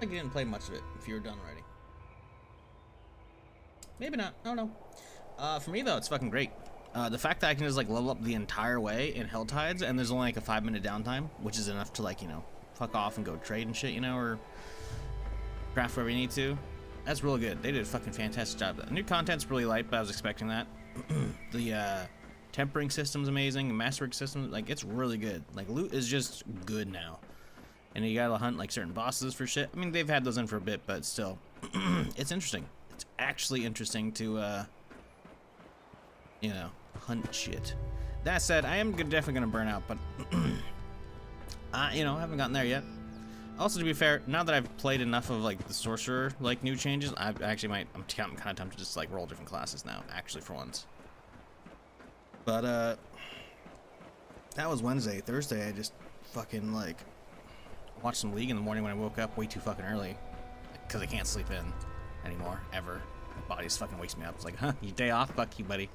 Like you didn't play much of it if you were done already. Maybe not. I don't know. For me though, it's fucking great. The fact that I can just like level up the entire way in Hell Tides and there's only like a 5-minute downtime, which is enough to like, you know, fuck off and go trade and shit, you know, or craft wherever you need to. That's really good. They did a fucking fantastic job. The new content's really light, but I was expecting that. The tempering system's amazing. The masterwork system, like, it's really good. Like, loot is just good now. And you gotta hunt like certain bosses for shit. I mean, they've had those in for a bit, but still, it's interesting. It's actually interesting to, you know, hunt shit. That said, I am definitely gonna burn out, but you know, I haven't gotten there yet. Also, to be fair, now that I've played enough of like the sorcerer like new changes, I actually might. I'm kind of tempted to just like roll different classes now, actually, for once. But that was Wednesday. Thursday, I just fucking like watched some League in the morning when I woke up way too fucking early, because I can't sleep in anymore ever. My body just fucking wakes me up. It's like, huh, your day off, fuck you, buddy.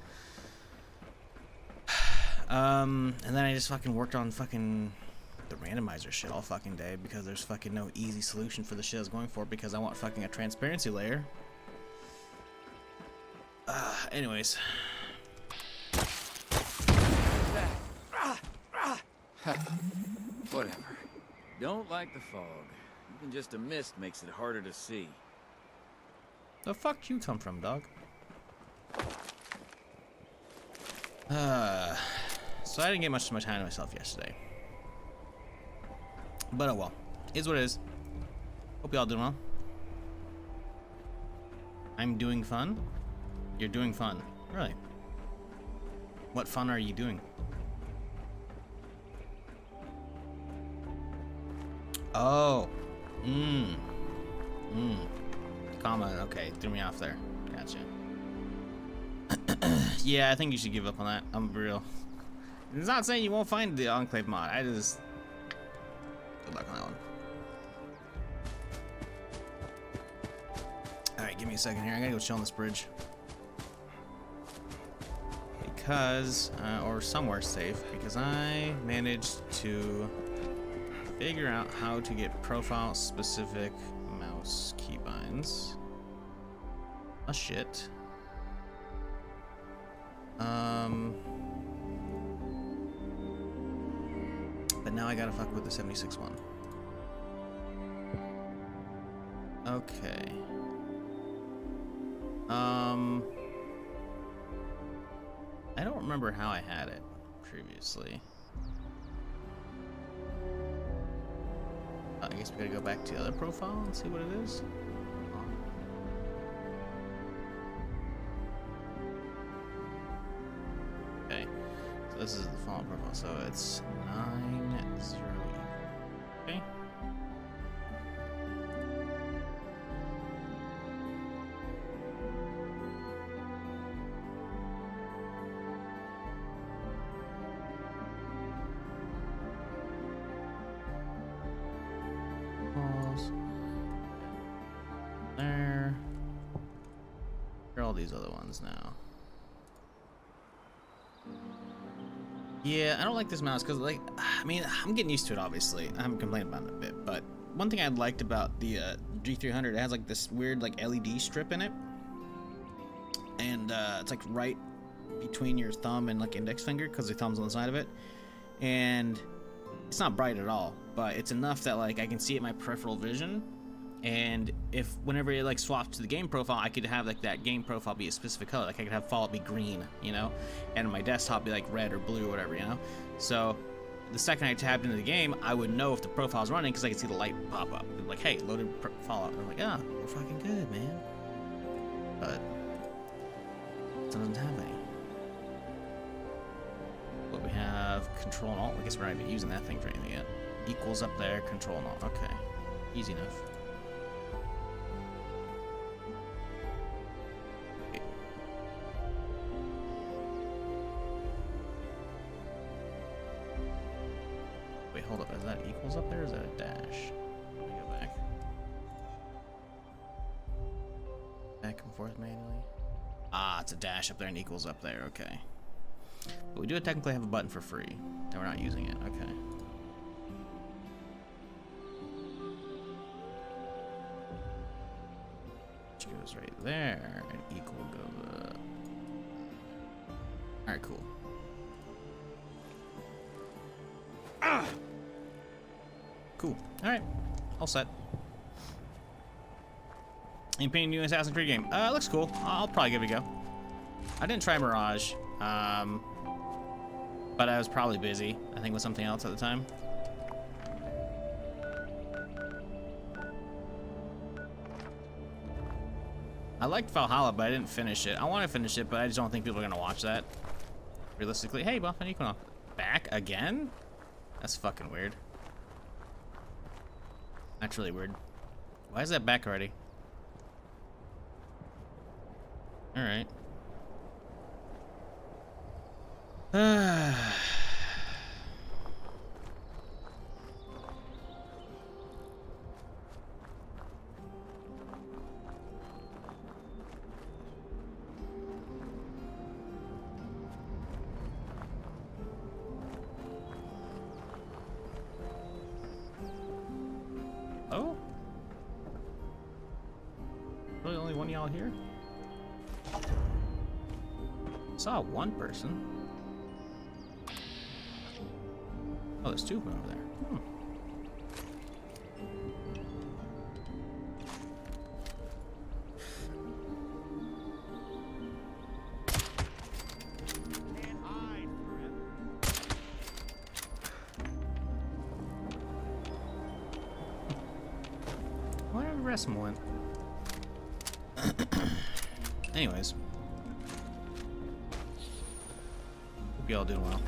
And then I just fucking worked on fucking the randomizer shit all fucking day because there's fucking no easy solution for the shit I was going for because I want fucking a transparency layer. Anyways. Whatever. Don't like the fog. Even just a mist makes it harder to see. The fuck you come from, dog? So I didn't get much time to myself yesterday. But oh well. Is what it is. Hope y'all doing well. I'm doing fun. You're doing fun. Really? What fun are you doing? Oh. Comment. Okay, threw me off there. Gotcha. Yeah, I think you should give up on that. I'm real. It's not saying you won't find the Enclave mod. I just... Good luck on that one. Alright, give me a second here. I gotta go chill on this bridge. Because, or somewhere safe, because I managed to figure out how to get profile-specific mouse keybinds. Oh, shit. But now I gotta fuck with the 76 one. Okay. I don't remember how I had it previously. I guess we gotta go back to the other profile and see what it is. Okay, so this is the font profile, so it's 90. Okay. There. Here are all these other ones now. Yeah, I don't like this mouse because, like, I mean, I'm getting used to it, obviously. I haven't complained about it a bit, but one thing I liked about the G300, it has, like, this weird, like, LED strip in it. And it's, like, right between your thumb and, like, index finger because your thumb's on the side of it. And it's not bright at all, but it's enough that, like, I can see it in my peripheral vision. And if whenever it like swaps to the game profile, I could have like that game profile be a specific color. Like I could have Fallout be green, you know, and my desktop be like red or blue or whatever, you know. So the second I tapped into the game, I would know if the profile's running because I could see the light pop up. Like, hey, loaded Fallout. And I'm like, ah, we're fucking good, man. But it doesn't have any. But we have Control and Alt. I guess we're not even using that thing for anything yet. Equals up there, Control and Alt. Okay, easy enough. Wait, hold up. Is that equals up there or is that a dash? Let me go back. Back and forth manually. Ah, it's a dash up there and equals up there. Okay. But we do technically have a button for free. And we're not using it. Okay. goes right there, and equal goes. All right, cool. Cool. All right, all set. Any painting new Assassin's Creed game? Looks cool. I'll probably give it a go. I didn't try Mirage, but I was probably busy. I think with something else at the time. I liked Valhalla, but I didn't finish it. I want to finish it, but I just don't think people are gonna watch that. Realistically, hey, Buff and Equinox, back again? That's fucking weird. That's really weird. Why is that back already? All right. Oh? Really only one of y'all here? Saw one person. Oh, there's two of them over there. Where did the rest of them went? Anyways. Hope y'all doing well.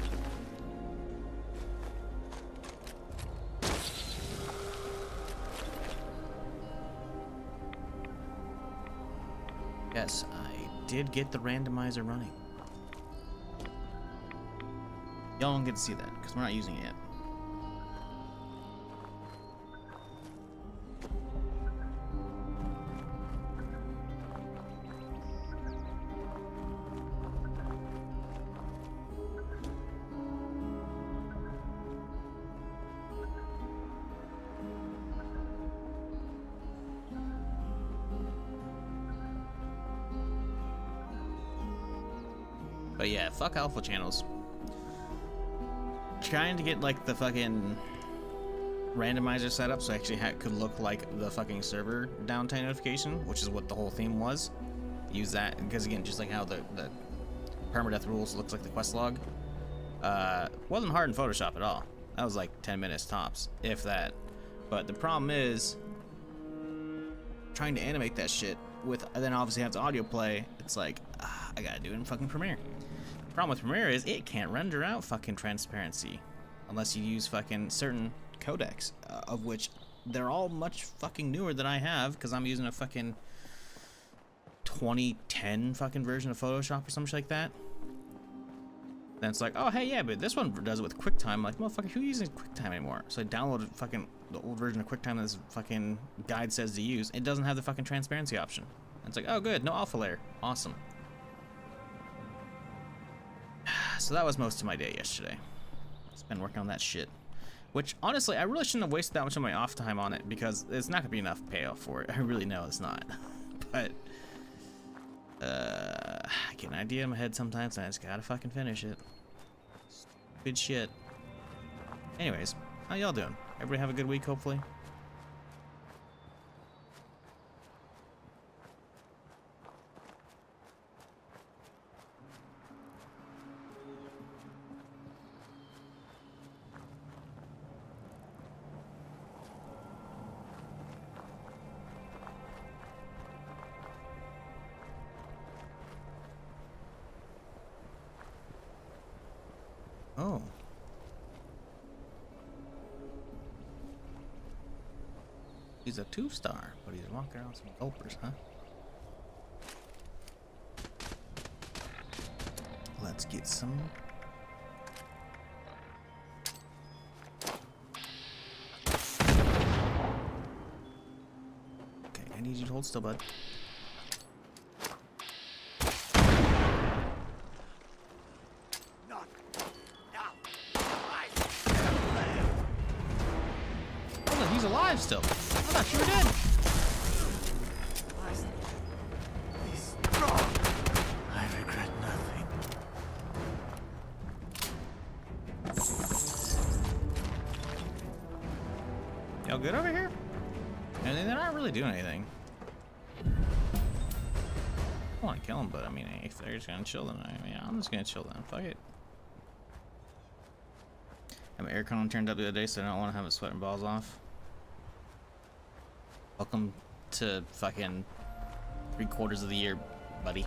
Yes, I did get the randomizer running. Y'all don't get to see that because we're not using it yet. But yeah, fuck alpha channels. Trying to get like the fucking randomizer set up so I actually could look like the fucking server downtime notification, which is what the whole theme was. Use that because again, just like how the permadeath rules looks like the quest log. Wasn't hard in Photoshop at all. That was like 10 minutes tops, if that. But the problem is trying to animate that shit with, and then obviously have the audio play. It's like I gotta do it in fucking Premiere. The problem with Premiere is it can't render out fucking transparency unless you use fucking certain codecs, of which they're all much fucking newer than I have because I'm using a fucking 2010 fucking version of Photoshop or some shit like that. Then it's like, oh hey, yeah, but this one does it with QuickTime. I'm like, motherfucker, who uses QuickTime anymore? So I downloaded fucking the old version of QuickTime that this fucking guide says to use. It doesn't have the fucking transparency option. And it's like, oh good, no alpha layer, awesome. So that was most of my day yesterday. Just been working on that shit. Which, honestly, I really shouldn't have wasted that much of my off time on it because it's not gonna be enough payoff for it. I really know it's not. But I get an idea in my head sometimes and I just gotta fucking finish it. Good shit. Anyways, how y'all doing? Everybody have a good week, hopefully? Oh. He's a 2-star, but he's walking around some gulpers, huh? Let's get some. Okay, I need you to hold still, bud. He's alive still. I thought you were dead. Y'all good over here? And they're not really doing anything. I want to kill them, but I mean, if they're just gonna chill, then I'm just gonna chill then. Fuck it. I have aircon turned up the other day, so I don't want to have it sweating balls off. Welcome to fucking 3/4 of the year, buddy.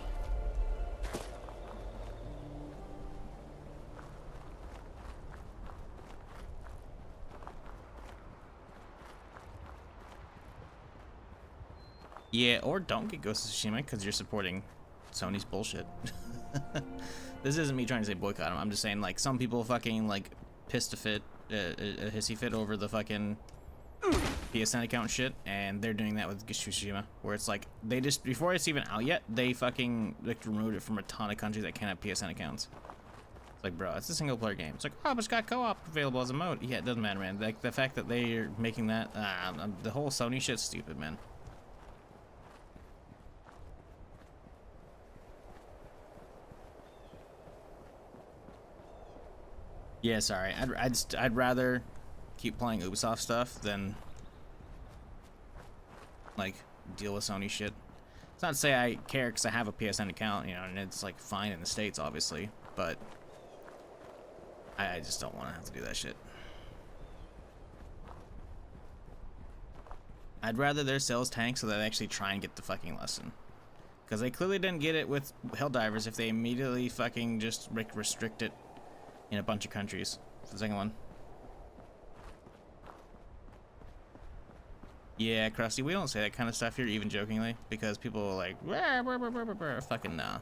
Yeah, or don't get Ghost of Tsushima because you're supporting Sony's bullshit. This isn't me trying to say boycott them. I'm just saying, like, some people fucking, like, pissed a fit, a hissy fit over the fucking PSN account shit, and they're doing that with Ghost of Tsushima, where it's like, they just, before it's even out yet, they fucking, like, removed it from a ton of countries that can't have PSN accounts. It's like, bro, it's a single player game. It's like, oh, but it's got co-op available as a mode. Yeah, it doesn't matter, man. Like, the fact that they're making that, the whole Sony shit's stupid, man. Yeah, sorry. I'd rather keep playing Ubisoft stuff than like deal with Sony shit. It's not to say I care because I have a PSN account, you know, and it's like fine in the States, obviously, but I just don't want to have to do that shit. I'd rather their sales tank so that they actually try and get the fucking lesson. Because they clearly didn't get it with Helldivers if they immediately fucking just restrict it in a bunch of countries. For the second one. Yeah, Krusty, we don't say that kind of stuff here, even jokingly, because people are like, fucking nah.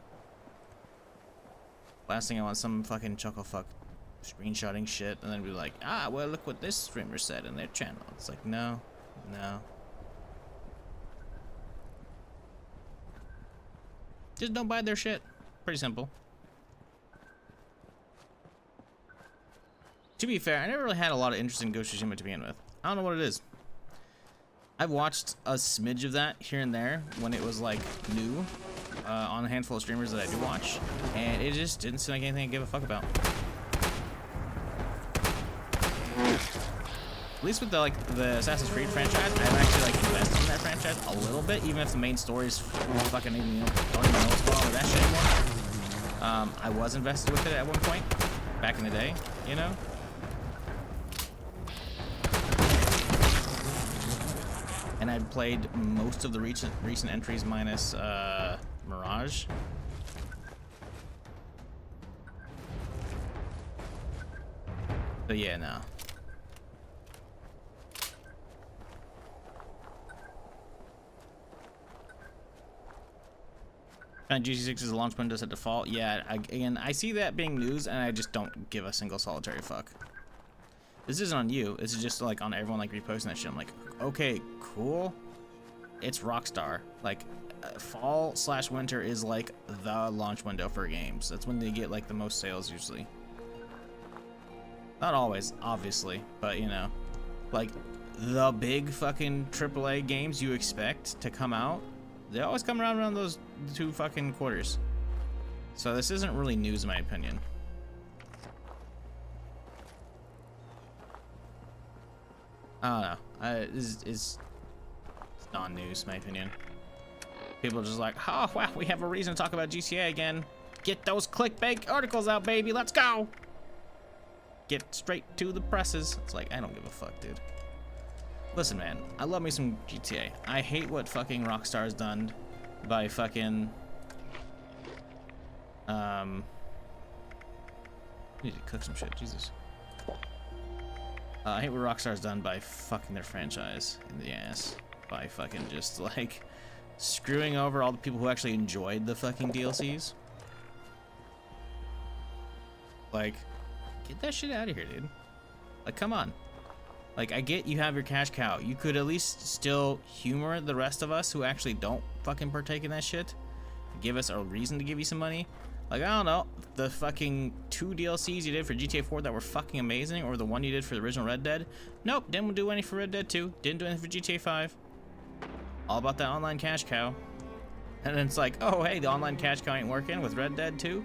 Last thing I want, some fucking chucklefuck screenshotting shit, and then be like, ah, well, look what this streamer said in their channel. It's like, no, no. Just don't buy their shit. Pretty simple. To be fair, I never really had a lot of interest in Ghost of Tsushima to begin with. I don't know what it is. I've watched a smidge of that here and there when it was like new on a handful of streamers that I do watch, and it just didn't seem like anything I give a fuck about. At least with the Assassin's Creed franchise, I've actually like invested in that franchise a little bit, even if the main story's fucking don't even know what's going on with that shit anymore. I was invested with it at one point back in the day, you know. And I'd played most of the recent entries minus Mirage. But yeah, no. And GC6 is a launch window at default. Yeah, again, I see that being news, and I just don't give a single solitary fuck. This isn't on you. This is just like on everyone like reposting that shit. I'm like, okay, cool. It's Rockstar. Like, fall/winter is like the launch window for games. That's when they get like the most sales usually. Not always, obviously, but you know, like the big fucking AAA games you expect to come out, they always come around those 2 fucking quarters. So this isn't really news in my opinion. I don't know. It's non-news, in my opinion. People are just like, oh, wow, we have a reason to talk about GTA again. Get those clickbait articles out, baby. Let's go. Get straight to the presses. It's like, I don't give a fuck, dude. Listen, man, I love me some GTA. I hate what fucking Rockstar's done by fucking... I need to cook some shit, Jesus. I hate what Rockstar's done by fucking their franchise in the ass. By fucking just, like, screwing over all the people who actually enjoyed the fucking DLCs. Like, get that shit out of here, dude. Like, come on. Like, I get you have your cash cow. You could at least still humor the rest of us who actually don't fucking partake in that shit. Give us a reason to give you some money. Like, I don't know, the fucking 2 DLCs you did for GTA 4 that were fucking amazing, or the one you did for the original Red Dead. Nope, didn't do any for Red Dead 2. Didn't do anything for GTA 5. All about that online cash cow. And then it's like, oh, hey, the online cash cow ain't working with Red Dead 2.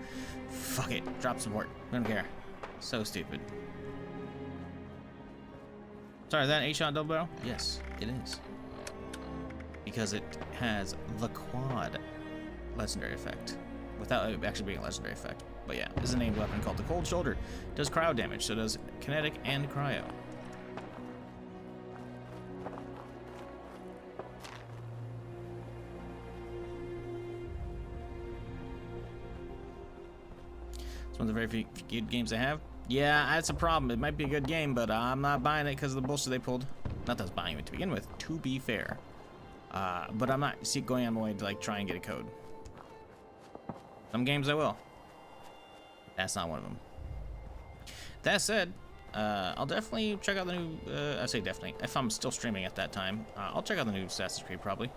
Fuck it, drop support. I don't care. So stupid. Sorry, is that an 8-shot double barrel? Yes, it is. Because it has the quad legendary effect. Without it actually being a legendary effect. But yeah, this is a named weapon called the Cold Shoulder. Does cryo damage, so it does kinetic and cryo. It's one of the very few good games I have. Yeah, that's a problem. It might be a good game, but I'm not buying it because of the bullshit they pulled. Not that I was buying it to begin with, to be fair. But I'm not going on my way to like try and get a code. Some games I will. That's not one of them. That said, I'll definitely check out the new. I say definitely. If I'm still streaming at that time, I'll check out the new Assassin's Creed probably.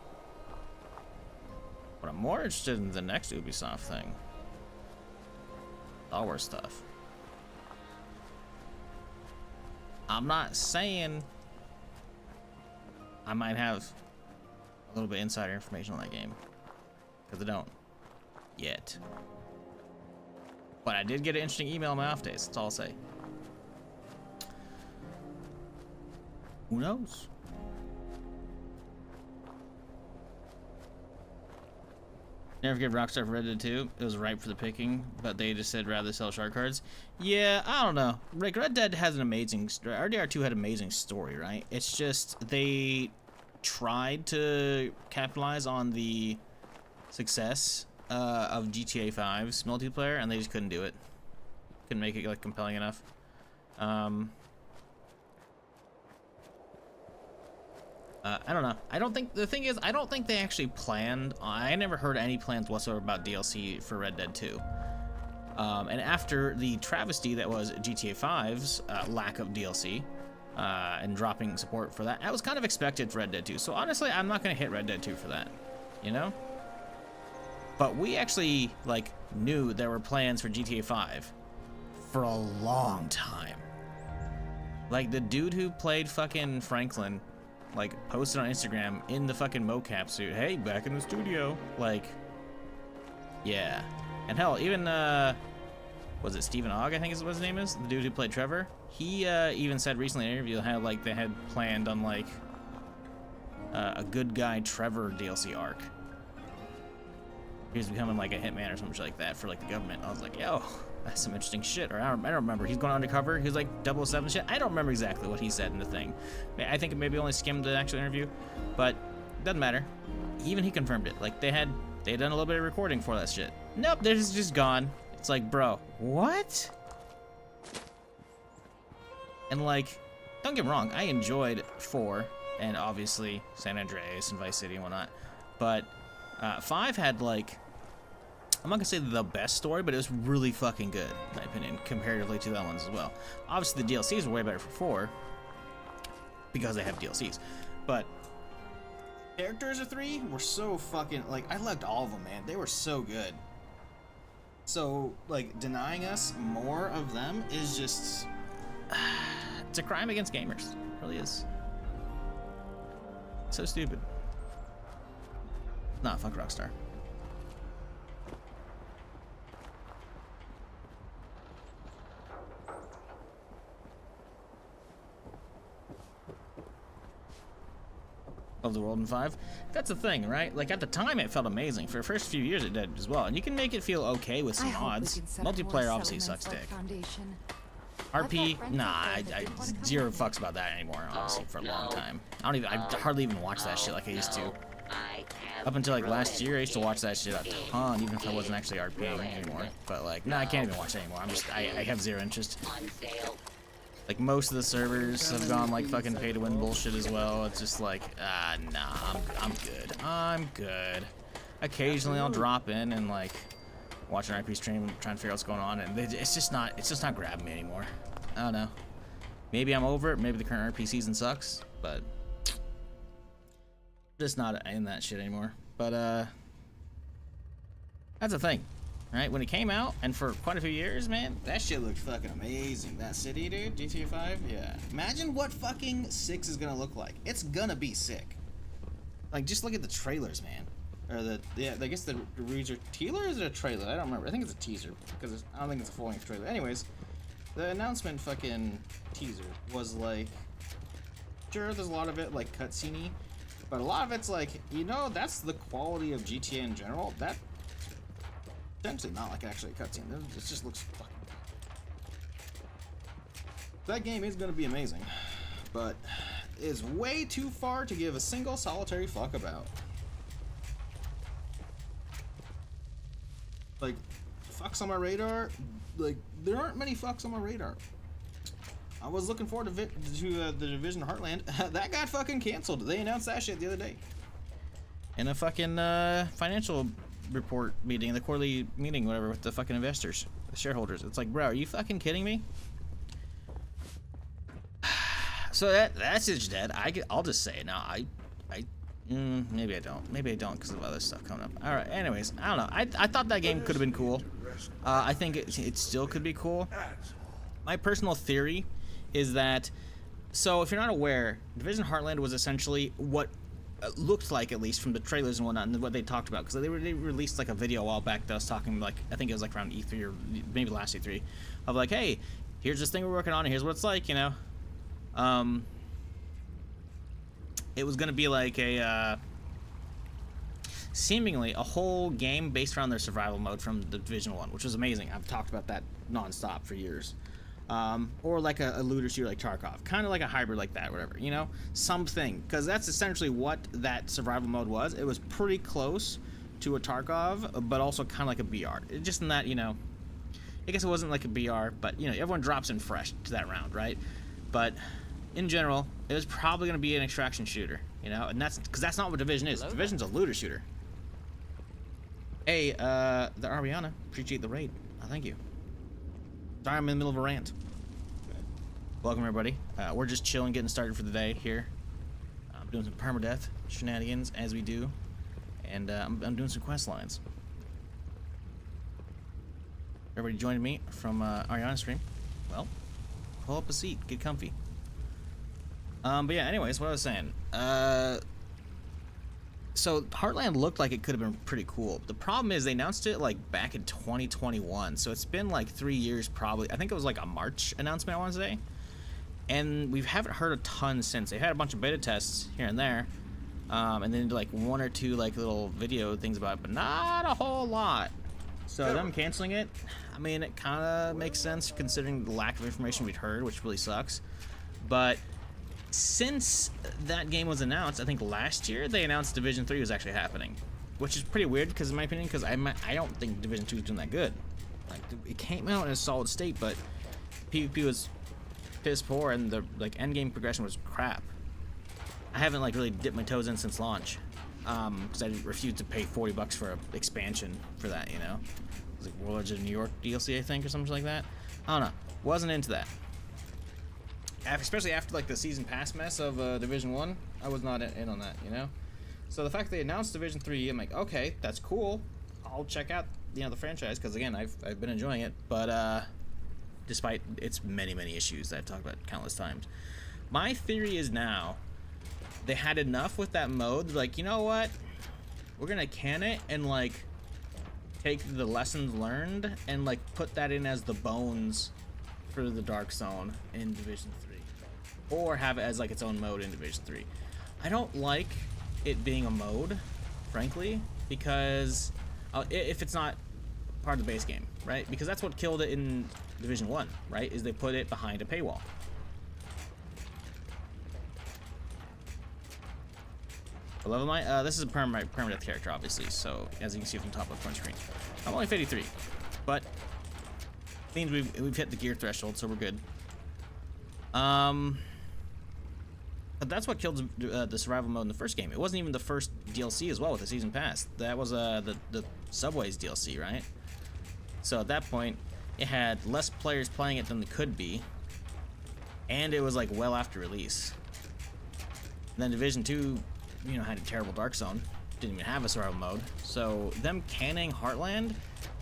But I'm more interested in the next Ubisoft thing. Star Wars stuff. I'm not saying I might have a little bit insider information on that game, because I don't yet. But I did get an interesting email on my off days. That's all I'll say. Who knows? Never give Rockstar for Red Dead 2. It was ripe for the picking, but they just said rather sell shark cards. Yeah, I don't know. Like, Red Dead has an amazing... RDR2 had an amazing story, right? It's just they tried to capitalize on the success of GTA 5's multiplayer, and they just couldn't do it. Couldn't make it like compelling enough. I don't know. I don't think the thing is I don't think they actually planned. I never heard any plans whatsoever about DLC for Red Dead 2. And after the travesty that was GTA 5's lack of DLC and dropping support for that, that was kind of expected for Red Dead 2. So honestly, I'm not gonna hit Red Dead 2 for that, you know. But we actually like knew there were plans for GTA 5 for a long time. Like the dude who played fucking Franklin, like posted on Instagram in the fucking mocap suit, hey, back in the studio. Like, yeah. And hell, even was it Stephen Ogg, I think is what his name is, the dude who played Trevor, he even said recently in an interview how like they had planned on like a good guy Trevor DLC arc. He was becoming like a hitman or something like that for like the government. I was like, yo, that's some interesting shit. Or I don't remember. He's going undercover. He was like 007 shit. I don't remember exactly what he said in the thing. I think it maybe only skimmed the actual interview, but doesn't matter. Even he confirmed it. Like they had done a little bit of recording for that shit. Nope, they're just gone. It's like, bro, what? And like, don't get me wrong, I enjoyed 4 and obviously San Andreas and Vice City and whatnot, but 5 had like, I'm not gonna say the best story, but it was really fucking good, in my opinion, comparatively to the other ones as well. Obviously, the DLCs were way better for 4 because they have DLCs, but characters of 3 were so fucking like I loved all of them, man. They were so good. So like denying us more of them is just it's a crime against gamers. It really is. So stupid. Nah, fuck Rockstar. Of the world in 5. That's the thing, right? Like at the time it felt amazing. For the first few years it did as well. And you can make it feel okay with some mods. Multiplayer obviously sucks dick. RP, nah, I zero fucks about that anymore, honestly, for a long time. I hardly even watch that shit like I used to. Up until like last year I used to watch that shit a ton, even if I wasn't actually RPing anymore. But like, nah, I can't even watch that anymore. I have zero interest. Like most of the servers have gone like fucking pay to win bullshit as well. It's just like, nah, I'm good. I'm good. Occasionally I'll drop in and like watch an RP stream, trying to figure out what's going on, and it's just not grabbing me anymore. I don't know. Maybe I'm over it. Maybe the current RP season sucks, but just not in that shit anymore. But that's the thing. Right, when it came out, and for quite a few years, man, that shit looked fucking amazing. That city, dude, GTA 5, yeah. Imagine what fucking 6 is gonna look like. It's gonna be sick. Like, just look at the trailers, man. Or I guess the teaser, or is it a trailer? I don't remember. I think it's a teaser, because I don't think it's a full-length trailer. Anyways, the announcement fucking teaser was like, Sure, there's a lot of it like cutscene-y, but a lot of it's like, you know, that's the quality of GTA in general. That potentially not like actually a cutscene. It just looks fucking. That game is going to be amazing, but is way too far to give a single solitary fuck about. Like, fucks on my radar, like, there aren't many fucks on my radar. I was looking forward to the Division Heartland. That got fucking canceled. They announced that shit the other day. In a fucking financial report meeting, the quarterly meeting, whatever, with the fucking investors, the shareholders. It's like, bro, are you fucking kidding me? So that's just dead. I'll just say it now. Maybe I don't. Maybe I don't because of other stuff coming up. All right. Anyways, I don't know. I thought that game could have been cool. I think it still could be cool. My personal theory is that, so if you're not aware, Division Heartland was essentially what looked like, at least from the trailers and whatnot, and what they talked about, because they released like a video a while back that was talking, like, I think it was like around E3 or maybe last E3, of like, hey, here's this thing we're working on, and here's what it's like, you know. It was gonna be like a seemingly a whole game based around their survival mode from the Division 1, which was amazing. I've talked about that non-stop for years. Or like a looter shooter like Tarkov, kind of like a hybrid like that, whatever, you know, something, because that's essentially what that survival mode was. It was pretty close to a Tarkov, but also kind of like a BR. Just in that, you know, I guess it wasn't like a BR, but you know, everyone drops in fresh to that round, right? But in general, it was probably going to be an extraction shooter, you know, and that's because that's not what Division is. Division's a looter shooter. Hey, the Ariana, appreciate the raid. Thank you. Sorry, I'm in the middle of a rant. Welcome, everybody. We're just chilling, getting started for the day here. I'm doing some Permadeath shenanigans, as we do, and I'm doing some quest lines. Everybody joined me from Ariana's stream. Well, pull up a seat, get comfy. But yeah, anyways, what I was saying. So Heartland looked like it could have been pretty cool. The problem is they announced it like back in 2021, so it's been like 3 years probably. I think it was like a March announcement I want to say, and we haven't heard a ton since. They had a bunch of beta tests here and there, and then like one or two like little video things about it, but not a whole lot. So them canceling it, I mean, it kind of makes sense considering the lack of information we'd heard, which really sucks. But since that game was announced, I think last year, they announced Division 3 was actually happening, which is pretty weird, because in my opinion, because I don't think Division 2 is doing that good. Like, it came out in a solid state, but PvP was piss poor, and the like end game progression was crap. I haven't like really dipped my toes in since launch, because I refused to pay $40 for an expansion for that, you know. It was like Warlords of New York DLC, I think, or something like that. I don't know. Wasn't into that. Especially after like the season pass mess of Division 1, I was not in on that, you know. So the fact they announced Division 3, I'm like, okay, that's cool. I'll check out, you know, the franchise, because again, I've been enjoying it. But despite its many issues that I've talked about countless times, my theory is now they had enough with that mode. Like, you know what? We're gonna can it and like take the lessons learned and like put that in as the bones for the Dark Zone in Division 3, or have it as like its own mode in Division 3. I don't like it being a mode, frankly, because if it's not part of the base game, right? Because that's what killed it in Division 1, right? Is they put it behind a paywall. I love my this is a permadeath character, obviously, so as you can see from the top of the front screen. I'm only 53, but means we've hit the gear threshold, so we're good. But that's what killed the survival mode in the first game. It wasn't even the first DLC as well with the season pass. That was the Subways DLC, right? So at that point, it had less players playing it than there could be, and it was like well after release. And then Division 2, you know, had a terrible Dark Zone. Didn't even have a survival mode. So them canning Heartland,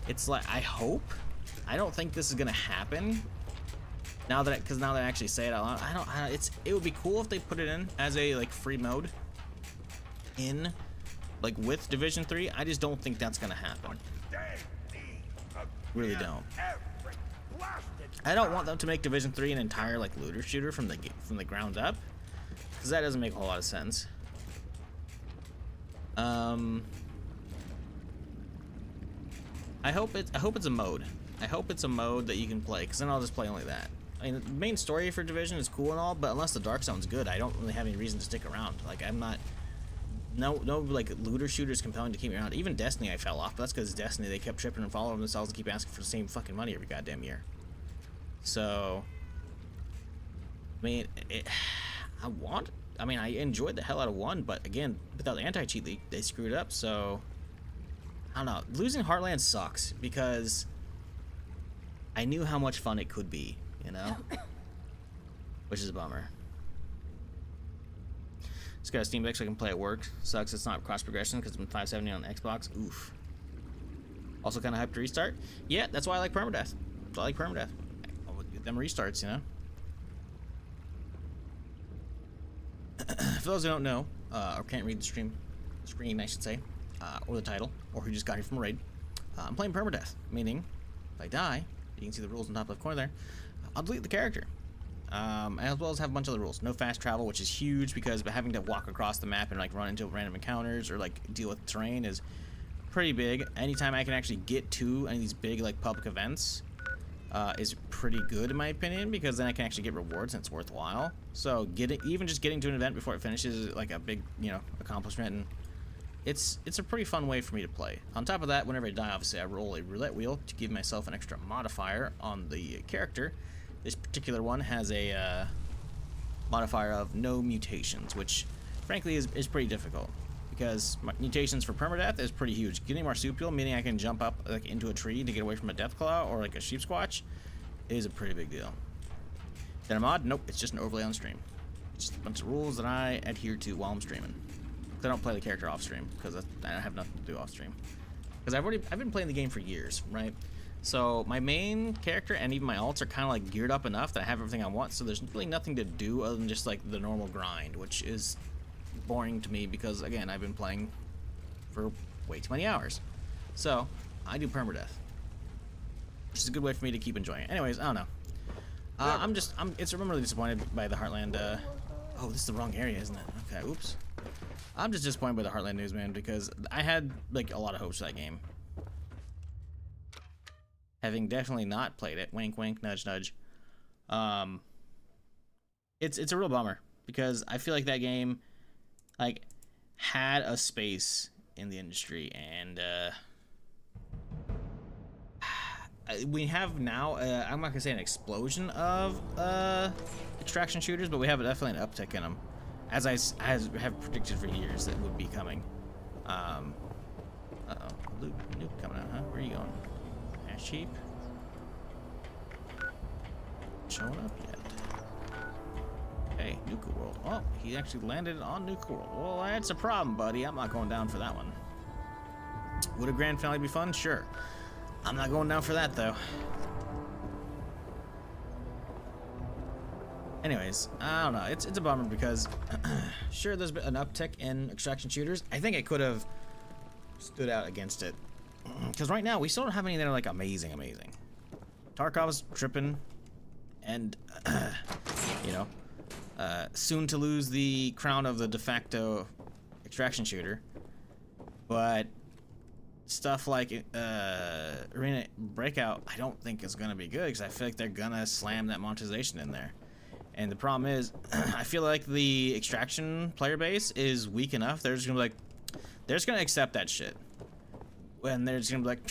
it's like, I don't think this is gonna happen. Now that, because now that I actually say it out loud, it would be cool if they put it in as a like free mode in like with Division 3. I just don't think that's gonna happen. Really don't. I don't want them to make Division 3 an entire like looter shooter from the ground up. because that doesn't make a whole lot of sense. I hope it's a mode. I hope it's a mode that you can play, because then I'll just play only that. I mean, the main story for Division is cool and all, but unless the Dark Zone's good, I don't really have any reason to stick around. Like, I'm not... No, like, looter shooters compelling to keep me around. Even Destiny I fell off, but that's because Destiny, they kept tripping and following themselves and keep asking for the same fucking money every goddamn year. So... I mean, I enjoyed the hell out of 1, but again, without the anti-cheat, they screwed up, so... I don't know. Losing Heartland sucks, because... I knew how much fun it could be, you know? Which is a bummer. Just got a Steam Deck so I can play at work. Sucks it's not cross progression because it's been $570 on the Xbox. Oof. Also kind of hyped to restart. Yeah, that's why I like Permadeath. I like Permadeath. I would get them restarts, you know? For those who don't know, or can't read the screen, I should say, or the title, or who just got here from a raid, I'm playing Permadeath, meaning if I die, you can see the rules in the top left corner there, I'll delete the character. As well as have a bunch of other rules. No fast travel, which is huge because having to walk across the map and like run into random encounters or like deal with terrain is pretty big. Anytime I can actually get to any of these big like public events is pretty good in my opinion, because then I can actually get rewards and it's worthwhile. So even just getting to an event before it finishes is like a big, you know, accomplishment, and it's a pretty fun way for me to play. On top of that, whenever I die, obviously I roll a roulette wheel to give myself an extra modifier on the character. This particular one has a modifier of no mutations, which frankly is pretty difficult, because mutations for Permadeath is pretty huge. Getting marsupial, meaning I can jump up like into a tree to get away from a deathclaw or like a sheep squatch, is a pretty big deal. Then a mod? Nope, it's just an overlay on stream. It's just a bunch of rules that I adhere to while I'm streaming. Because I don't play the character off stream, because I have nothing to do off stream. Because I've been playing the game for years, right? So my main character and even my alts are kind of like geared up enough that I have everything I want, so there's really nothing to do other than just like the normal grind, which is boring to me because again, I've been playing for way too many hours. So I do Permadeath, which is a good way for me to keep enjoying it. Anyways, I don't know. I'm really disappointed by the Heartland. Oh, this is the wrong area, isn't it? Okay, oops. I'm just disappointed by the Heartland news, man, because I had like a lot of hopes for that game. Having definitely not played it, wink wink, nudge nudge, it's a real bummer, because I feel like that game like had a space in the industry, and we have now I'm not gonna say an explosion of extraction shooters, but we have definitely an uptick in them, as I have predicted for years that would be coming. Loot coming out, huh? Where are you going? Ash heap? Showing up yet? Hey, Nuka World. Oh, he actually landed on Nuka World. Well, that's a problem, buddy. I'm not going down for that one. Would a grand finale be fun? Sure. I'm not going down for that, though. Anyways, I don't know. It's a bummer because, sure, there's been an uptick in extraction shooters. I think it could have stood out against it. Because right now, we still don't have any that are, like, amazing. Tarkov's tripping, and, you know, soon to lose the crown of the de facto extraction shooter. But stuff like Arena Breakout, I don't think is going to be good, because I feel like they're going to slam that monetization in there. And the problem is, I feel like the extraction player base is weak enough. They're just going to be like, they're just going to accept that shit. And they're just gonna be like,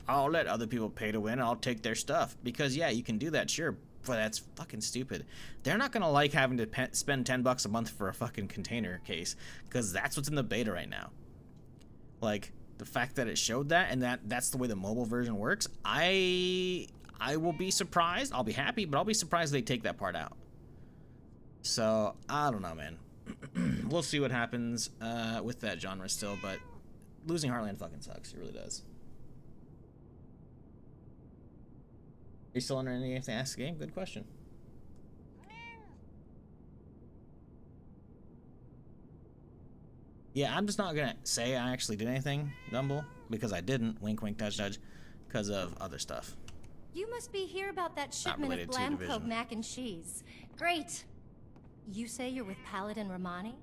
I'll let other people pay to win, I'll take their stuff. Because yeah, you can do that, sure, but that's fucking stupid. They're not gonna like having to spend $10 a month for a fucking container case, because that's what's in the beta right now. Like, the fact that it showed that, and that's the way the mobile version works, I will be surprised. I'll be happy, but I'll be surprised if they take that part out. So, I don't know, man. We'll see what happens with that genre still, but losing Heartland fucking sucks. It really does. Are you still under anything to ask the game? Good question. Yeah, I'm just not gonna say I actually did anything, Dumble, because I didn't. Wink, wink, nudge, nudge, because of other stuff. You must be here about that shipment of related to Blamco Division. mac and cheese. Great. You say you're with Paladin Romani?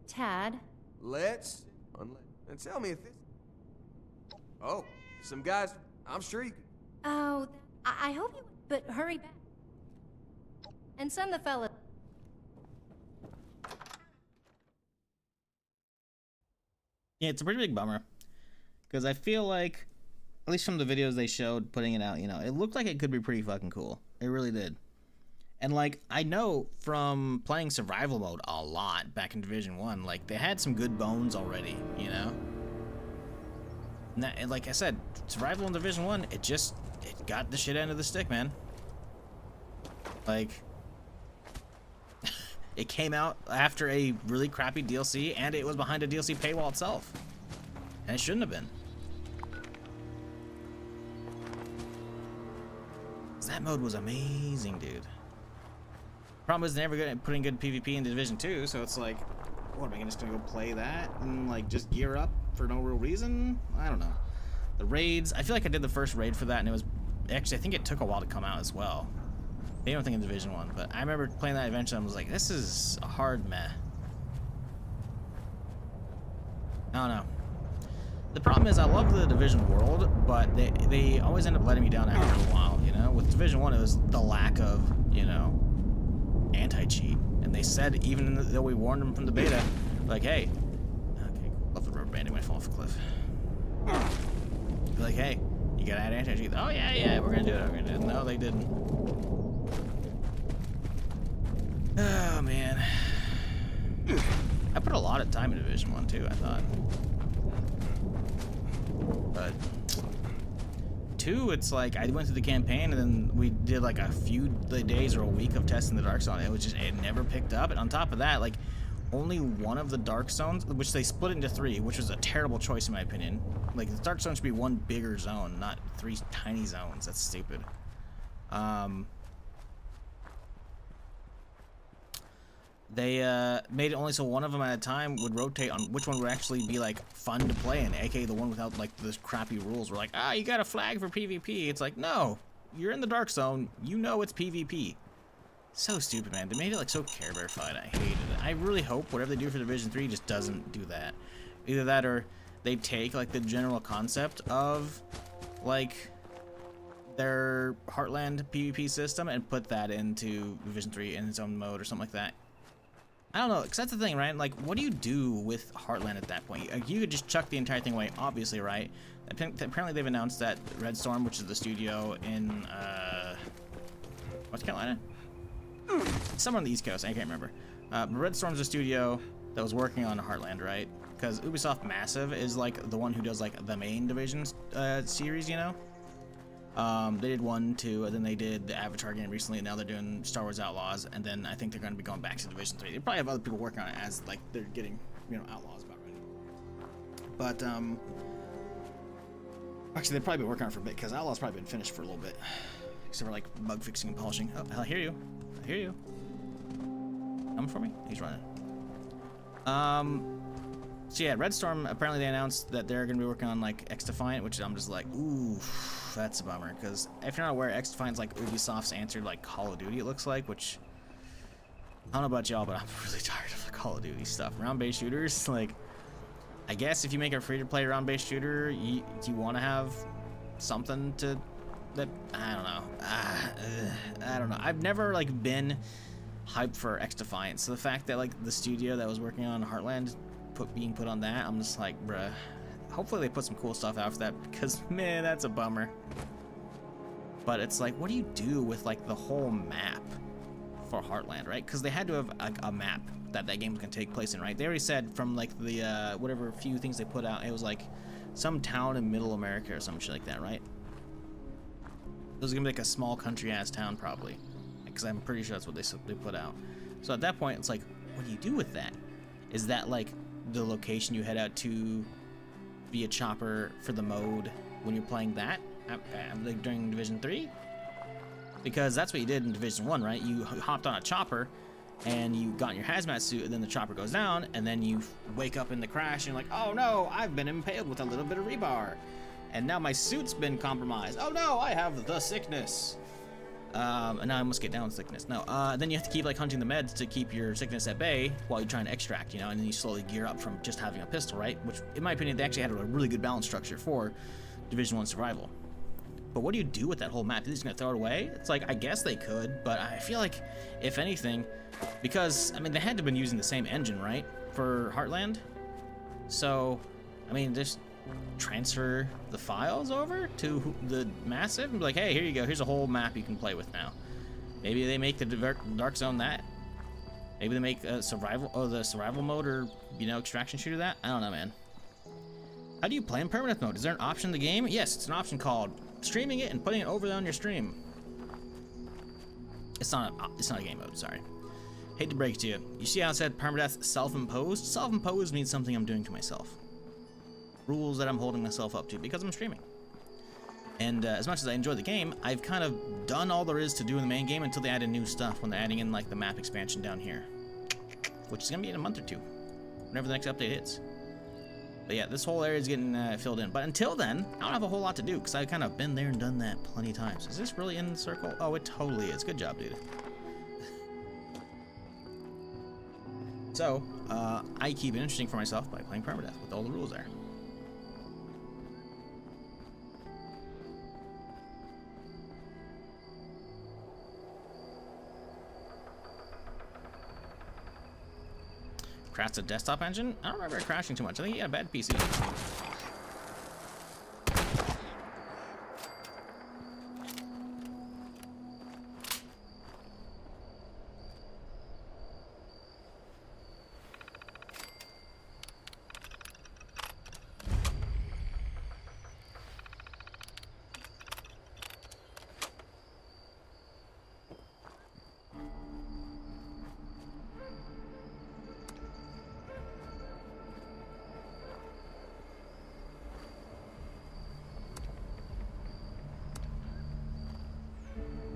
Tad? Let's and tell me if this. Oh, some guys. I'm sure you. Oh, I hope you. But hurry back. And send the fella. Yeah, it's a pretty big bummer. Because I feel like, at least from the videos they showed putting it out, you know, it looked like it could be pretty fucking cool. It really did. And, like, I know from playing survival mode a lot back in Division 1, like, they had some good bones already, you know? And like I said, survival in Division 1, it got the shit end of the stick, man. Like, it came out after a really crappy DLC, and it was behind a DLC paywall itself. And it shouldn't have been. That mode was amazing, dude. Problem is, they're never good at putting good PvP in Division 2, so it's like, what, am I just gonna go play that and like just gear up for no real reason? I don't know. The raids, I feel like I did the first raid for that, and it was actually, I think it took a while to come out as well. They don't think in Division 1, but I remember playing that eventually. I was like, this is a hard meh. I don't know. The problem is, I love the Division world, but they always end up letting me down after a while, you know? With Division 1, it was the lack of, you know, anti-cheat. And they said, even though we warned them from the beta, like, hey, okay, cool. Love the rubber banding when I fall off a cliff. Like, hey, you gotta add anti-cheat. Oh, yeah, we're gonna do it, we're gonna do it. No, they didn't. Oh, man. I put a lot of time in Division 1, too, I thought. But 2, it's like I went through the campaign and then we did like a few days or a week of testing the dark zone. It never picked up. And on top of that, like only one of the dark zones, which they split into 3, which was a terrible choice in my opinion. Like the dark zone should be one bigger zone, not 3 tiny zones. That's stupid. They made it only so one of them at a time would rotate on which one would actually be like fun to play in, aka the one without like this crappy rules. We're like, you got a flag for PvP. It's like, no, you're in the dark zone. You know it's PvP. So stupid, man. They made it like so Care Bear-fied. I hated it. I really hope whatever they do for Division 3 just doesn't do that. Either that or they take like the general concept of like their Heartland PvP system and put that into Division 3 in its own mode or something like that. I don't know, because that's the thing, right? Like, what do you do with Heartland at that point? You could just chuck the entire thing away, obviously, right? Apparently they've announced that Red Storm, which is the studio in, North Carolina? Somewhere on the East Coast, I can't remember. But Red Storm's a studio that was working on Heartland, right? Because Ubisoft Massive is, like, the one who does, like, the main Division series, you know? They did 1, 2, and then they did the Avatar game recently, and now they're doing Star Wars Outlaws, and then I think they're going to be going back to Division 3. They probably have other people working on it as, like, they're getting, you know, Outlaws about ready. But, actually, they'd probably be working on it for a bit, because Outlaws probably been finished for a little bit. Except for, like, bug fixing and polishing. Oh, I hear you. I hear you. Coming for me? He's running. So yeah, Red Storm, apparently they announced that they're going to be working on, like, X-Defiant, which I'm just like, ooh, that's a bummer. Because if you're not aware, X-Defiant's, like, Ubisoft's answer to, like, Call of Duty, it looks like, which, I don't know about y'all, but I'm really tired of the Call of Duty stuff. Round-based shooters, like, I guess if you make a free-to-play round-based shooter, you want to have something to, that, I don't know. I don't know. I've never, like, been hyped for X-Defiant, so the fact that, like, the studio that was working on Heartland being put on that, I'm just like, bruh. Hopefully they put some cool stuff out for that, because man, that's a bummer. But it's like, what do you do with like the whole map for Heartland, right? Because they had to have like a map that game was gonna take place in, right? They already said from like the whatever few things they put out, it was like some town in Middle America or some shit like that, right? It was gonna be like a small country ass town probably, because I'm pretty sure that's what they put out. So at that point, it's like, what do you do with that? Is that like the location you head out to via chopper for the mode when you're playing that like during Division 3? Because that's what you did in Division 1, right? You hopped on a chopper and you got in your hazmat suit, and then the chopper goes down, and then you wake up in the crash and you're like, oh no, I've been impaled with a little bit of rebar, and now my suit's been compromised. Oh no, I have the sickness. And now I must get down sickness. No, then you have to keep like hunting the meds to keep your sickness at bay while you're trying to extract, you know, and then you slowly gear up from just having a pistol, right? Which, in my opinion, they actually had a really good balance structure for Division 1 survival. But what do you do with that whole map? Are they just gonna throw it away? It's like, I guess they could, but I feel like, if anything, because, I mean, they had to have been using the same engine, right? For Heartland? So, I mean, just transfer the files over to the massive and be like, hey, here you go, here's a whole map you can play with now. Maybe they make the dark zone that. Maybe they make the survival mode or, you know, extraction shooter that. I don't know, man. How do you play in permanent mode? Is there an option in the game? Yes, it's an option called streaming it and putting it over on your stream. It's not a game mode, sorry. Hate to break it to you. You see how it said permadeath self-imposed? Self-imposed means something I'm doing to myself. Rules that I'm holding myself up to because I'm streaming. And as much as I enjoy the game, I've kind of done all there is to do in the main game until they add in new stuff when they're adding in like the map expansion down here, which is gonna be in a month or two, whenever the next update hits. But yeah, this whole area is getting filled in. But until then, I don't have a whole lot to do because I've kind of been there and done that plenty of times. Is this really in the circle? Oh, it totally is. Good job, dude. So, I keep it interesting for myself by playing permadeath with all the rules there. Crashed a desktop engine? I don't remember it crashing too much. I think he had a bad PC.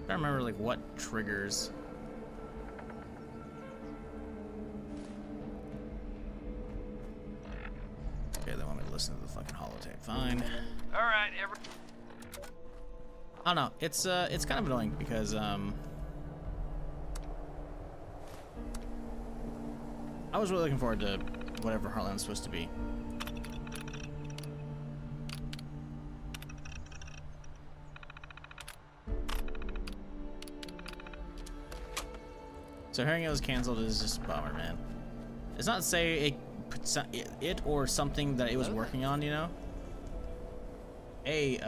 I don't remember like what triggers. Okay, they want me to listen to the fucking holotape. Fine. All right, I don't know. It's kind of annoying because I was really looking forward to whatever Heartland's supposed to be. So hearing it was canceled is just a bummer, man. It's not to say it or something that it was working on, you know? Hey,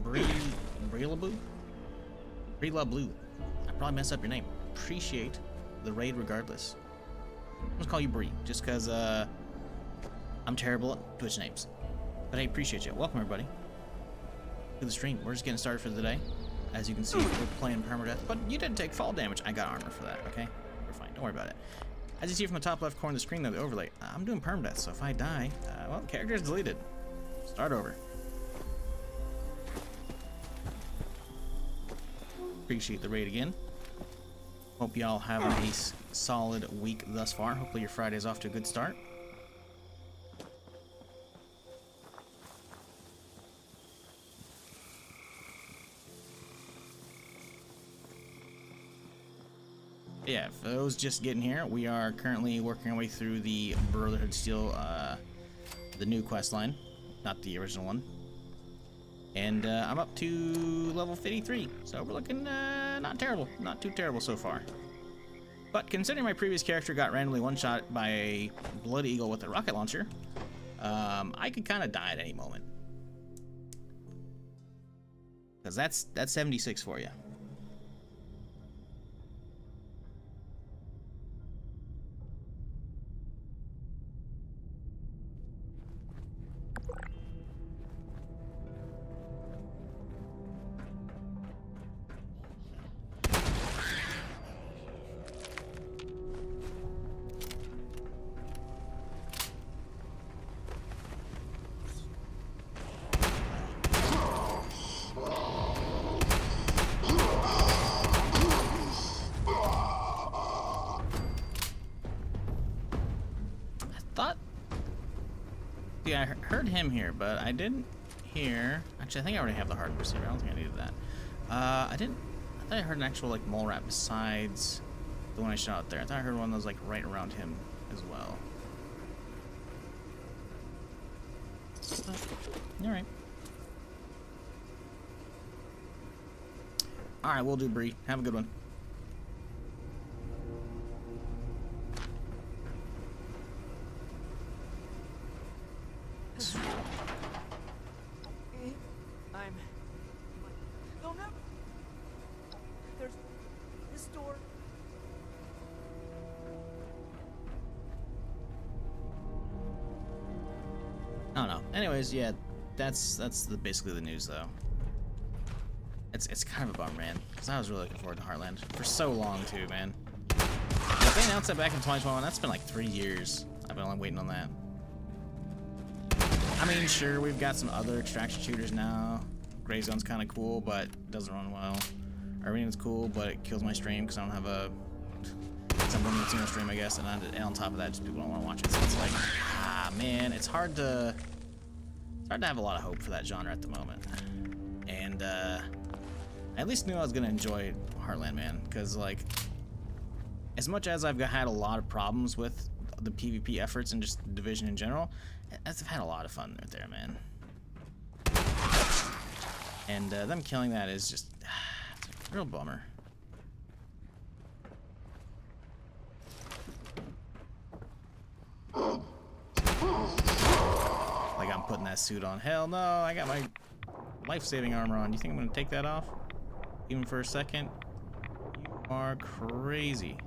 Breela Blue? I probably messed up your name. Appreciate the raid regardless. I'm gonna call you Bree, just because I'm terrible at Twitch names. But hey, appreciate you. Welcome, everybody, to the stream. We're just getting started for the day. As you can see, we're playing permadeath, but you didn't take fall damage. I got armor for that, okay? We're fine. Don't worry about it. As you see from the top left corner of the screen, though, the overlay, I'm doing permadeath, so if I die, well, the character is deleted. Start over. Appreciate the raid again. Hope y'all have a solid week thus far. Hopefully your Friday's off to a good start. Yeah, for those just getting here, we are currently working our way through the Brotherhood Steel, the new quest line, not the original one. And I'm up to level 53, so we're looking not terrible, not too terrible so far. But considering my previous character got randomly one-shot by a Blood Eagle with a rocket launcher, I could kind of die at any moment. Because that's 76 for you. I heard him here, but I didn't hear. Actually, I think I already have the hardware receiver. I don't think I needed that. I thought I heard an actual like mole rat besides the one I shot out there. I thought I heard one that was like right around him as well. All right. All right, we'll do, Bree. Have a good one. They'll never. There's this door. I don't know. Anyways, yeah, that's basically the news though. It's kind of a bummer, man, because I was really looking forward to Heartland for so long too, man. If they announced that back in 2021, that's been like 3 years. I've been waiting on that. I mean, sure, we've got some other extraction shooters now. Gray Zone's kind of cool, but doesn't run well. Arena's cool, but it kills my stream because I don't have a something that's in a stream, I guess. And on top of that, just people don't want to watch it. So it's like, man, it's hard to have a lot of hope for that genre at the moment. And I at least knew I was gonna enjoy Heartland, man, because like, as much as I've had a lot of problems with the PvP efforts and just Division in general, I've had a lot of fun right there, man. And them killing that is just it's a real bummer. Like I'm putting that suit on. Hell no, I got my life-saving armor on. Do you think I'm gonna take that off? Even for a second? You are crazy.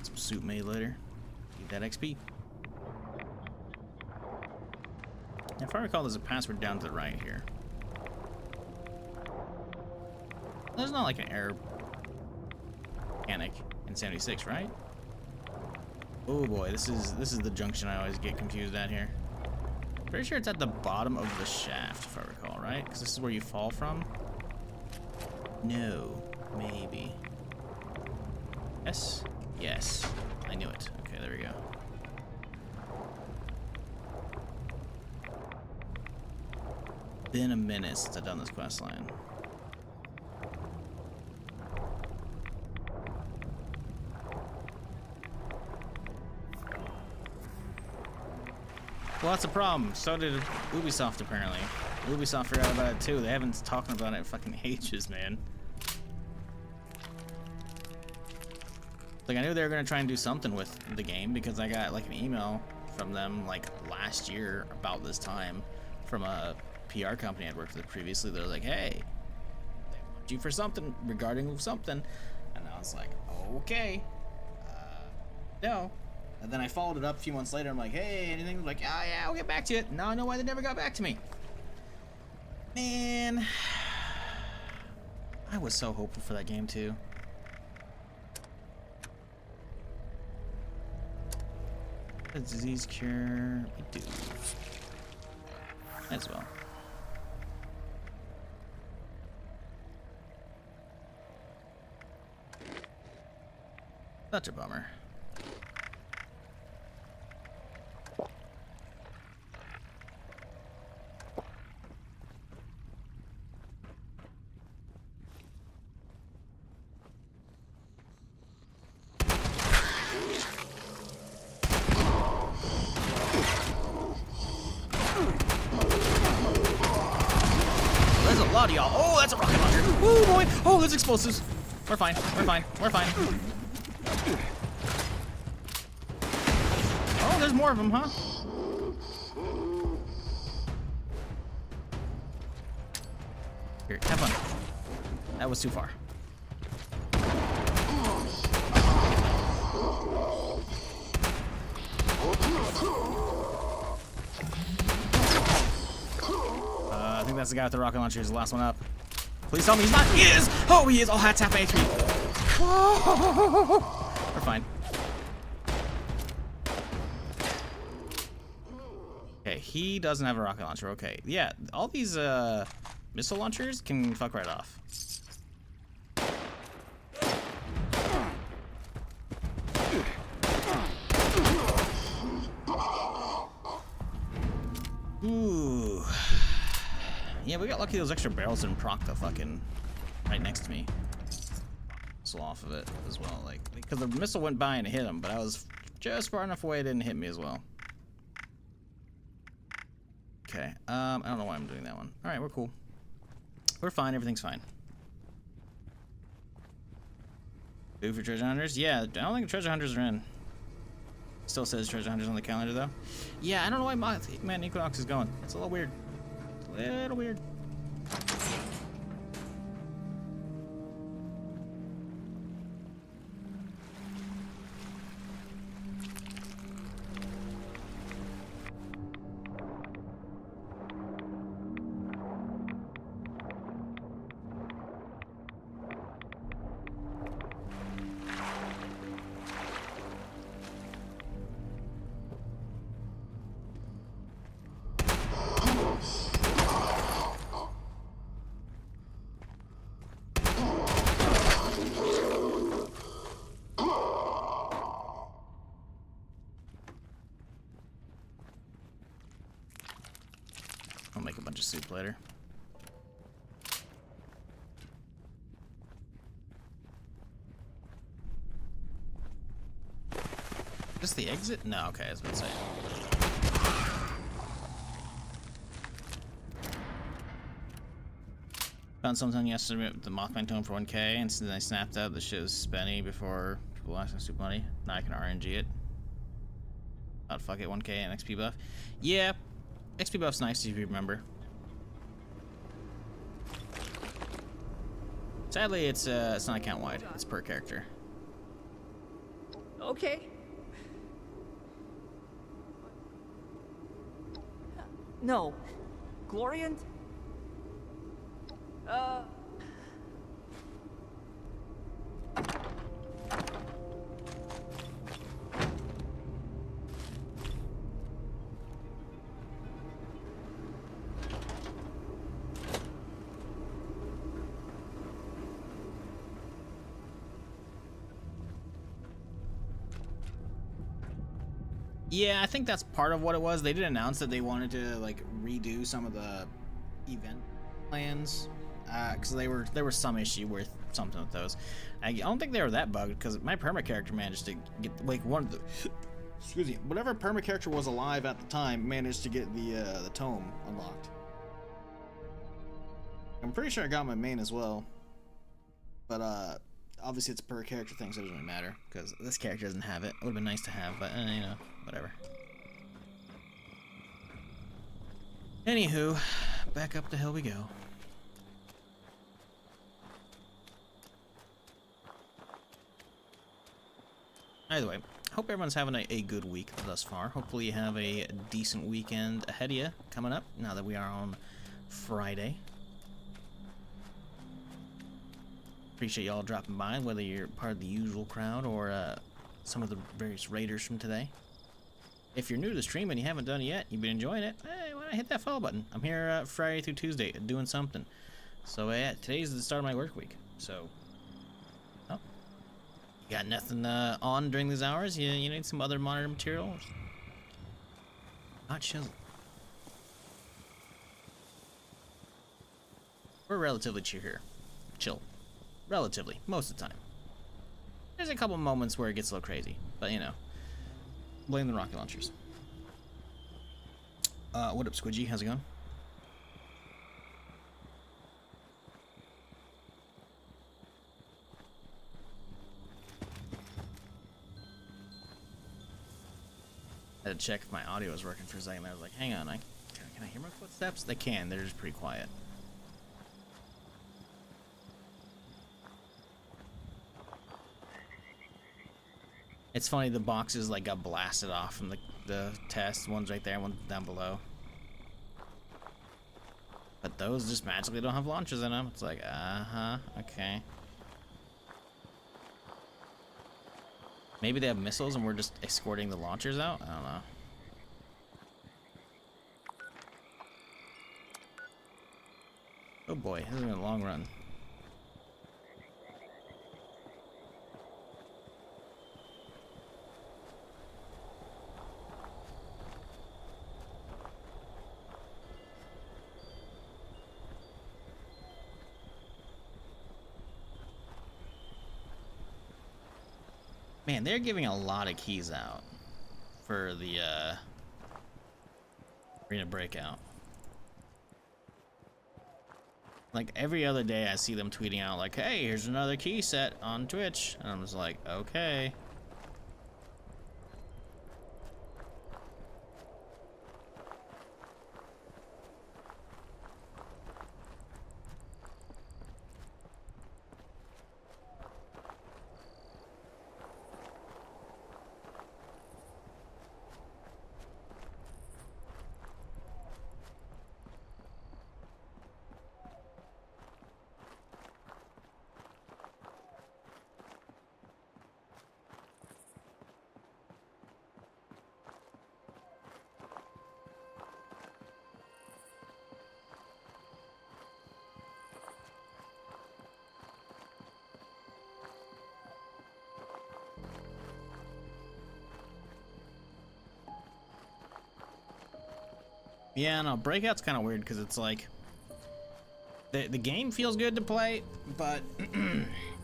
Some suit made later. Get that XP. Now, if I recall, there's a password down to the right here. There's not like an error mechanic in 76, right? Oh boy, this is the junction I always get confused at here. Pretty sure it's at the bottom of the shaft, if I recall, right? Because this is where you fall from. No, maybe. Yes, yes, I knew it. Okay, there we go. Been a minute since I've done this quest line. Well, that's a problem. So did Ubisoft, apparently. Ubisoft forgot about it, too. They haven't been talking about it in fucking ages, man. Like, I knew they were going to try and do something with the game because I got, like, an email from them, like, last year about this time from a PR company I'd worked with previously. They're like, hey, they want you for something regarding something. And I was like, okay. No. And then I followed it up a few months later. I'm like, hey, anything? Like, oh, yeah, I'll get back to you. Now I know why they never got back to me. Man. I was so hopeful for that game, too. A disease cure. We do. As well. Such a bummer. There's a lot of y'all. Oh, that's a rocket launcher. Oh boy. Oh, there's explosives. We're fine. We're fine. We're fine. Oh, there's more of them, huh? Here, have fun. That was too far. I think that's the guy with the rocket launcher. He's the last one up. Please tell me he's not. He is! Oh, he is! Oh, hat tap HP. We're fine. Okay, he doesn't have a rocket launcher. Okay, yeah, all these missile launchers can fuck right off. Ooh. Yeah, we got lucky those extra barrels didn't proc the fucking right next to me. So off of it as well, like, because the missile went by and hit him, but I was just far enough away it didn't hit me as well. Okay, I don't know why I'm doing that one. Alright, we're cool. We're fine, everything's fine. Due for treasure hunters? Yeah, I don't think treasure hunters are in. Still says treasure hunters on the calendar though. Yeah, I don't know why Man Equinox is going. It's a little weird. It's a little weird. I'll make a bunch of soup later. Is this the exit? No, okay, I was about to say. Found something yesterday with the Mothman tone for 1K, and since I snapped out, the shit was spenny before people asked me soup money. Now I can RNG it. Oh, fuck it, 1K and XP buff. Yeah, XP buff's nice if you remember. Sadly, it's not account wide. It's per character. Okay. No. Gloriant? Yeah, I think that's part of what it was. They did announce that they wanted to like redo some of the event plans because there was some issue with something with those. I don't think they were that bugged because my perma character managed to get like one of the excuse me, whatever perma character was alive at the time managed to get the tome unlocked. I'm pretty sure I got my main as well, but obviously it's a per character thing, so it doesn't really matter because this character doesn't have it. It would have been nice to have, but you know, whatever. Anywho, back up the hill we go. Either way, hope everyone's having a good week thus far. Hopefully you have a decent weekend ahead of you coming up now that we are on Friday. Appreciate y'all dropping by, whether you're part of the usual crowd or some of the various raiders from today. If you're new to the stream and you haven't done it yet, you've been enjoying it, hey, why not hit that follow button? I'm here Friday through Tuesday doing something. So yeah, today's the start of my work week. So, oh, you got nothing on during these hours? You need some other monitor material? Not chill. We're relatively chill. Relatively, most of the time. There's a couple moments where it gets a little crazy, but you know, blame the rocket launchers. What up, Squidgy? How's it going? I had to check if my audio was working for a second. I was like, hang on, can I hear my footsteps? They can. They're just pretty quiet. It's funny, the boxes like got blasted off from the test. One's right there, one's down below. But those just magically don't have launchers in them. It's like, okay. Maybe they have missiles and we're just escorting the launchers out? I don't know. Oh boy, this has been a long run. Man, they're giving a lot of keys out for the Arena Breakout. Like every other day I see them tweeting out like, hey, here's another key set on Twitch. And I'm just like, okay. Yeah, no, Breakout's kind of weird because it's like the game feels good to play, but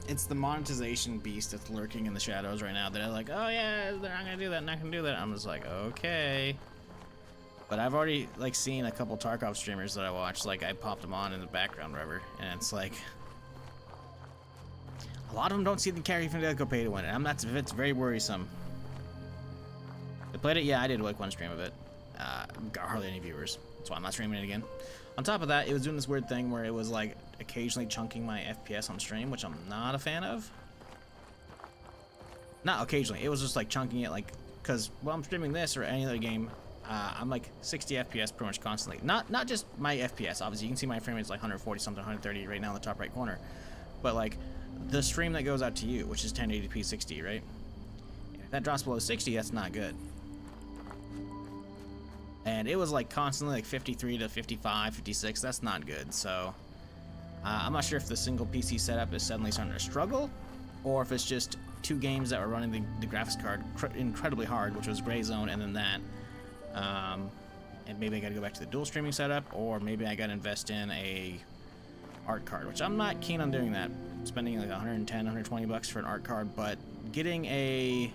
it's the monetization beast that's lurking in the shadows right now. They're like, oh yeah, they're not gonna do that, not gonna do that. I'm just like, okay. But I've already like seen a couple Tarkov streamers that I watched. Like I popped them on in the background, whatever, and it's like a lot of them don't see the carry from the go pay to win, and it's very worrisome. I played it, yeah, I did like one stream of it. Got hardly any viewers. That's why I'm not streaming it again. On top of that, it was doing this weird thing where it was like occasionally chunking my FPS on stream, which I'm not a fan of. Not occasionally, it was just like chunking it, like, because when I'm streaming this or any other game, I'm like 60 FPS pretty much constantly. Not just my FPS, obviously. You can see my frame rate's like 140 something, 130 right now in the top right corner. But like the stream that goes out to you, which is 1080p 60, right? If that drops below 60, that's not good. And it was like constantly like 53 to 55, 56. That's not good. So I'm not sure if the single PC setup is suddenly starting to struggle, or if it's just two games that were running the graphics card incredibly hard, which was Gray Zone and then that. And maybe I got to go back to the dual streaming setup, or maybe I got to invest in a art card, which I'm not keen on doing that. Spending like 110, 120 bucks for an art card, but getting a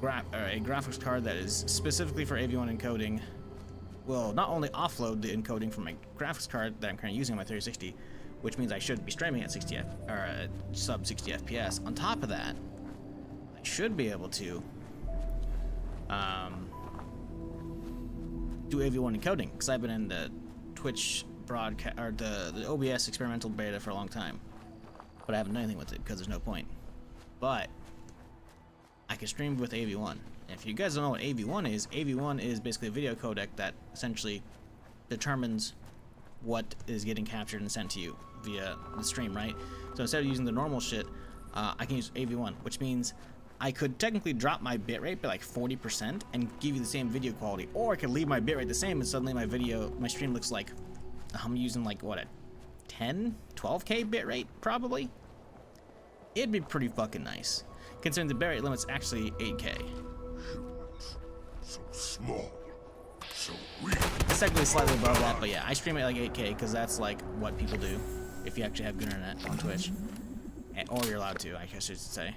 graphics card that is specifically for AV1 encoding will not only offload the encoding from my graphics card that I'm currently using on my 3060, which means I should be streaming at 60 sub 60 FPS. On top of that, I should be able to do AV1 encoding, because I've been in the Twitch broadcast or the OBS experimental beta for a long time, but I haven't done anything with it because there's no point. But I can stream with AV1. And if you guys don't know what AV1 is basically a video codec that essentially determines what is getting captured and sent to you via the stream, right? So instead of using the normal shit, I can use AV1, which means I could technically drop my bitrate by like 40% and give you the same video quality, or I could leave my bitrate the same and suddenly my stream looks like I'm using like what, a 10, 12K bitrate probably? It'd be pretty fucking nice, considering the bitrate limit's actually 8K. So small, so weak. It's technically slightly above that, but yeah, I stream it like 8K because that's like what people do if you actually have good internet on Twitch, or you're allowed to, I guess I should say.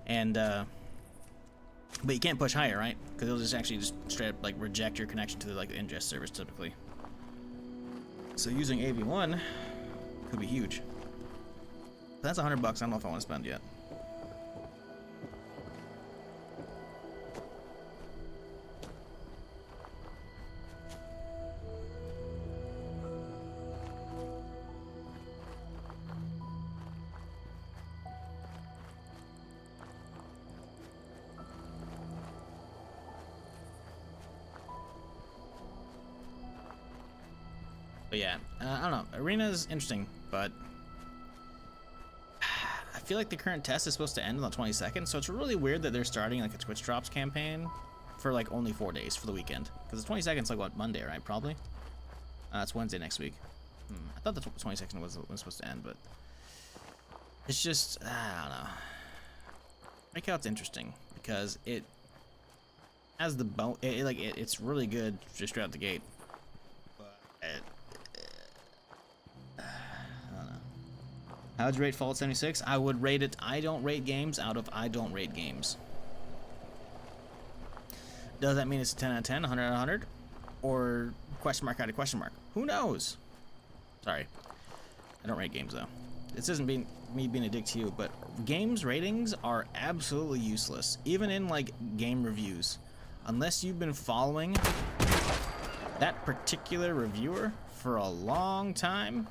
And but you can't push higher, right? Because it'll just actually just straight up like reject your connection to like the ingest service typically. So using AV1 could be huge. But that's $100 bucks. I don't know if I want to spend yet. But yeah, I don't know. Arena's interesting, but I feel like the current test is supposed to end on the 22nd, so it's really weird that they're starting like a Twitch Drops campaign for like only 4 days for the weekend. Because the 22nd is like what, Monday, right? Probably. It's Wednesday next week. I thought the 22nd was supposed to end, but it's just, I don't know. Breakout's interesting because it has the it's really good just straight out the gate. But I don't know. How would you rate Fallout 76? I would rate it I don't rate games out of I don't rate games. Does that mean it's a 10 out of 10, 100 out of 100? Or question mark out of question mark? Who knows? Sorry. I don't rate games though. This isn't me being a dick to you, but games ratings are absolutely useless. Even in like game reviews. Unless you've been following that particular reviewer for a long time,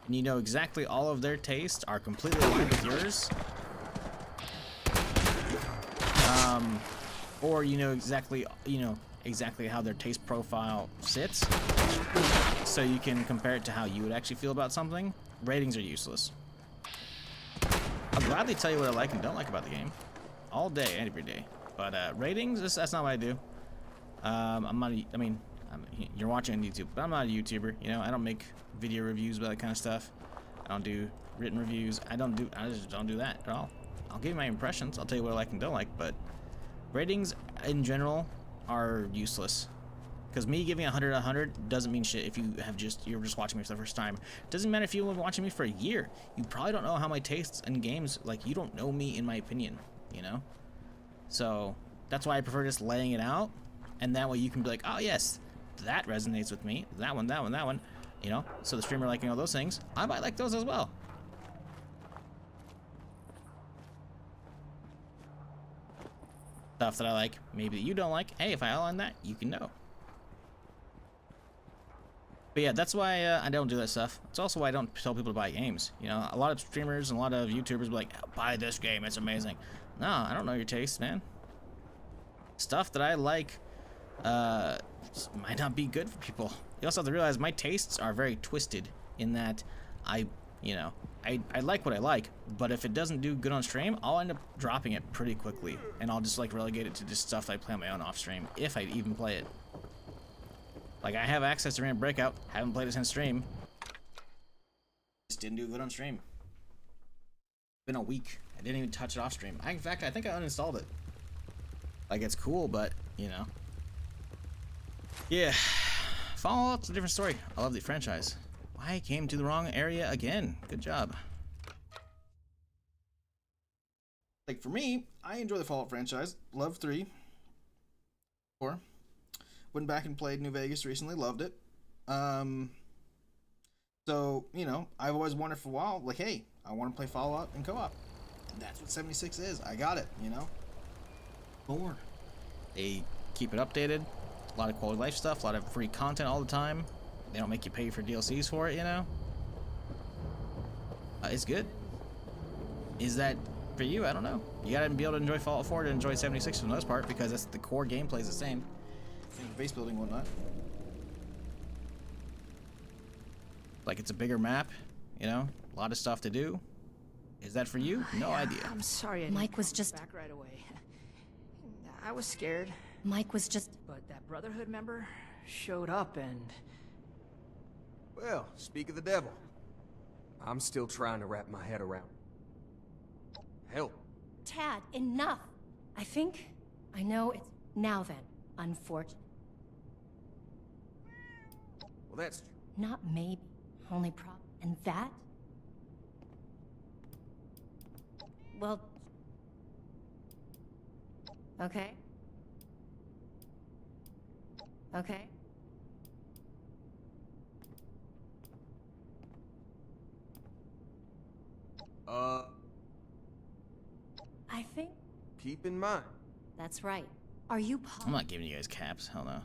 and you know exactly all of their tastes are completely aligned with yours, or you know exactly how their taste profile sits, so you can compare it to how you would actually feel about something. Ratings are useless. I'll gladly tell you what I like and don't like about the game, all day, every day. But ratings, that's not what I do. You're watching on YouTube, but I'm not a YouTuber. You know, I don't make video reviews about that kind of stuff. I don't do written reviews. I just don't do that at all. I'll give you my impressions. I'll tell you what I like and don't like, but ratings in general are useless. Because me giving 100 out of 100 doesn't mean shit if you're just watching me for the first time. It doesn't matter if you've been watching me for a year. You probably don't know how my tastes in games, like, you don't know me in my opinion, you know? So that's why I prefer just laying it out, and that way you can be like, oh yes, that resonates with me, that one, you know? So the streamer liking all those things, I might like those as well. Stuff that I like, maybe that you don't like, hey, if I outline that, you can know. But yeah, that's why I don't do that stuff. It's also why I don't tell people to buy games. You know, a lot of streamers and a lot of YouTubers be like, oh, buy this game, it's amazing. No, I don't know your taste, man. Stuff that I like might not be good for people. You also have to realize my tastes are very twisted in that I like what I like, but if it doesn't do good on stream, I'll end up dropping it pretty quickly, and I'll just like relegate it to just stuff I play on my own off stream, if I even play it. Like, I have access to Random Breakout, haven't played it since stream. Just didn't do good on stream. Been a week. I didn't even touch it off stream. In fact, I think I uninstalled it. Like, it's cool, but, you know. Yeah. Fallout's a different story. I love the franchise. I came to the wrong area again. Good job. Like, for me, I enjoy the Fallout franchise. Love 3. 4. Went back and played New Vegas recently. Loved it. So, you know, I've always wondered for a while, like, hey, I want to play Fallout in co-op. That's what 76 is. I got it, you know? More. They keep it updated. A lot of quality life stuff. A lot of free content all the time. They don't make you pay for DLCs for it, you know? It's good. Is that for you? I don't know. You gotta be able to enjoy Fallout 4 to enjoy 76 for the most part, because that's the core gameplay is the same. Base building and whatnot. Like, it's a bigger map, you know? A lot of stuff to do. Is that for you? No idea. I'm sorry. Mike was just back right away. I was scared. Mike was just. But that Brotherhood member showed up and. Well, speak of the devil. I'm still trying to wrap my head around. Help. Tad, enough. I think I know it's now then. Unfortunate. Well, that's Not maybe. Only problem. And that? Well. Okay. Okay. I think keep in mind. that's right. Are you I'm not giving you guys caps. Hell no.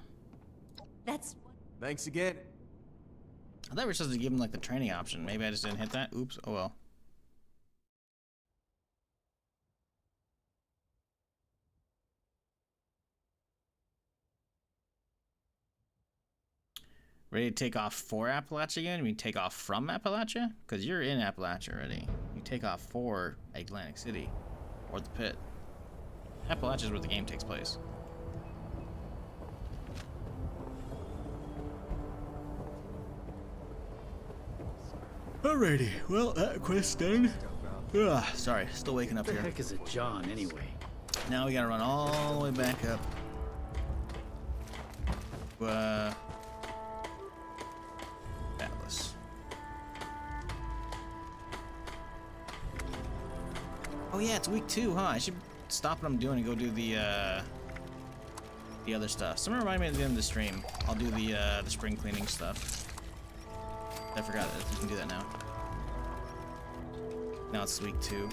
That's Thanks again. I thought we were supposed to give him like the training option. Maybe I just didn't hit that. Oops. Oh well. Ready to take off for Appalachia again? You mean take off from Appalachia? Because you're in Appalachia already. You take off for Atlantic City or the pit. Appalachia is where the game takes place. Alrighty, well, that quest's done. Ugh, sorry, still waking up What the here. heck is a John anyway? Now we gotta run all the way back up. Atlas. Oh yeah, it's week 2, huh? I should stop what I'm doing and go do the other stuff. Someone remind me at the end of the stream. I'll do the spring cleaning stuff. I forgot that you can do that now. Now it's week 2.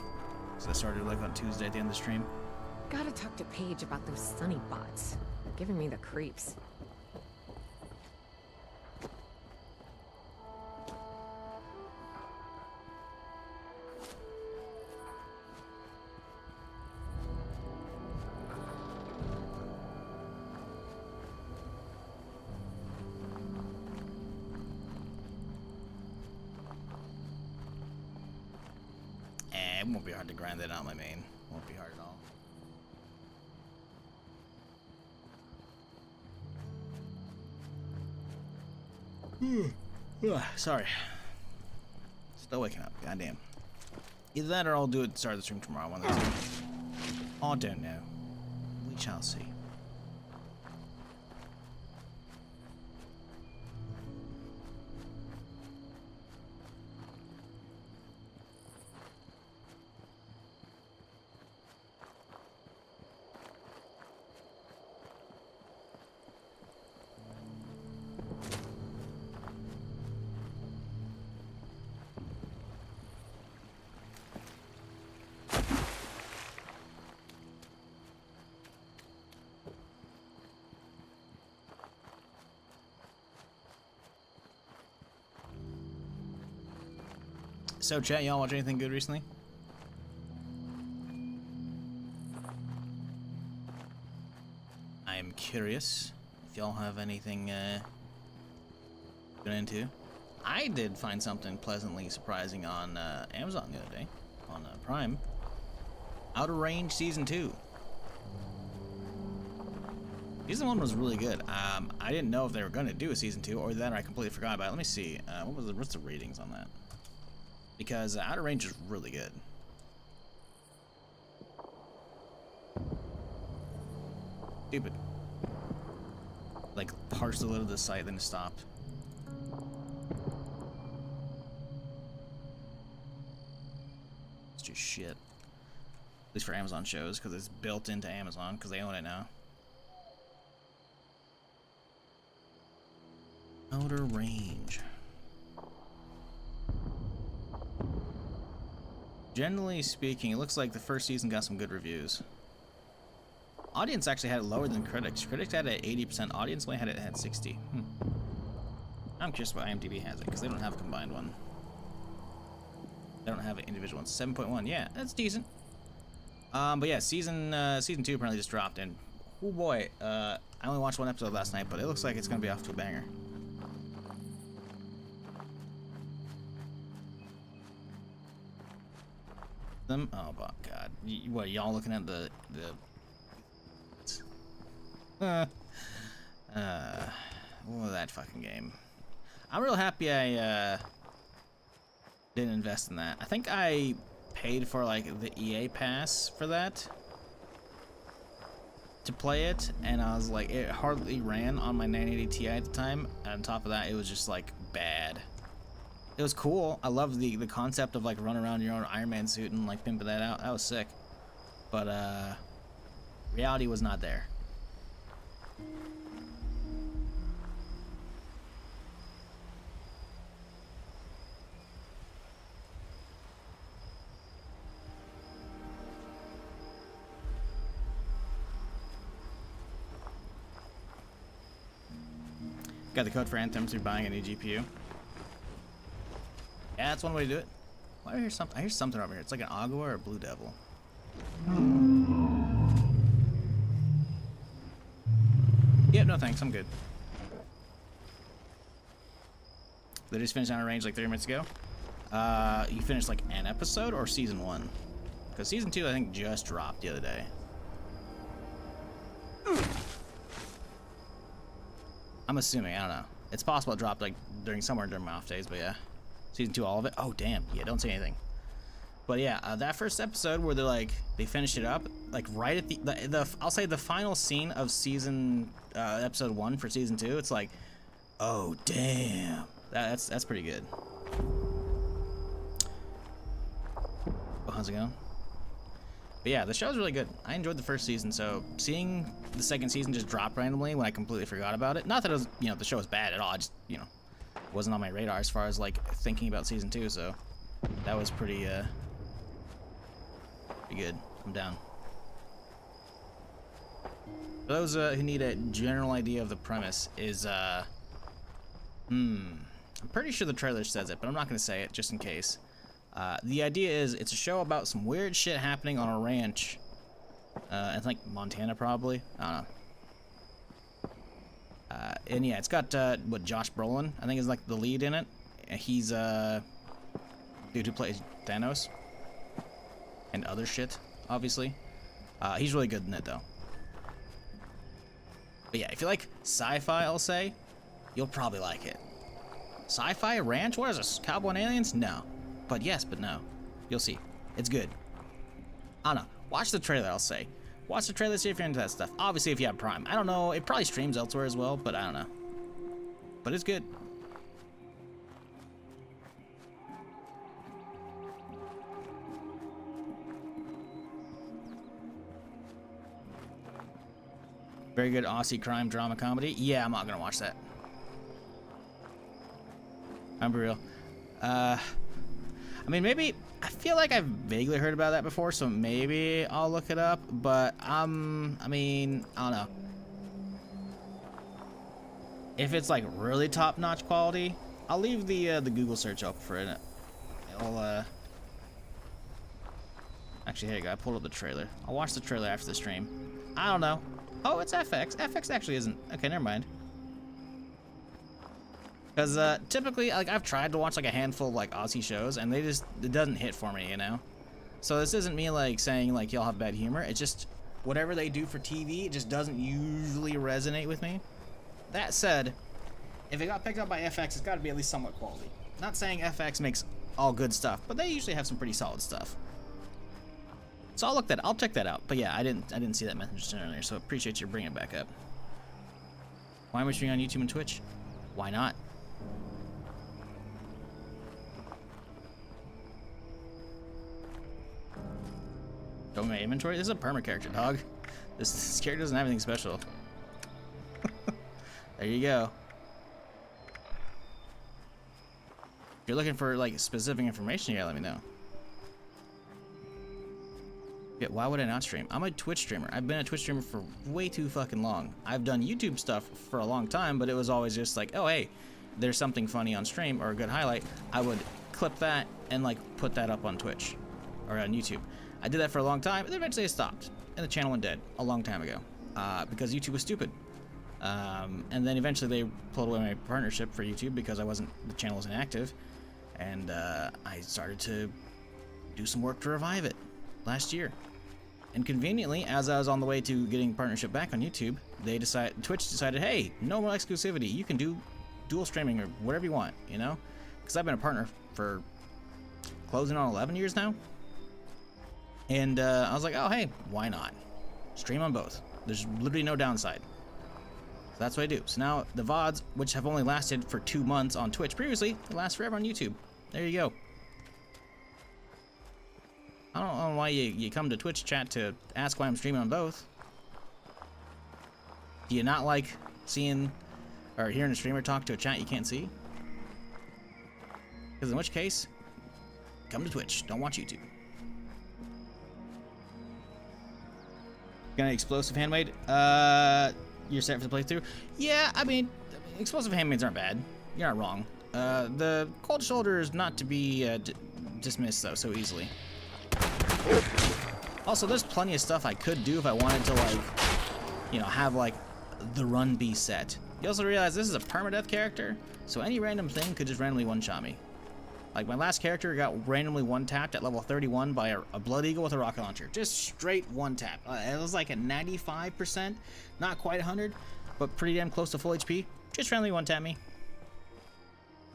So I started like on Tuesday at the end of the stream. Gotta talk to Paige about those sunny bots. They're giving me the creeps. It won't be hard to grind that out, my main. Won't be hard at all. Sorry. Still waking up. Goddamn. Either that or I'll do it start the stream tomorrow. One of the two. I don't know. We shall see. So, chat, y'all watch anything good recently? I am curious if y'all have anything good into. I did find something pleasantly surprising on Amazon the other day, on Prime. Outer Range Season 2. Season 1 was really good. I didn't know if they were going to do a Season 2, or that I completely forgot about it. Let me see. What's the ratings on that? Because Outer Range is really good. Stupid. Like, parsed a little of the site, then it stopped. It's just shit. At least for Amazon shows, because it's built into Amazon, because they own it now. Outer Range. Generally speaking, it looks like the first season got some good reviews. Audience actually had it lower than critics. Critics had it at 80%. Audience only had it at 60%. I'm curious why IMDb has it, because they don't have a combined one. They don't have an individual one. 7.1. Yeah, that's decent. But yeah, season 2 apparently just dropped, and oh boy, I only watched one episode last night, but it looks like it's gonna be off to a banger. Oh god, what, y'all looking at the what was that fucking game? I'm real happy I didn't invest in that. I think I paid for like the EA pass for that to play it, and I was like, it hardly ran on my 980 Ti at the time, and on top of that it was just like bad. It was cool. I love the concept of like running around in your own Iron Man suit and like pimping that out. That was sick. But reality was not there. Got the code for Anthem through buying a new GPU. Yeah, that's one way to do it. Why do I hear something? I hear something over here. It's like an Agua or a Blue Devil. Yep, no thanks. I'm good. They just finished Outer Range like 30 minutes ago. You finished like an episode or season 1? Because season 2 I think just dropped the other day. I'm assuming. I don't know. It's possible it dropped like somewhere during my off days, but yeah. Season 2, all of it. Oh damn. Yeah, don't say anything. But yeah, that first episode where they finished it up, like right at the I'll say the final scene of season episode 1 for season 2. It's like, oh damn, that's pretty good. Oh, how's it going? But yeah, the show's really good. I enjoyed the first season, so seeing the second season just drop randomly when I completely forgot about it. Not that it was, you know, the show was bad at all. I just, you know, wasn't on my radar as far as like thinking about season 2. So that was pretty good. I'm down. For those who need a general idea of the premise, is I'm pretty sure the trailer says it, but I'm not gonna say it just in case. The idea is it's a show about some weird shit happening on a ranch. I think Montana probably. I don't know. And yeah, it's got what, Josh Brolin, I think, is like the lead in it. He's dude who plays Thanos and other shit, obviously. He's really good in it though. But yeah, if you like sci-fi, I'll say, you'll probably like it. Sci-fi ranch? What is this? Cowboy and aliens? No. But yes, but no. You'll see. It's good. I don't know. Watch the trailer, I'll say. Watch the trailer, see if you're into that stuff. Obviously, if you have Prime. I don't know. It probably streams elsewhere as well, but I don't know. But it's good. Very good Aussie crime drama comedy. Yeah, I'm not gonna watch that. I'm real. I mean, maybe, I feel like I've vaguely heard about that before, so maybe I'll look it up, but, I mean, I don't know. If it's, like, really top-notch quality, I'll leave the Google search open for it. I'll, actually, here you go, I pulled up the trailer. I'll watch the trailer after the stream. I don't know. Oh, it's FX. FX actually isn't. Okay, never mind. Because typically, like, I've tried to watch like a handful of like Aussie shows, and it doesn't hit for me, you know. So this isn't me like saying like y'all have bad humor. It's just whatever they do for TV, it just doesn't usually resonate with me. That said, if it got picked up by FX, it's got to be at least somewhat quality. Not saying FX makes all good stuff, but they usually have some pretty solid stuff. So I'll check that out. But yeah, I didn't see that message earlier, so appreciate you bringing it back up. Why am I streaming on YouTube and Twitch? Why not? Show me my inventory. This is a perma character, dog. This character doesn't have anything special. There you go. If you're looking for like specific information, yeah, let me know. Yeah, why would I not stream? I'm a Twitch streamer. I've been a Twitch streamer for way too fucking long. I've done YouTube stuff for a long time, but it was always just like, oh hey, there's something funny on stream or a good highlight. I would clip that and like put that up on Twitch or on YouTube. I did that for a long time, and then eventually it stopped, and the channel went dead a long time ago because YouTube was stupid. And then eventually they pulled away my partnership for YouTube because the channel wasn't active, and I started to do some work to revive it last year. And conveniently, as I was on the way to getting partnership back on YouTube, Twitch decided, hey, no more exclusivity. You can do dual streaming or whatever you want, you know? Because I've been a partner for closing on 11 years now. And I was like, oh, hey, why not? Stream on both. There's literally no downside. So that's what I do. So now the VODs, which have only lasted for 2 months on Twitch previously, they last forever on YouTube. There you go. I don't know why you come to Twitch chat to ask why I'm streaming on both. Do you not like seeing or hearing a streamer talk to a chat you can't see? Because in which case, come to Twitch. Don't watch YouTube. Gonna explosive handmade? You're set for the playthrough? Yeah, I mean, explosive handmaids aren't bad. You're not wrong. The cold shoulder is not to be dismissed though so easily. Also, there's plenty of stuff I could do if I wanted to, like, you know, have like the run be set. You also realize this is a permadeath character, so any random thing could just randomly one-shot me. Like, my last character got randomly one-tapped at level 31 by a Blood Eagle with a rocket launcher. Just straight one-tap. It was like at 95%, not quite 100, but pretty damn close to full HP. Just randomly one-tap me.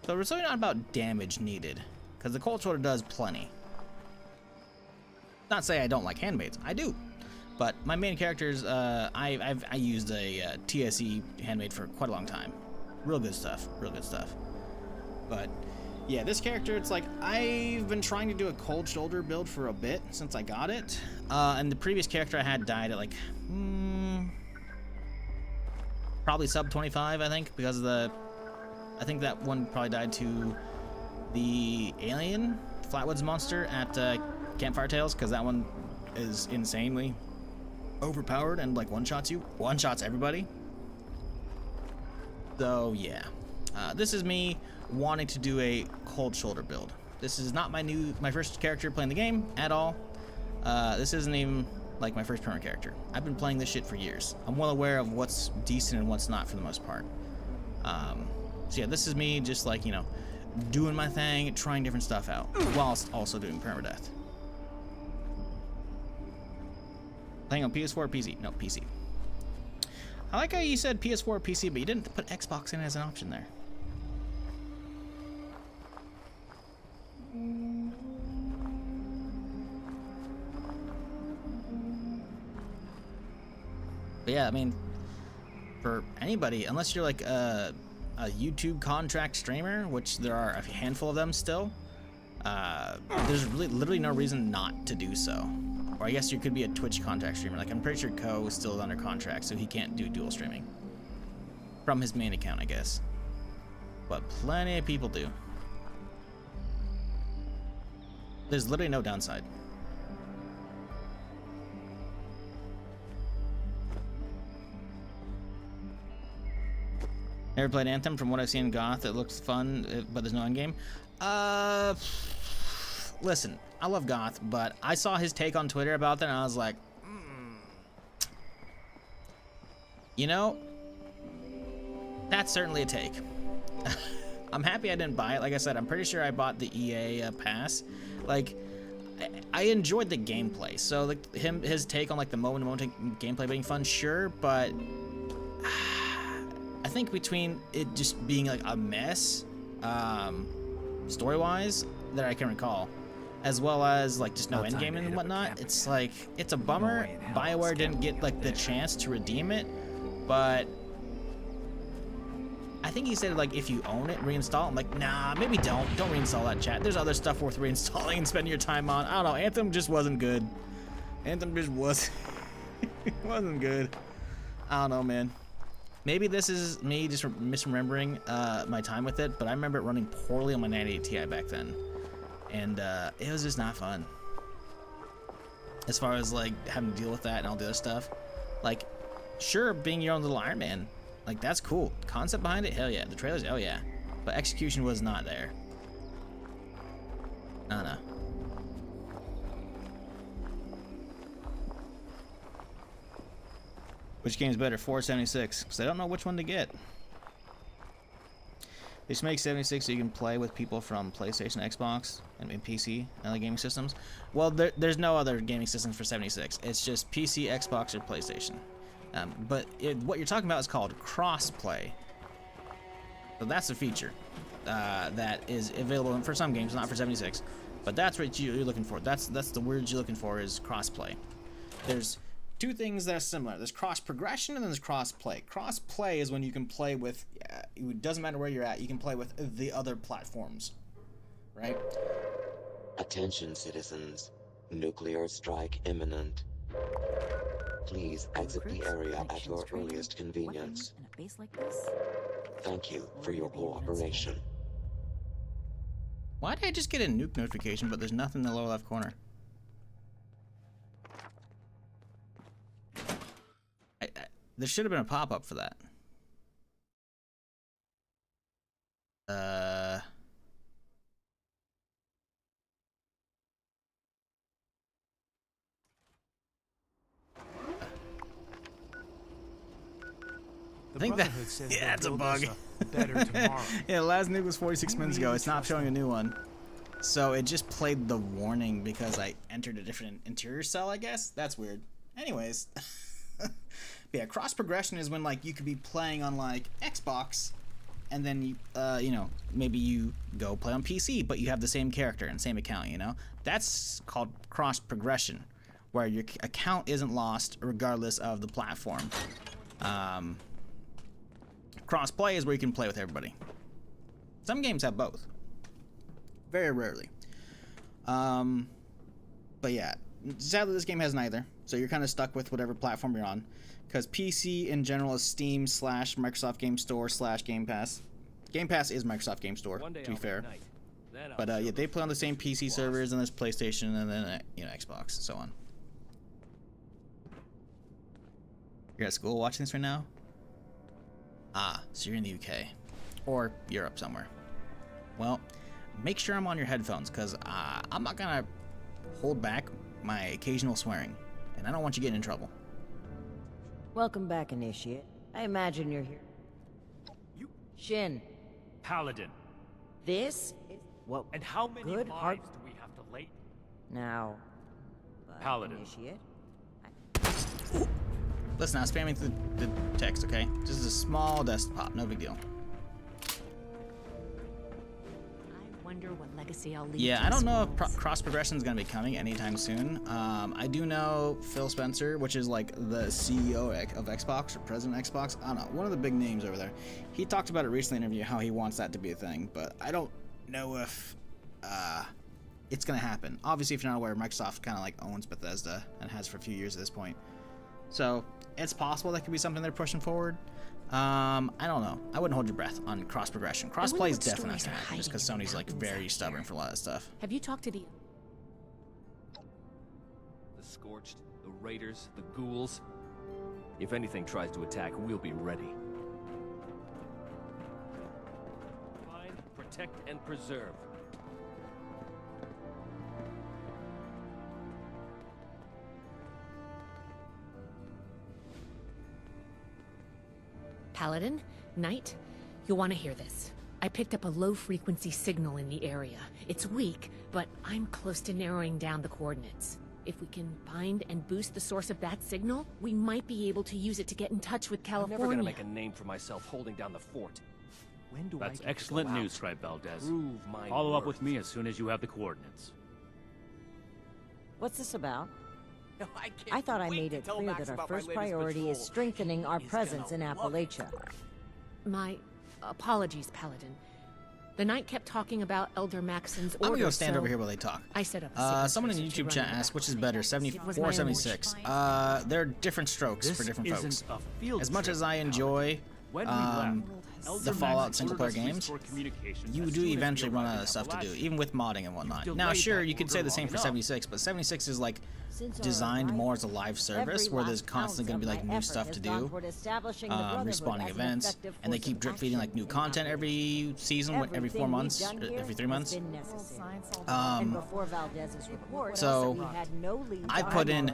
So it's really not about damage needed, because the cold shoulder does plenty. Not say I don't like handmaids. I do. But my main characters, I used a TSE handmaid for quite a long time. Real good stuff. Real good stuff. But Yeah, this character, it's like, I've been trying to do a cold shoulder build for a bit since I got it. And the previous character I had died at like, probably sub 25, I think, because of the, I think that one probably died to the alien Flatwoods monster at Campfire Tales, because that one is insanely overpowered and like one-shots you, one-shots everybody. So yeah, this is me wanting to do a cold shoulder build. This is not my first character playing the game at all. This isn't even like my first permanent character. I've been playing this shit for years. I'm well aware of what's decent and what's not for the most part. So yeah, this is me just like, you know, doing my thing, trying different stuff out, whilst also doing permadeath. Playing on PS4 or PC? No, PC. I like how you said PS4 or PC, but you didn't put Xbox in as an option there. But yeah, I mean, for anybody, unless you're like a YouTube contract streamer, which there are a handful of them still, there's really literally no reason not to do so. Or I guess you could be a Twitch contract streamer. Like I'm pretty sure Ko is still under contract, so he can't do dual streaming from his main account, I guess. But plenty of people do. There's literally no downside. Never played Anthem. From what I've seen in Goth, it looks fun, but there's no end game. Listen, I love Goth, but I saw his take on Twitter about that, and I was like, you know, that's certainly a take. I'm happy I didn't buy it. Like I said, I'm pretty sure I bought the EA pass. Like, I enjoyed the gameplay. So like his take on like the moment-to-moment gameplay being fun, sure, but I think between it just being like a mess, story-wise, that I can recall, as well as like just no endgame and whatnot, it's like, it's a bummer. BioWare didn't get like the chance to redeem it, but I think he said like if you own it, reinstall it. I'm like, nah, maybe don't reinstall that, chat. There's other stuff worth reinstalling and spending your time on. I don't know, Anthem just wasn't good. Anthem just wasn't good. I don't know, man. Maybe this is me just misremembering my time with it, but I remember it running poorly on my 98 Ti back then. And it was just not fun. As far as like having to deal with that and all the other stuff. Like, sure, being your own little Iron Man, like that's cool. Concept behind it, hell yeah. The trailers, hell yeah. But execution was not there. No. Which game's better, 476? Because I don't know which one to get. They should make 76 so you can play with people from PlayStation, Xbox, and PC, and other gaming systems. Well, there's no other gaming systems for 76. It's just PC, Xbox, or PlayStation. But what you're talking about is called cross-play. So that's a feature that is available for some games, not for 76. But that's what you're looking for. That's the word you're looking for, is cross-play. There's two things that are similar. There's cross progression and then there's cross play. Cross play is when you can play with, it doesn't matter where you're at, you can play with the other platforms, right? Attention citizens, nuclear strike imminent. Please exit the area at your earliest convenience. In a base like this? Thank you for your cooperation. Why did I just get a nuke notification but there's nothing in the lower left corner? There should have been a pop-up for that. I think that, yeah, it's a bug. Yeah, the last nuke was 46 minutes ago. It's not showing a new one. So it just played the warning because I entered a different interior cell, I guess? That's weird. Anyways. Yeah, cross progression is when like you could be playing on like Xbox, and then you know, maybe you go play on PC, but you have the same character and same account. You know, that's called cross progression, where your account isn't lost regardless of the platform. Cross play is where you can play with everybody. Some games have both. Very rarely. But yeah, sadly this game has neither, so you're kind of stuck with whatever platform you're on, because PC in general is Steam / Microsoft Game Store / Game Pass. Game Pass is Microsoft Game Store, to be fair. But yeah, they play on the same PC servers, and there's PlayStation, and then Xbox, and so on. You're at school watching this right now? Ah, so you're in the UK. Or Europe somewhere. Well, make sure I'm on your headphones, because I'm not going to hold back my occasional swearing. And I don't want you getting in trouble. Welcome back, Initiate. I imagine you're here. You... Shin. Paladin. This is... What? And how many good lives do we have to lay? Now... Paladin. Initiate. Listen, I'm spamming through the text, okay? This is a small desktop, no big deal. I wonder what legacy I'll leave. Yeah, I don't know if cross progression is going to be coming anytime soon. I do know Phil Spencer, which is like the CEO of Xbox or president of Xbox. I don't know, one of the big names over there. He talked about it recently in an interview how he wants that to be a thing, but I don't know if it's going to happen. Obviously, if you're not aware, Microsoft kind of like owns Bethesda and has for a few years at this point. So it's possible that could be something they're pushing forward. I don't know. I wouldn't hold your breath on cross progression. Crossplay is definitely not gonna happen just because Sony's like very stubborn for a lot of stuff. Have you talked to the Scorched, the raiders, the ghouls? If anything tries to attack, we'll be ready. Find, protect, and preserve. Paladin, Knight, you'll want to hear this. I picked up a low-frequency signal in the area. It's weak, but I'm close to narrowing down the coordinates. If we can find and boost the source of that signal, we might be able to use it to get in touch with California. I'm never gonna make a name for myself holding down the fort. When do That's excellent news, Scribe Valdez. Prove my Follow up worth. with me as soon as you have the coordinates. What's this about? No, I thought I made it clear that our first priority is strengthening our presence in Appalachia. My apologies, Paladin. The Knight kept talking about Elder Maxon's order. I'm gonna go stand so over here while they talk. I set up a someone in the YouTube chat asked which is better, 74 or 76. There are different strokes for different folks. As much as I enjoy the Fallout single-player games, you do eventually run out of stuff to do, even with modding and whatnot. Now, sure, you could say the same for 76, but 76 is like designed more as a live service where there's constantly going to be like new stuff to do, respawning events, and they keep drip feeding like new content every season, every 4 months, every 3 months. So I put in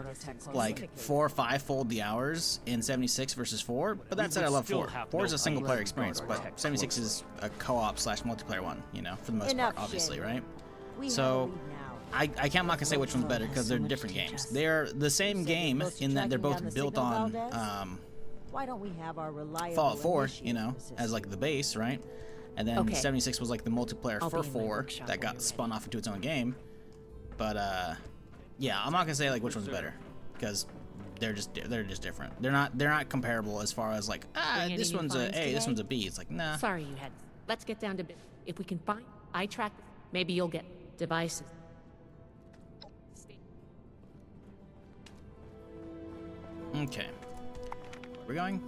like 4 or 5-fold the hours in 76 versus 4, but that said, I love 4. 4 is a single player experience, but 76 is a co-op / multiplayer one, you know, for the most part, obviously, right? So I'm not gonna say which one's better because they're different games. They're the same game in that they're both built on Fallout 4, you know, as like the base, right? And then 76 was like the multiplayer for 4 that got spun off into its own game. But yeah, I'm not gonna say like which one's better because they're just different. They're not comparable as far as like this one's a A, this one's a B. It's like nah. Sorry, you had. Let's get down to business. If we can find eye track, maybe you'll get devices. Okay. We're going?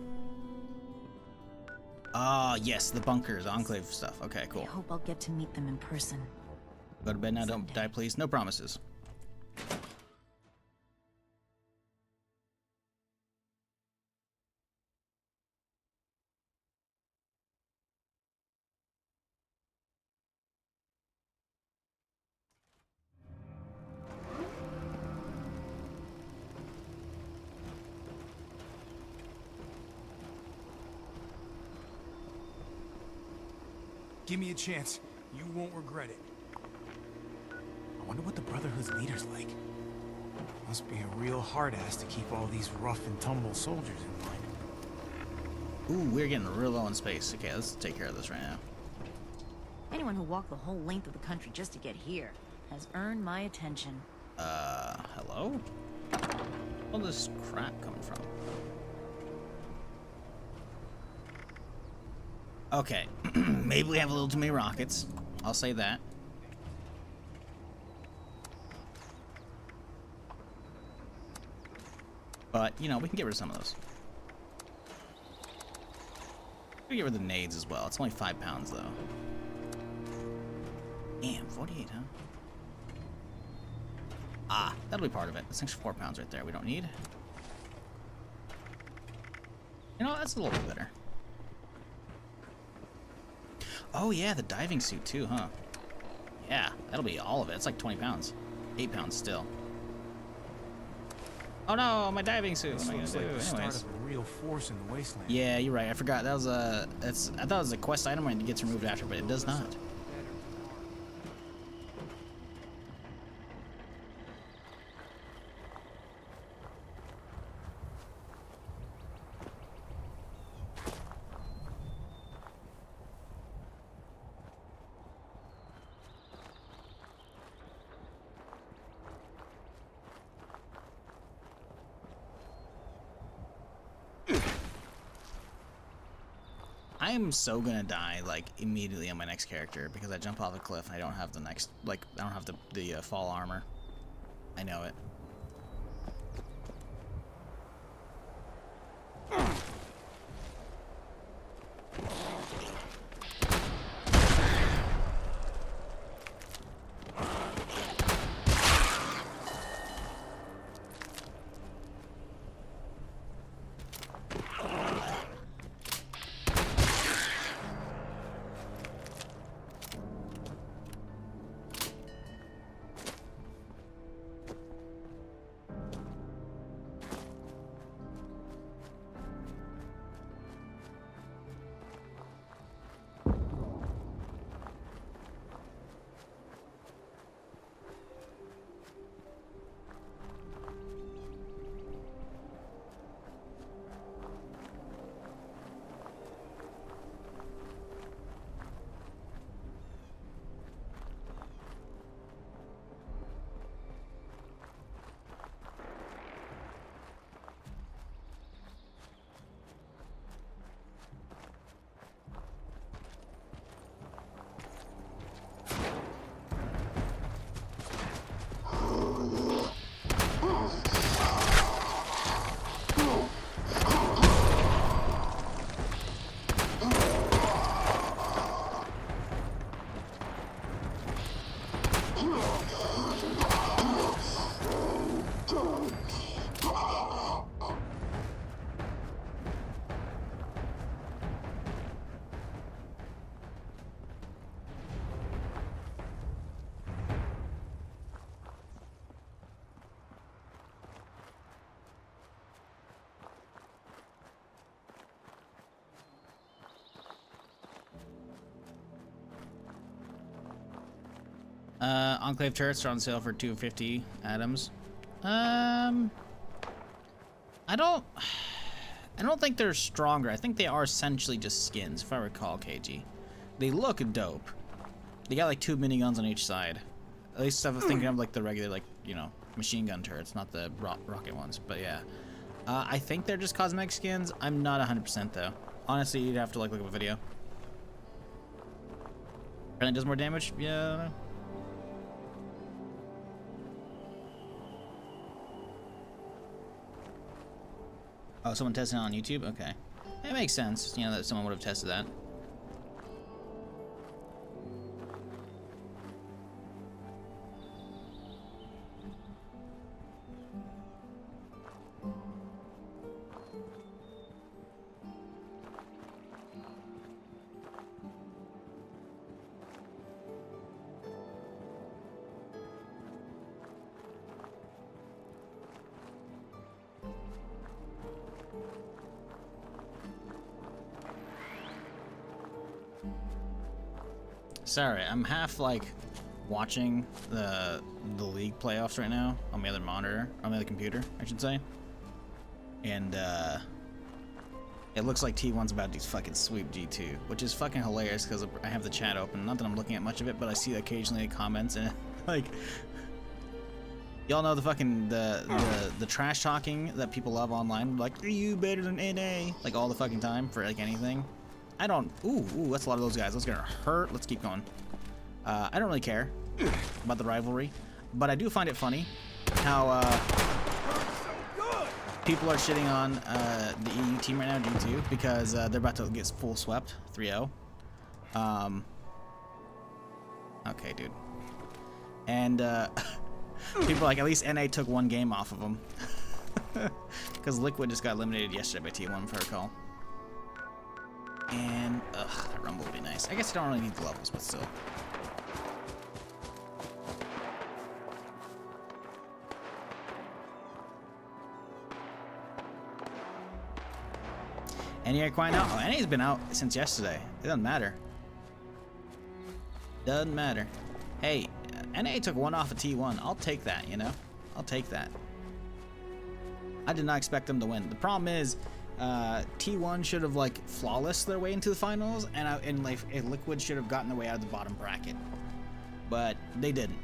Ah, yes, the bunkers, enclave stuff. Okay, cool. I hope I'll get to meet them in person. Go to bed now, don't die, please. No promises. Give me a chance. You won't regret it. I wonder what the Brotherhood's leader's like. Must be a real hard-ass to keep all these rough and tumble soldiers in line. Ooh, we're getting real low in space. Okay, let's take care of this right now. Anyone who walked the whole length of the country just to get here has earned my attention. Hello? Where's all this crap coming from? Okay, maybe we have a little too many rockets. I'll say that. But, you know, we can get rid of some of those. We can get rid of the nades as well. It's only 5 pounds, though. Damn, 48, huh? Ah, that'll be part of it. That's extra 4 pounds right there. We don't need. You know, that's a little bit better. Oh, yeah, the diving suit, too, huh? Yeah, that'll be all of it. It's like 20 pounds. 8 pounds still. Oh no, my diving suit. What am I gonna do? Like the start Anyways. of a real force in the wasteland. Yeah, you're right. I forgot. That was a. I thought it was a quest item and it gets removed after, but it does not. I am so gonna die like immediately on my next character because I jump off a cliff and I don't have the next, like, I don't have the fall armor. I know it. Enclave turrets are on sale for 250 atoms. I don't think they're stronger. I think they are essentially just skins, if I recall, KG. They look dope. They got like 2 miniguns on each side. At least I'm thinking of like the regular, like, you know, machine gun turrets, not the rocket ones. But yeah, I think they're just cosmetic skins. I'm not 100% though. Honestly, you'd have to like look up a video. And it does more damage? Yeah, I don't know. Oh, someone tested it on YouTube? Okay. It makes sense, you know, that someone would have tested that. Sorry, I'm half like watching the league playoffs right now on my other monitor, on my other computer, I should say. And it looks like T1's about to fucking sweep G2, which is fucking hilarious because I have the chat open. Not that I'm looking at much of it, but I see occasionally comments and like, y'all know the fucking the trash talking that people love online, like, are you better than NA? Like all the fucking time for like anything. I don't. Ooh, that's a lot of those guys. That's gonna hurt. Let's keep going. I don't really care about the rivalry, but I do find it funny how People are shitting on the EU team right now, G2, because they're about to get full swept, 3-0. Okay, dude. And people are like, at least NA took one game off of them. Because Liquid just got eliminated yesterday by T1, if I recall. And, that Rumble would be nice. I guess I don't really need the levels, but still. NA quiet now? Oh, NA's been out since yesterday. It doesn't matter. Doesn't matter. Hey, NA took one off of T1. I'll take that, you know? I'll take that. I did not expect them to win. The problem is, T1 should have like flawless their way into the finals, and like Liquid should have gotten their way out of the bottom bracket, but they didn't.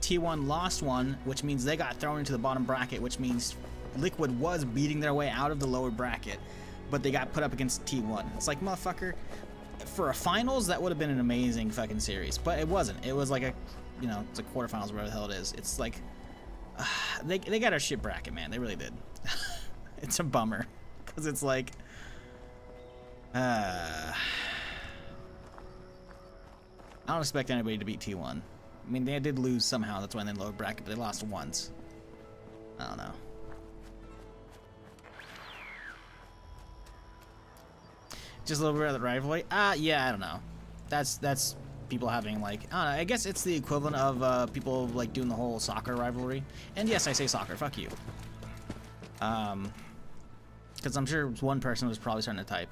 T1 lost one, which means they got thrown into the bottom bracket, which means Liquid was beating their way out of the lower bracket, but they got put up against T1. It's like, motherfucker, for a finals that would have been an amazing fucking series, but it wasn't. It was like a, you know, it's a quarterfinals, whatever the hell it is. It's like they got our shit bracket, man. They really did. It's a bummer. Because it's like, I don't expect anybody to beat T1. I mean, they did lose somehow. That's why they're in the lower bracket, but they lost once. I don't know. Just a little bit of the rivalry? Yeah, I don't know. That's people having, like, I don't know. I guess it's the equivalent of people, like, doing the whole soccer rivalry. And yes, I say soccer. Fuck you. Because I'm sure one person was probably starting to type.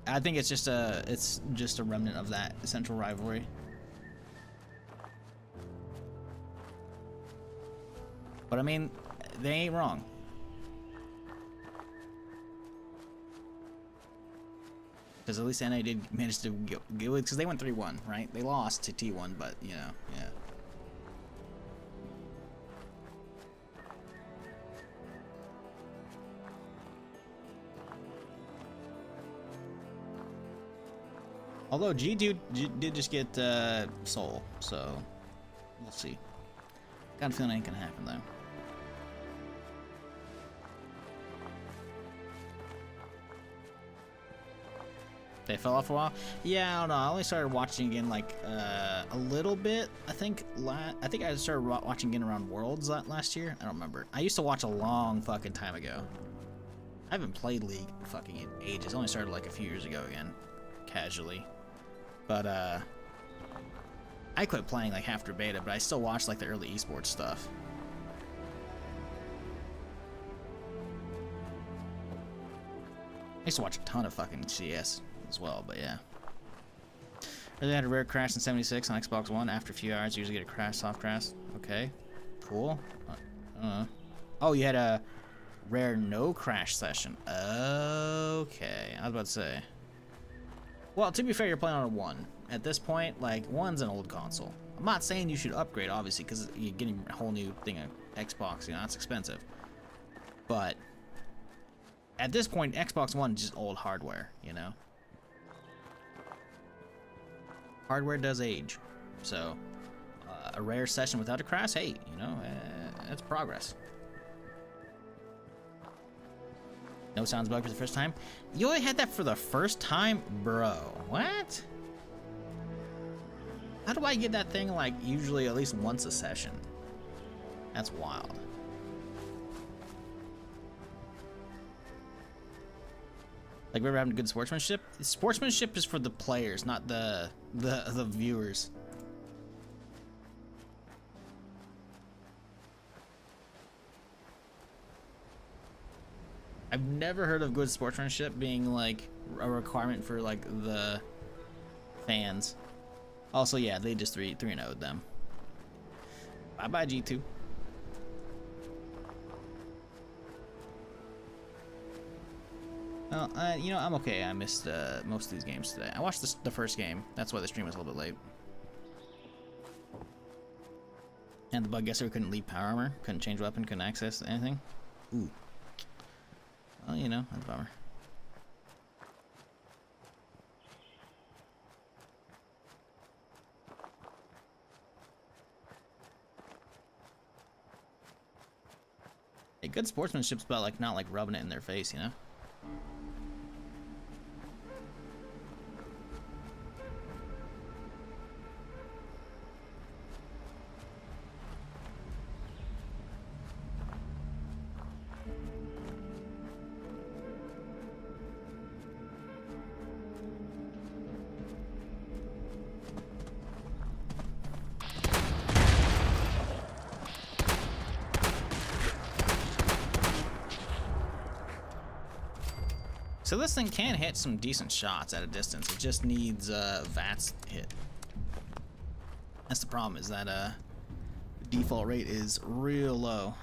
I think it's just a remnant of that central rivalry. But I mean, they ain't wrong. Because at least NA did manage to get, because they went 3-1, right? They lost to T1, but you know, yeah. Although G2 did just get Soul, so we'll see. Got a feeling it ain't gonna happen though. They fell off a while. Yeah, I don't know. I only started watching again like a little bit. I think I started watching again around Worlds last year. I don't remember. I used to watch a long fucking time ago. I haven't played League fucking in ages. I only started like a few years ago again, casually. But I quit playing like after beta, but I still watch like the early esports stuff. I used to watch a ton of fucking CS as well, but yeah. Really had a rare crash in 76 on Xbox One. After a few hours, you usually get a crash, soft crash. Okay, cool. Oh, you had a rare no crash session. Okay, I was about to say. Well, to be fair, you're playing on a 1. At this point, like, 1's an old console. I'm not saying you should upgrade, obviously, because you're getting a whole new thing of Xbox, you know, that's expensive. But at this point, Xbox One is just old hardware, you know? Hardware does age. So, a rare session without a crash, hey, you know, that's progress. No sounds bug for the first time. You only had that for the first time? Bro, what? How do I get that thing, like, usually at least once a session? That's wild. Like, we ever having good sportsmanship? Sportsmanship is for the players, not the viewers. I've never heard of good sportsmanship being like a requirement for like the fans. Also, yeah, they just 3-0'd them. Bye bye G2. Well, you know, I'm okay. I missed most of these games today. I watched the first game. That's why the stream was a little bit late. And the bug guesser we couldn't leave power armor, couldn't change weapon, couldn't access anything. Ooh. Well, you know, that's a bummer. Hey, Good sportsmanship's about like not like rubbing it in their face, you know? So this thing can hit some decent shots at a distance. It just needs VATS hit. That's the problem, is that the default rate is real low.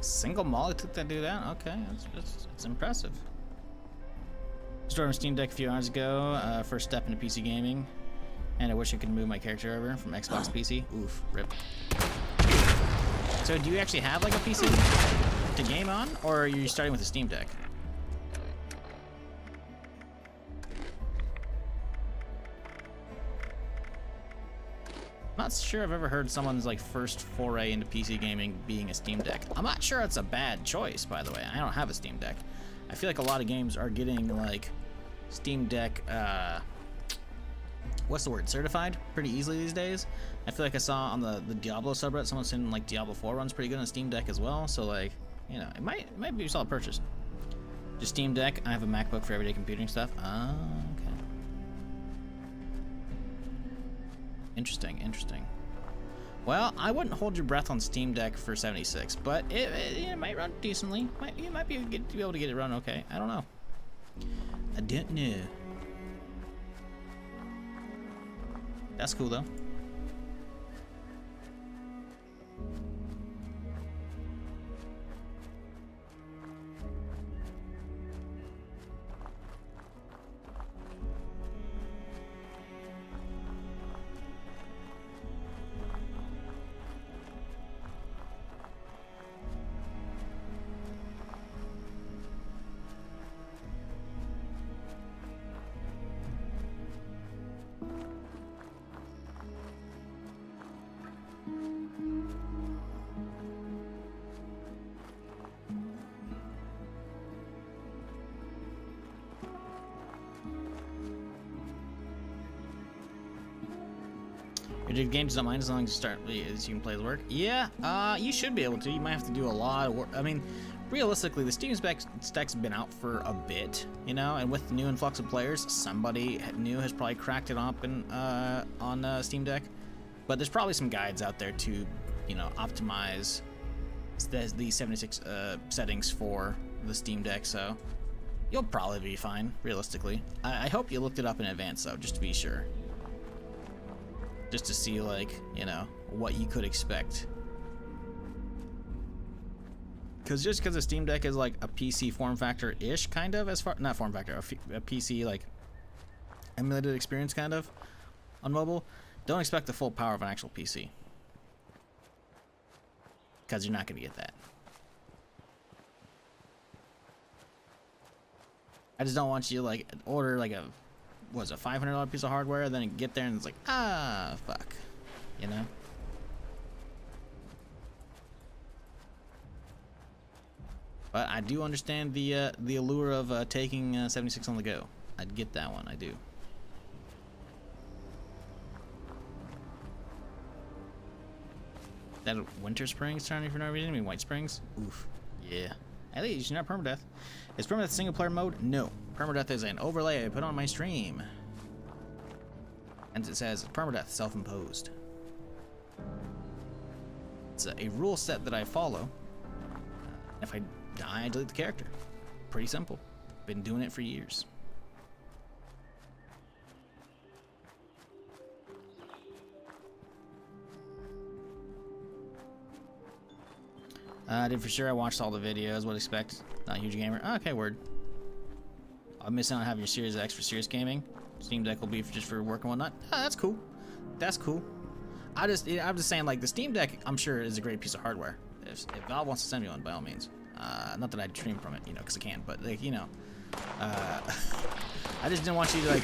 Single molly took that dude out? Okay, it's impressive. Started on Steam Deck a few hours ago, first step into PC gaming, and I wish I could move my character over from Xbox to PC. Oof, rip. So do you actually have like a PC to game on, or are you starting with a Steam Deck? Not sure I've ever heard someone's like first foray into PC gaming being a Steam Deck. I'm not sure it's a bad choice, by the way. I don't have a Steam Deck. I feel like a lot of games are getting like Steam Deck, what's the word, certified pretty easily these days. I feel like I saw on the Diablo subreddit someone saying like Diablo 4 runs pretty good on Steam Deck as well. So like, you know, it might be a solid purchase. Just Steam Deck. I have a MacBook for everyday computing stuff. Okay. Interesting. Well, I wouldn't hold your breath on Steam Deck for 76, but it might run decently. You might be able to get it run okay. I don't know. I don't know. That's cool though. Your games don't mind as long as you can play the work. Yeah, you should be able to. You might have to do a lot of work. I mean, realistically, the Steam Deck's been out for a bit, you know, and with the new influx of players, somebody new has probably cracked it up on Steam Deck. But there's probably some guides out there to, you know, optimize the 76 settings for the Steam Deck, so you'll probably be fine, realistically. I hope you looked it up in advance, though, just to be sure. Just to see, like, you know, what you could expect. Because just because the Steam Deck is like a PC form factor-ish, kind of, as far, not form factor, a PC, like, emulated experience, kind of, on mobile, don't expect the full power of an actual PC. Because you're not going to get that. I just don't want you to, like, order, like, a $500 piece of hardware, then get there and it's like, fuck, you know? But I do understand the allure of taking 76 on the go. I'd get that one, I do. That Winter Springs turning for no reason? I mean, White Springs? Oof. Yeah. At least you're not Permadeath. Is Permadeath single player mode? No. Permadeath is an overlay I put on my stream. And it says Permadeath self-imposed. It's a rule set that I follow. If I die, I delete the character. pretty simple. Been doing it for years. I did for sure. I watched all the videos. What expect? Not a huge gamer. Okay, word. I'm missing out on having your Series X for serious gaming. Steam Deck will be just for work and whatnot. Oh, that's cool. That's cool. I'm just saying, like, the Steam Deck, I'm sure is a great piece of hardware. If Valve wants to send me one, by all means. Not that I'd dream from it, you know, because I can, but, like, you know. I just didn't want you to, like,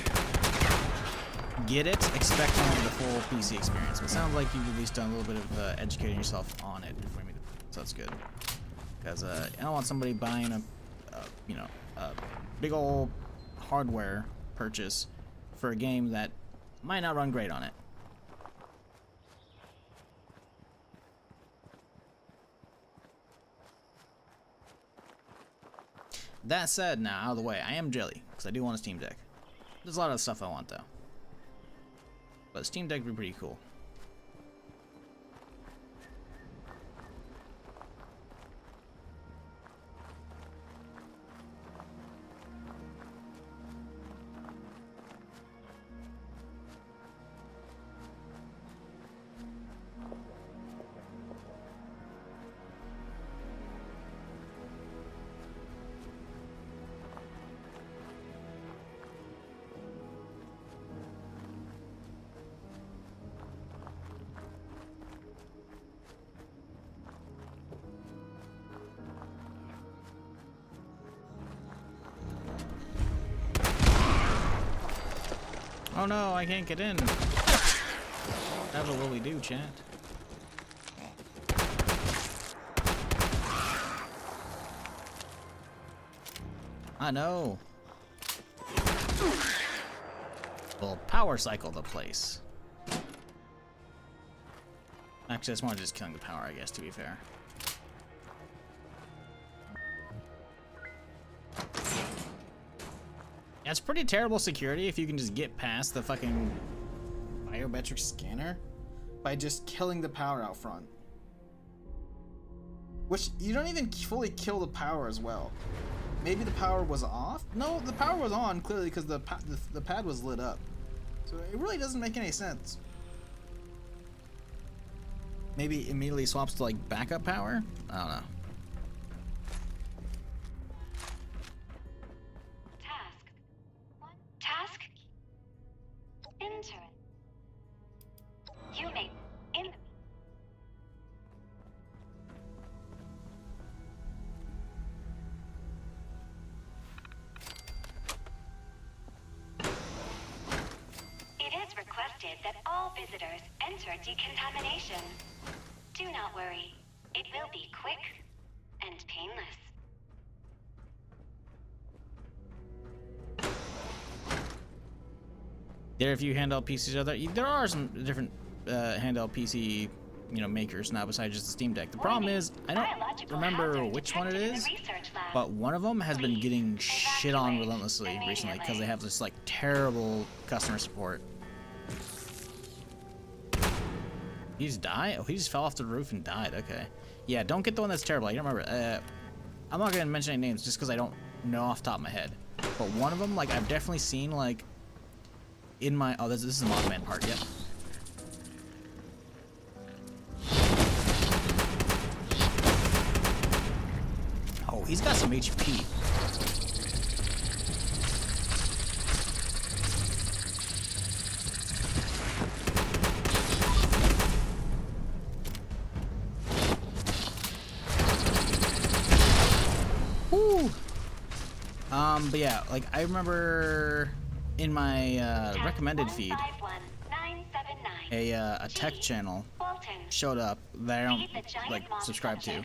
get it, expecting the full PC experience. But it sounds like you've at least done a little bit of educating yourself on it before me. So that's good. Because I don't want somebody buying a big old hardware purchase for a game that might not run great on it. That said, now out of the way, I am jelly because I do want a Steam Deck. There's a lot of stuff I want though, but Steam Deck would be pretty cool. Oh no, I can't get in. That's what we do, chat. I know. We'll power cycle the place. Actually, I just wanted just killing the power, I guess, to be fair. Yeah, it's pretty terrible security if you can just get past the fucking biometric scanner by just killing the power out front. Which, you don't even fully kill the power as well. Maybe the power was off? No, the power was on, clearly, because the pad was lit up. So it really doesn't make any sense. Maybe immediately swaps to, like, backup power? I don't know. You may in. It is requested that all visitors enter decontamination. Do not worry. It will be quick and painless. There are a few handheld PCs out there. There are some different handheld PC, you know, makers now besides just the Steam Deck. The problem is I don't remember which one it is, but one of them has been getting shit on relentlessly recently because they have this like terrible customer support. He just died? Oh, he just fell off the roof and died. Okay. Yeah, don't get the one that's terrible. I don't remember. I'm not gonna mention any names just because I don't know off the top of my head. But one of them, like, I've definitely seen like in my this is the Mothman part. Yep. Oh, he's got some HP. Woo. But yeah, like I remember in my recommended feed, a tech channel showed up that I don't like subscribe to,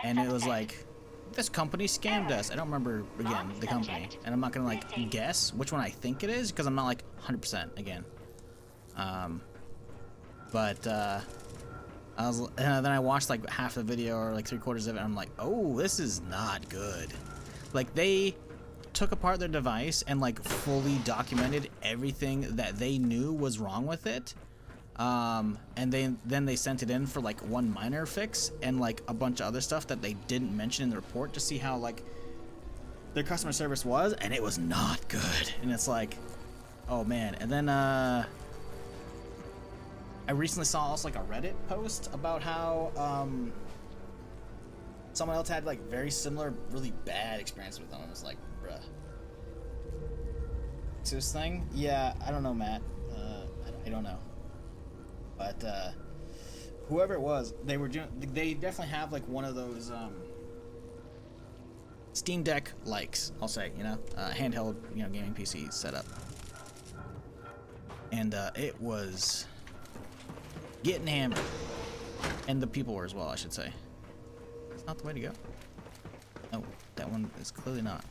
and it was like, this company scammed us. I don't remember again the company, and I'm not gonna like guess which one I think it is because I'm not like 100% again. Then I watched like half the video or like 3/4 of it, and I'm like, oh, this is not good. Like they took apart their device and like fully documented everything that they knew was wrong with it, and then they sent it in for like one minor fix and like a bunch of other stuff that they didn't mention in the report to see how like their customer service was, and it was not good. And it's like, oh man. And then I recently saw also like a Reddit post about how someone else had like very similar, really bad experience with them. It was like, bruh. So this thing, yeah, I don't know, Matt. I don't know, but whoever it was, they definitely have like one of those Steam Deck likes, I'll say, you know, handheld, you know, gaming PC setup, and it was getting hammered, and the people were as well, I should say. It's not the way to go. No, that one is clearly not.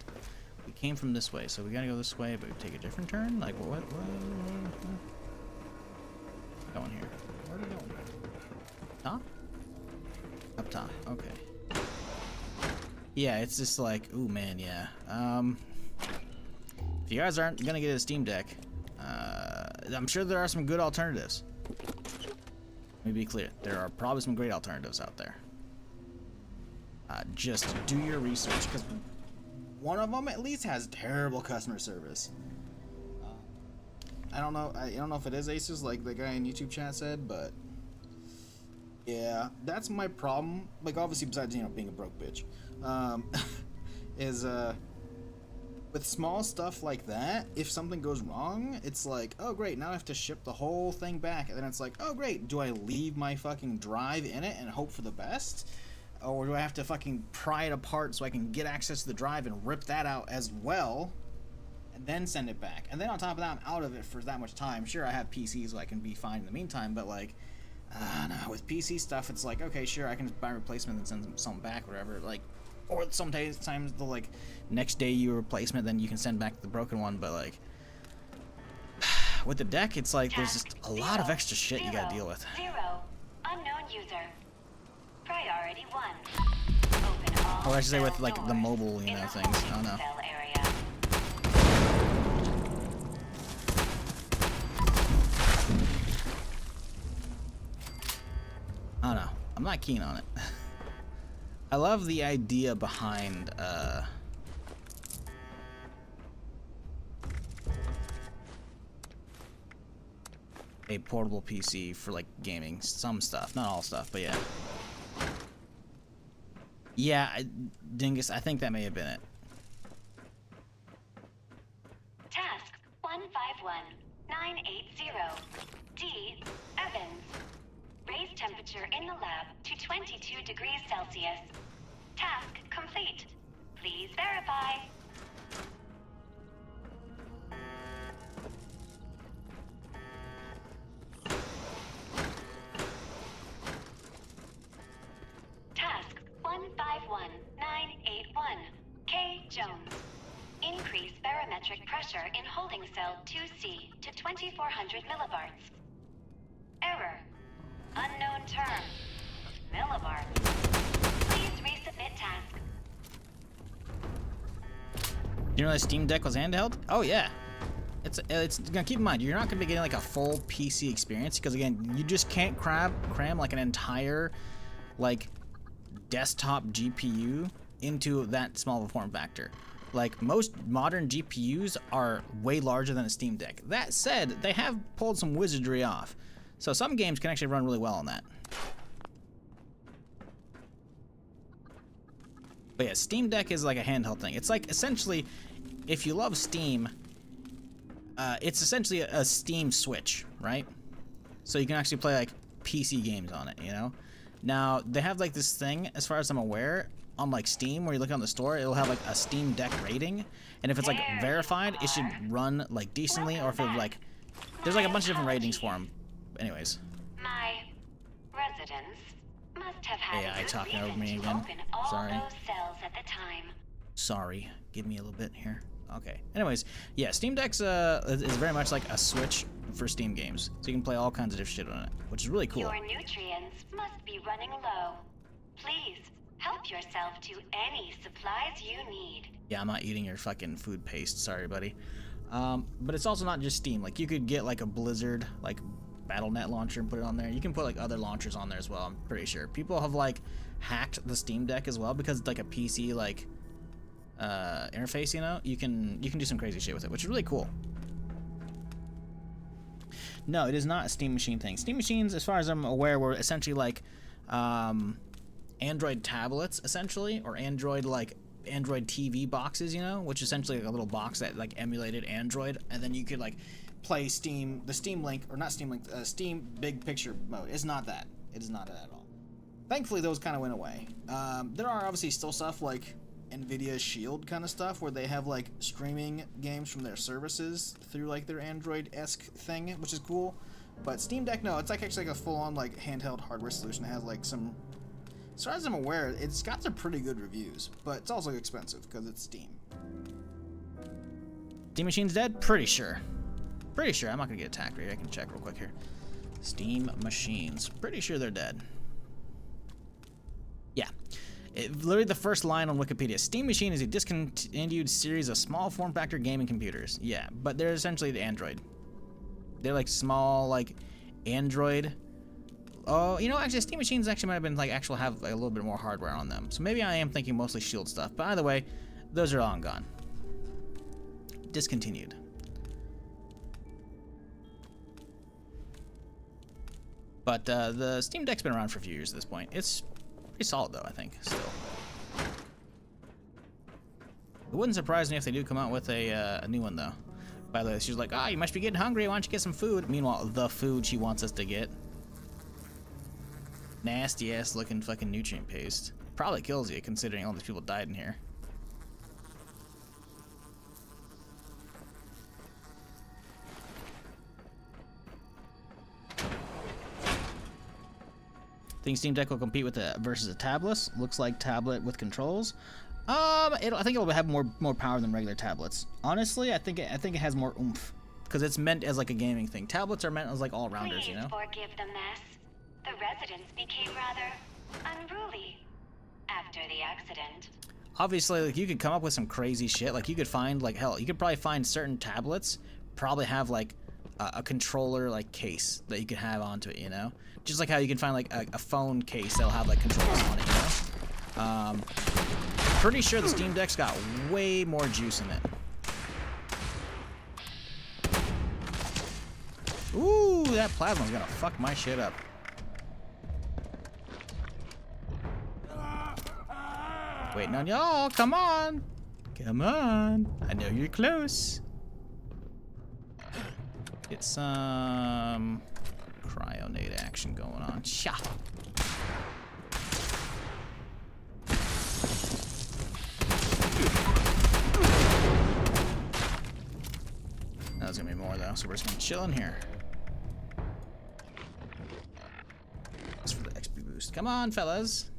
We came from this way, so we gotta go this way, but we take a different turn. Like what? Going here. Where are we going? Top? Up top. Okay. Yeah, it's just like, ooh man, yeah. If you guys aren't gonna get a Steam Deck, I'm sure there are some good alternatives. Let me be clear. There are probably some great alternatives out there. Just do your research, because one of them at least has terrible customer service. I don't know if it is Asus like the guy in YouTube chat said, but yeah, that's my problem. Like obviously besides, you know, being a broke bitch, is with small stuff like that, if something goes wrong, it's like, oh great, now I have to ship the whole thing back, and then it's like, oh great, do I leave my fucking drive in it and hope for the best? Or do I have to fucking pry it apart so I can get access to the drive and rip that out as well, and then send it back? And then on top of that, I'm out of it for that much time. Sure, I have PCs so I can be fine in the meantime, but like, no, with PC stuff, it's like, okay, sure, I can just buy a replacement and send something back, whatever. Like, or sometimes the like next day you replacement, then you can send back the broken one. But like, with the deck, it's like there's just a lot of extra shit you gotta deal with. 0. Unknown user. Priority 1. Open all Or I should say with cell like the doors mobile, you in know, the things. I don't know. cell area. I don't know. I'm not keen on it. I love the idea behind a portable PC for like gaming, some stuff, not all stuff, but yeah. Yeah, Dingus, I think that may have been it. Task 151980. D. Evans. Raise temperature in the lab to 22 degrees Celsius. Task complete. Please verify. Task 151981. K. Jones. Increase barometric pressure in holding cell 2C to 2400 millibarts. Error. Unknown term. Millibarts. Please resubmit task. You know that Steam Deck was handheld? Oh yeah. It's gonna keep in mind, you're not gonna be getting like a full PC experience, because again, you just can't cram like an entire like desktop GPU into that small of a form factor. Like most modern GPUs are way larger than a Steam Deck. That said, they have pulled some wizardry off. So some games can actually run really well on that. But yeah, Steam Deck is like a handheld thing. It's like essentially, if you love Steam, it's essentially a Steam Switch, right? So you can actually play like PC games on it, you know? Now, they have like this thing, as far as I'm aware, on like Steam, where you look on the store, it'll have like a Steam Deck rating. And if it's like verified, it should run like decently, or if it like, there's like a bunch of different ratings for them. Anyways. My residence must have had AI a good talking over reason me to again. open all Sorry. those cells at the time. Sorry. Give me a little bit here. Okay. Anyways, yeah, Steam Deck's is very much like a Switch for Steam games. So you can play all kinds of different shit on it, which is really cool. Your nutrients must be running low. Please help yourself to any supplies you need. Yeah, I'm not eating your fucking food paste. Sorry, buddy. But it's also not just Steam. Like, you could get like a Blizzard, like, BattleNet launcher and put it on there. You can put like other launchers on there as well, I'm pretty sure. People have like hacked the Steam Deck as well, because it's like a PC like interface, you know, you can do some crazy shit with it, which is really cool. No, it is not a Steam Machine thing. Steam Machines, as far as I'm aware, were essentially like Android tablets, essentially, or Android TV boxes, you know, which is essentially like a little box that like emulated Android, and then you could like play Steam, the Steam Link, or not Steam Link, Steam Big Picture mode. It's not that. It is not that at all. Thankfully, those kind of went away. There are obviously still stuff like NVIDIA Shield kind of stuff where they have like streaming games from their services through like their Android-esque thing, which is cool. But Steam Deck, no, it's like actually like a full-on like handheld hardware solution that has like some, as far as I'm aware, it's got some pretty good reviews, but it's also expensive because it's Steam. Steam Machine's dead? Pretty sure. Pretty sure. I'm not gonna get attacked right here. I can check real quick here. Steam Machines. Pretty sure they're dead. Yeah. Literally the first line on Wikipedia. Steam Machine is a discontinued series of small form factor gaming computers. Yeah, but they're essentially the Android. They're like small, like Android. Oh, you know, actually, Steam Machines actually might have been like have like, a little bit more hardware on them. So maybe I am thinking mostly Shield stuff. But either way, those are all gone. Discontinued. But the Steam Deck's been around for a few years at this point. It's pretty solid though, I think, still. It wouldn't surprise me if they do come out with a new one though. By the way, she's like, you must be getting hungry, why don't you get some food? Meanwhile, the food she wants us to get. Nasty ass looking fucking nutrient paste. Probably kills you considering all these people died in here. Think Steam Deck will compete with versus a tablet? Looks like tablet with controls. I think it will have more power than regular tablets. Honestly, I think it has more oomph because it's meant as like a gaming thing. Tablets are meant as like all rounders, you know. Forgive the mess. The residents became rather unruly after the accident. Obviously, like you could come up with some crazy shit. Like you could find like hell. You could probably find certain tablets probably have like a controller like case that you could have onto it, you know. Just like how you can find like a phone case that'll have like controls on it, you know? Pretty sure the Steam Deck's got way more juice in it. Ooh, that plasma's gonna fuck my shit up. Waiting on y'all, come on! Come on, I know you're close. Get some cryonate action going on. Sha! There's gonna be more though, so we're just gonna chill in here. That's for the XP boost. Come on, fellas.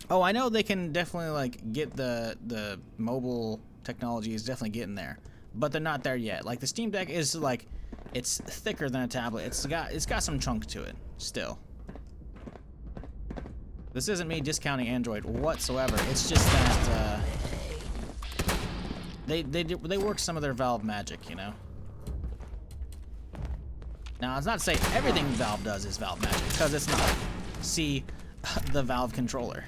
Oh, I know they can definitely like get the mobile technology is definitely getting there, but they're not there yet. Like the Steam Deck is like, it's thicker than a tablet. It's got some chunk to it still. This isn't me discounting Android whatsoever. It's just that they work some of their Valve magic, you know. Now it's not to say everything Valve does is Valve magic, because it's not. See the Valve controller,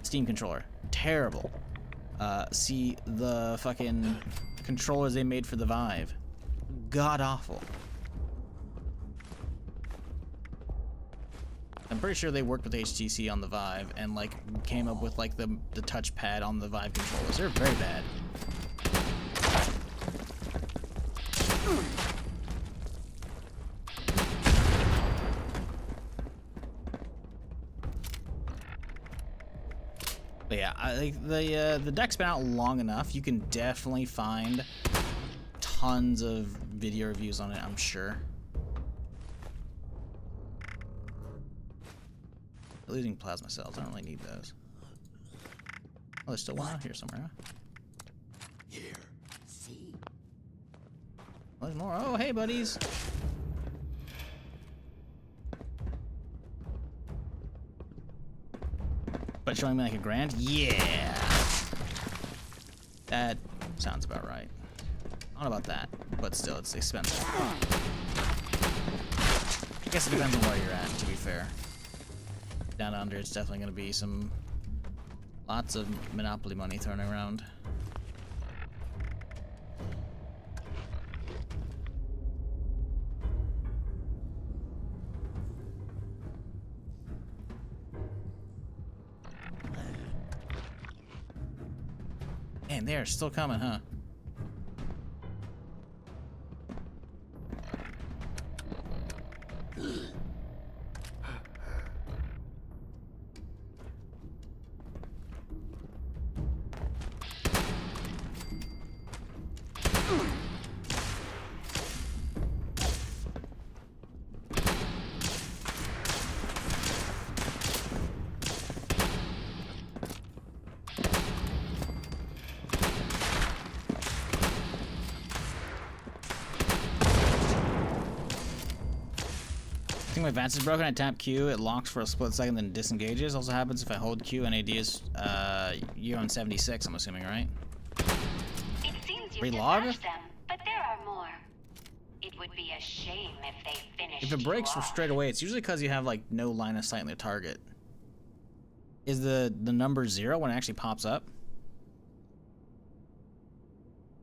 Steam controller, terrible. See the fucking controllers they made for the Vive, god awful. I'm pretty sure they worked with HTC on the Vive and like came up with like the touchpad on the Vive controllers. They're very bad. But yeah, I think the deck's been out long enough. You can definitely find tons of video reviews on it, I'm sure. Losing plasma cells. I don't really need those. Oh, there's still one out here somewhere, huh? Here. See. Oh, there's more. Oh, hey, buddies. But showing me like $1,000? Yeah. That sounds about right. Not about that, but still, it's expensive. I guess it depends on where you're at, to be fair. Down under, it's definitely going to be lots of Monopoly money thrown around. Man, they're still coming, huh? I think my advance is broken. I tap Q, it locks for a split second, then disengages. Also happens if I hold Q and AD is you're on 76, I'm assuming, right? It seems you Relog? dispatched them, but there are more. It would be a shame if they finished If it breaks you from off. straight away, it's usually because you have like no line of sight on the target. Is the number 0 when it actually pops up?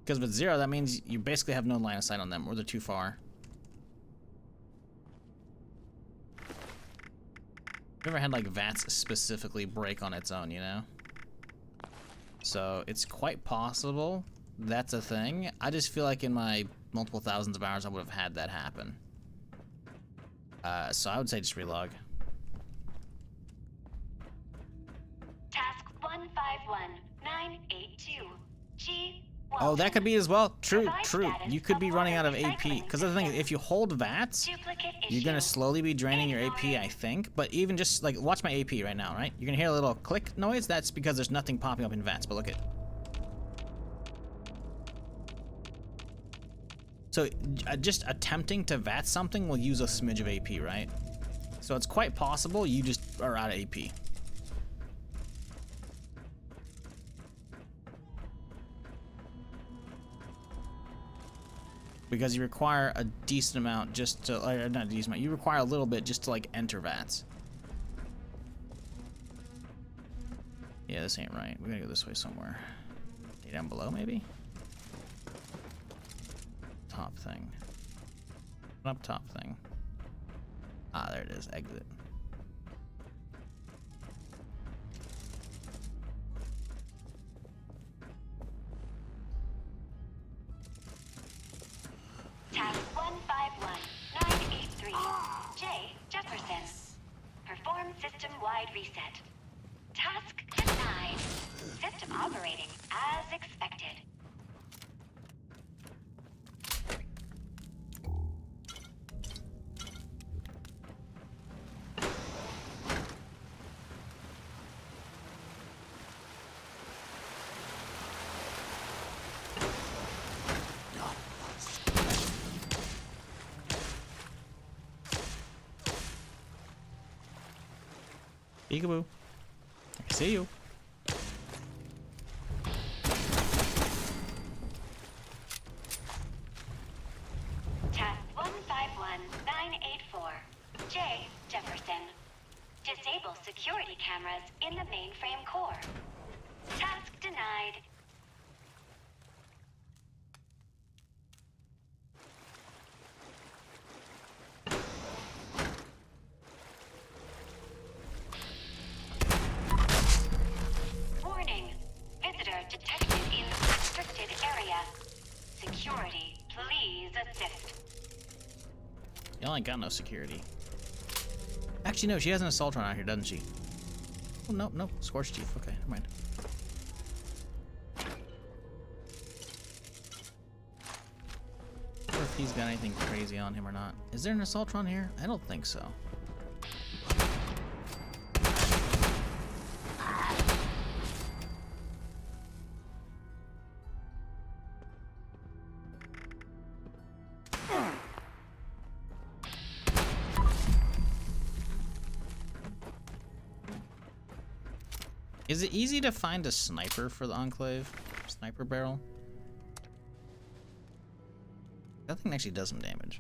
Because if it's 0, that means you basically have no line of sight on them, or they're too far. I've never had like VATS specifically break on its own, you know? So it's quite possible that's a thing. I just feel like in my multiple thousands of hours I would have had that happen. So I would say just relog. Task 151982. G. Oh, that could be as well. True, Provide true. status You could be of running out water of AP. recycling Because the thing is, if you hold VATS, Duplicate you're gonna issue. slowly be draining your AP, I think. But even just like watch my AP right now, right? You're gonna hear a little click noise. That's because there's nothing popping up in VATS. But look at. So just attempting to VATS something will use a smidge of AP, right? So it's quite possible you just are out of AP. Because you require a decent amount just to, or not a decent amount, you require a little bit just to like enter VATS. Yeah, this ain't right. We're gonna go this way somewhere. Okay, down below maybe? Top thing. Up top thing. Ah, there it is, exit. Task 151983. J. Jefferson. Perform system-wide reset. Task denied. System operating as expected. Peekaboo. I see you. Task 151984. J. Jefferson. Disable security cameras in the mainframe core. Task denied. Warning. Visitor detected in restricted area. Security, please assist. Y'all ain't got no security. Actually, no, she has an assault run out here, doesn't she? Oh, no, no. Scorched Chief. Okay, never mind. I wonder if he's got anything crazy on him or not. Is there an assault run here? I don't think so. Is it easy to find a sniper for the Enclave? Sniper barrel? That thing actually does some damage.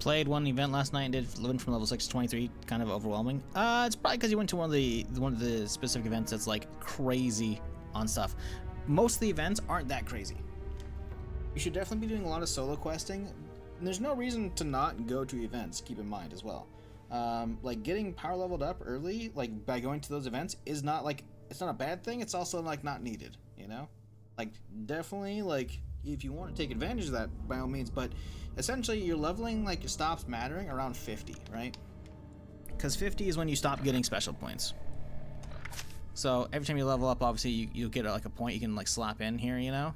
Played one event last night and did went from level 6 to 23. Kind of overwhelming. It's probably because you went to one of the specific events that's like crazy on stuff. Most of the events aren't that crazy. You should definitely be doing a lot of solo questing. And there's no reason to not go to events. Keep in mind as well. Like getting power leveled up early, like by going to those events, is not like it's not a bad thing. It's also like not needed. You know, like definitely like if you want to take advantage of that, by all means. But essentially, your leveling like stops mattering around 50, right? Because 50 is when you stop getting special points. So every time you level up, obviously you get like a point you can like slap in here, you know,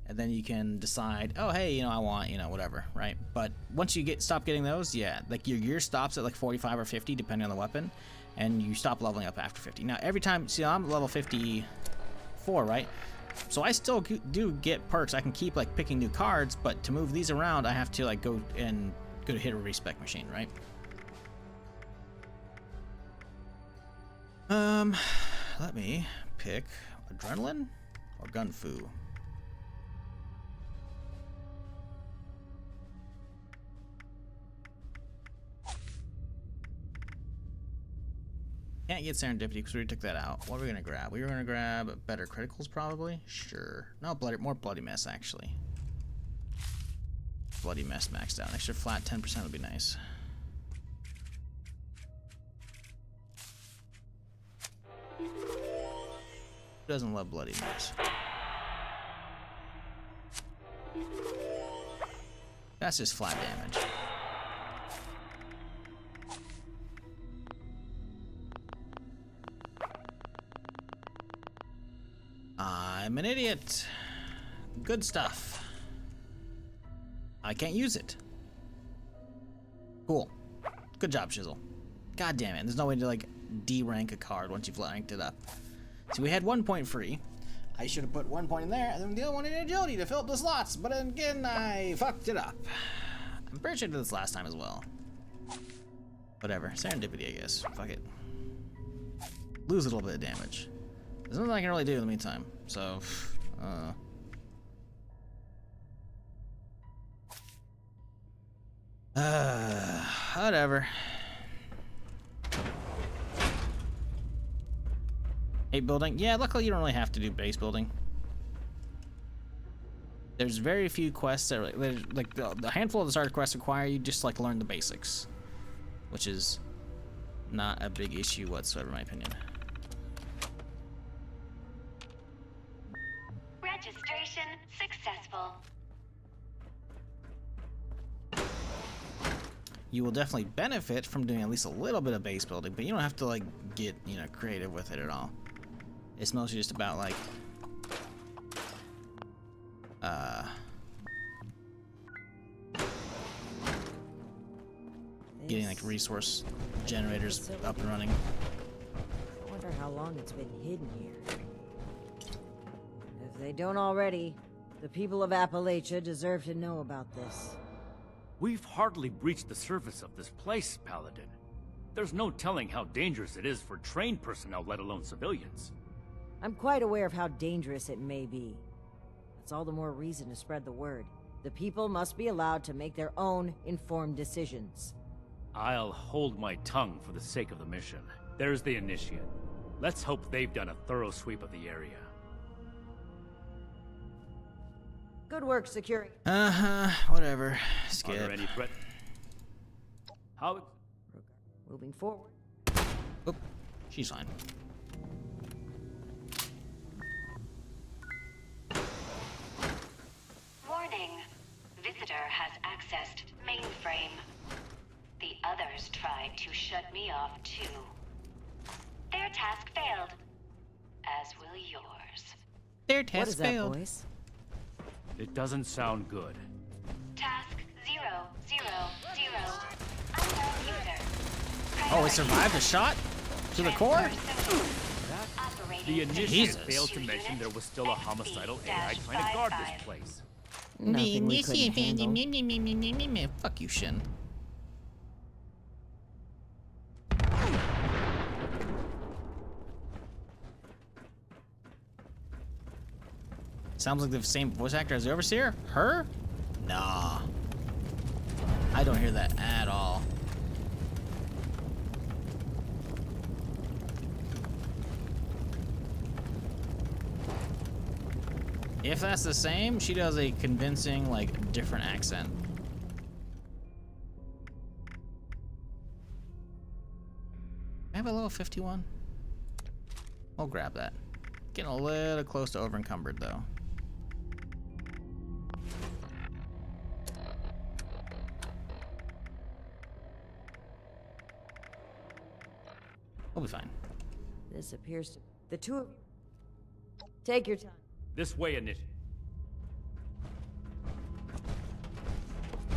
and then you can decide, oh hey, you know, I want, you know, whatever, right? But once you stop getting those, yeah, like your gear stops at like 45 or 50 depending on the weapon, and you stop leveling up after 50. Now every time, see, I'm level 54, right? So I still do get perks. I can keep like picking new cards, but to move these around, I have to like go to hit a respec machine, right? Let me pick adrenaline or gun fu. Can't get serendipity because we already took that out. What are we gonna grab? We were gonna grab better criticals, probably. Sure. No, more bloody mess actually. Bloody mess maxed out. An extra flat 10% would be nice. Who doesn't love bloody mess? That's just flat damage. I'm an idiot. Good stuff. I can't use it. Cool. Good job, Shizzle. God damn it. There's no way to like D-rank a card once you've ranked it up. So we had 1 point free. I should have put 1 point in there and then the other one in agility to fill up the slots. But again, I fucked it up. I'm pretty sure I did this last time as well. Whatever. Serendipity, I guess. Fuck it. Lose a little bit of damage. There's nothing I can really do in the meantime. So, whatever. 8 building. Yeah, luckily you don't really have to do base building. There's very few quests that are like the handful of the starter quests require you just like learn the basics, which is not a big issue whatsoever, in my opinion. Registration successful. You will definitely benefit from doing at least a little bit of base building, but you don't have to like get, you know, creative with it at all. It's mostly just about like getting like resource generators up and running. I wonder how long it's been hidden here. If they don't already, the people of Appalachia deserve to know about this. We've hardly breached the surface of this place, Paladin. There's no telling how dangerous it is for trained personnel, let alone civilians. I'm quite aware of how dangerous it may be. That's all the more reason to spread the word. The people must be allowed to make their own informed decisions. I'll hold my tongue for the sake of the mission. There's the initiate. Let's hope they've done a thorough sweep of the area. Good work, security. Whatever. Skip. Are there any threat? How? Moving forward. Oop, she's fine. Warning. Visitor has accessed mainframe. The others tried to shut me off too. Their task failed. As will yours. Their task what is failed. That voice? It doesn't sound good. Task 000. Unknown user. Oh, it survived a shot? To the core? The initiate failed to mention there was still a homicidal AI trying to guard this place. Nothing we couldn't handle. Fuck you, Shin. Sounds like the same voice actor as the Overseer? Her? Nah. I don't hear that at all. If that's the same, she does a convincing, like, different accent. I have a level 51. I'll grab that. Getting a little close to over encumbered though. We'll be fine. This appears to... The two of you... Take your time. This way, initiative.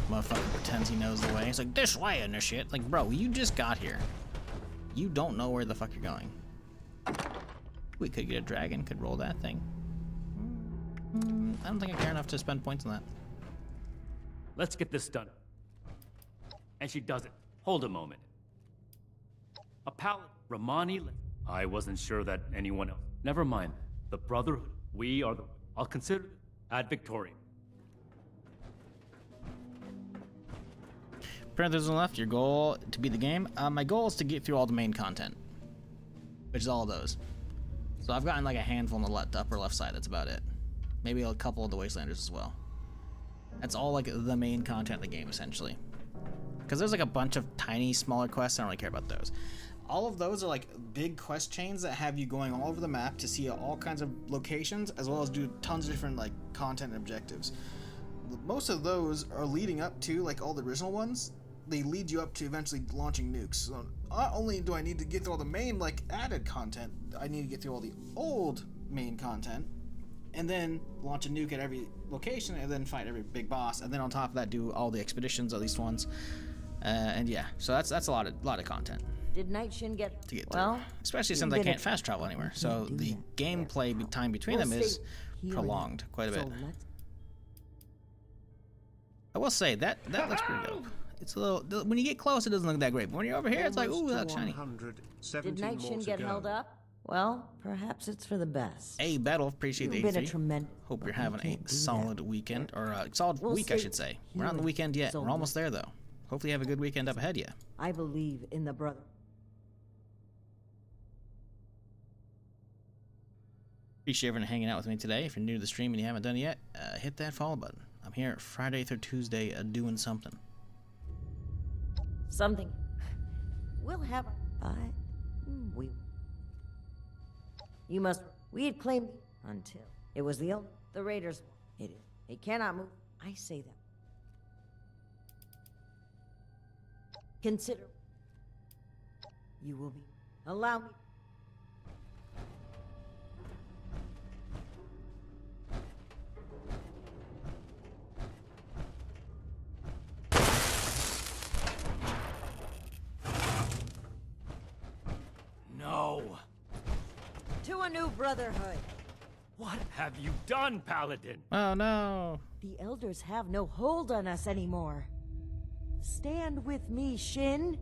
Motherfucker pretends he knows the way. He's like, this way, initiate. Like, bro, you just got here. You don't know where the fuck you're going. We could get a dragon, could roll that thing. I don't think I care enough to spend points on that. Let's get this done. And she does it. Hold a moment. A paladin, Romani. I wasn't sure that anyone else. Never mind. The Brotherhood. We are the. I'll consider it ad Victoriam. Parentheses on the left. Your goal to beat the game. My goal is to get through all the main content, which is all of those. So I've gotten like a handful on the upper left side. That's about it. Maybe a couple of the Wastelanders as well. That's all like the main content of the game essentially. Because there's like a bunch of tiny, smaller quests. I don't really care about those. All of those are like big quest chains that have you going all over the map to see all kinds of locations, as well as do tons of different like content and objectives. Most of those are leading up to, like all the original ones, they lead you up to eventually launching nukes. So not only do I need to get through all the main like added content, I need to get through all the old main content, and then launch a nuke at every location, and then fight every big boss, and then on top of that do all the expeditions, at least once. And yeah, so that's a lot of content. Did Night Shin get to get through, especially since I can't fast travel anywhere. So the gameplay time between them is prolonged quite a bit. I will say that looks pretty dope. It's a little, when you get close, it doesn't look that great. But when you're over here, it's like, ooh, that looks shiny. Did Night Shin get held up? Well, perhaps it's for the best. Hey, Battle, appreciate the You've been a 83. tremendous. Hope you're having a solid weekend, or a solid week, I should say. We're not on the weekend yet. We're almost there, though. Hopefully, you have a good weekend up ahead, yeah. I believe in the brother. Appreciate everyone hanging out with me today. If you're new to the stream and you haven't done it yet, hit that follow button. I'm here Friday through Tuesday doing something. Something. We'll have... we... You must... We had claimed... Until... It was the Raiders... It is. It cannot move. I say that. Consider... You will be... Allow me... No. To a new brotherhood. What have you done, Paladin? Oh no. The elders have no hold on us anymore. Stand with me, Shin.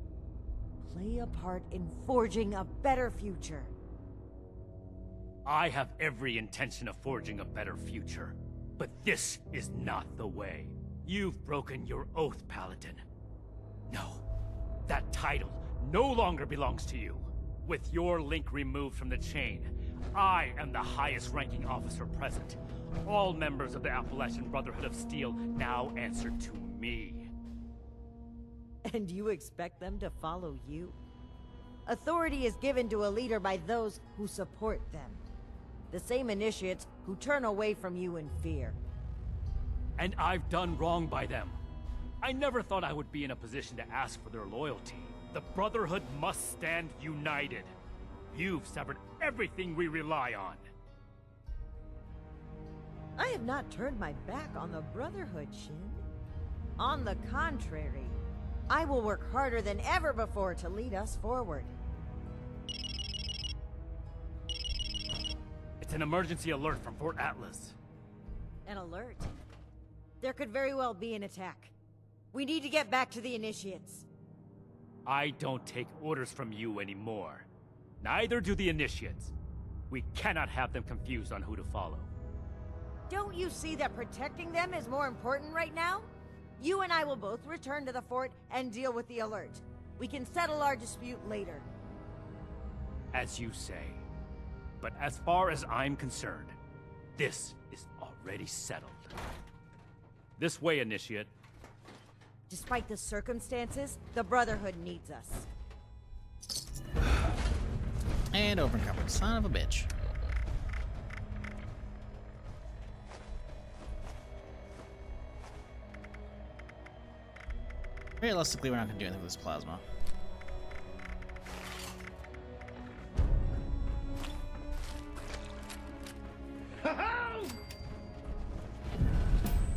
Play a part in forging a better future. I have every intention of forging a better future. But this is not the way. You've broken your oath, Paladin. No. That title no longer belongs to you. With your link removed from the chain, I am the highest-ranking officer present. All members of the Appalachian Brotherhood of Steel now answer to me. And you expect them to follow you? Authority is given to a leader by those who support them. The same initiates who turn away from you in fear. And I've done wrong by them. I never thought I would be in a position to ask for their loyalty. The Brotherhood must stand united. You've severed everything we rely on. I have not turned my back on the Brotherhood, Shin. On the contrary, I will work harder than ever before to lead us forward. It's an emergency alert from Fort Atlas. An alert? There could very well be an attack. We need to get back to the Initiates. I don't take orders from you anymore. Neither do the Initiates. We cannot have them confused on who to follow. Don't you see that protecting them is more important right now? You and I will both return to the fort and deal with the alert. We can settle our dispute later. As you say. But as far as I'm concerned, this is already settled. This way, Initiate. Despite the circumstances, the Brotherhood needs us. And open cupboard. Son of a bitch. Realistically, we're not going to do anything with this plasma.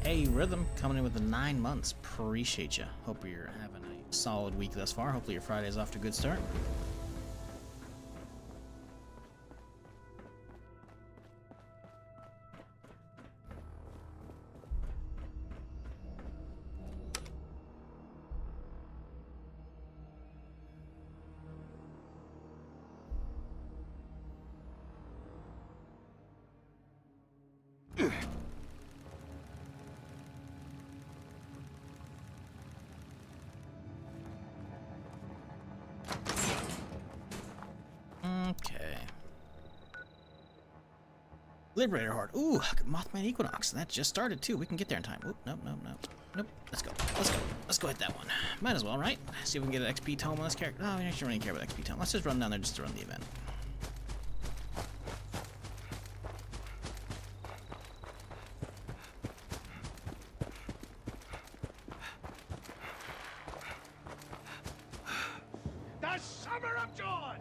Hey, Rhythm, coming in with the 9 months. Appreciate you. Hope you're having a solid week thus far. Hopefully your Friday's off to a good start. Okay. Liberator Horde. Ooh, Mothman Equinox. That just started too. We can get there in time. Oop, nope. Nope. Let's go. Let's go hit that one. Might as well, right? See if we can get an XP tome on this character. No, we don't really care about XP tome. Let's just run down there just to run the event. The Summer of Joy!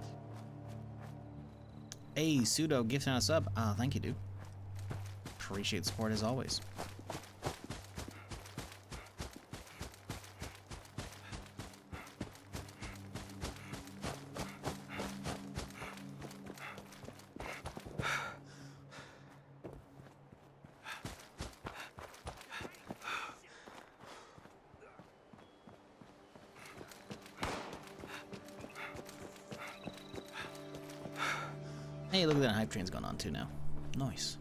Hey, Pseudo, gifting us up. Thank you, dude. Appreciate the support as always. Hey, look at that hype train's going on too now. Nice.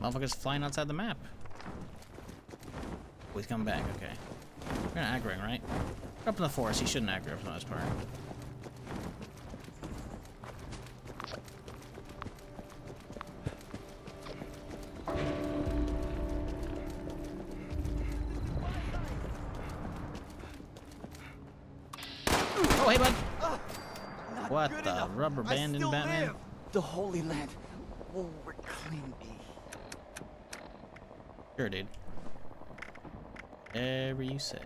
Motherfucker's flying outside the map. Oh, he's coming back, okay. We're gonna aggro him, right? Up in the forest, he shouldn't aggro for the most part. Oh, hey, bud! What the rubber band in Batman? The Holy Land will reclaim me. Sure, dude. Whatever you say.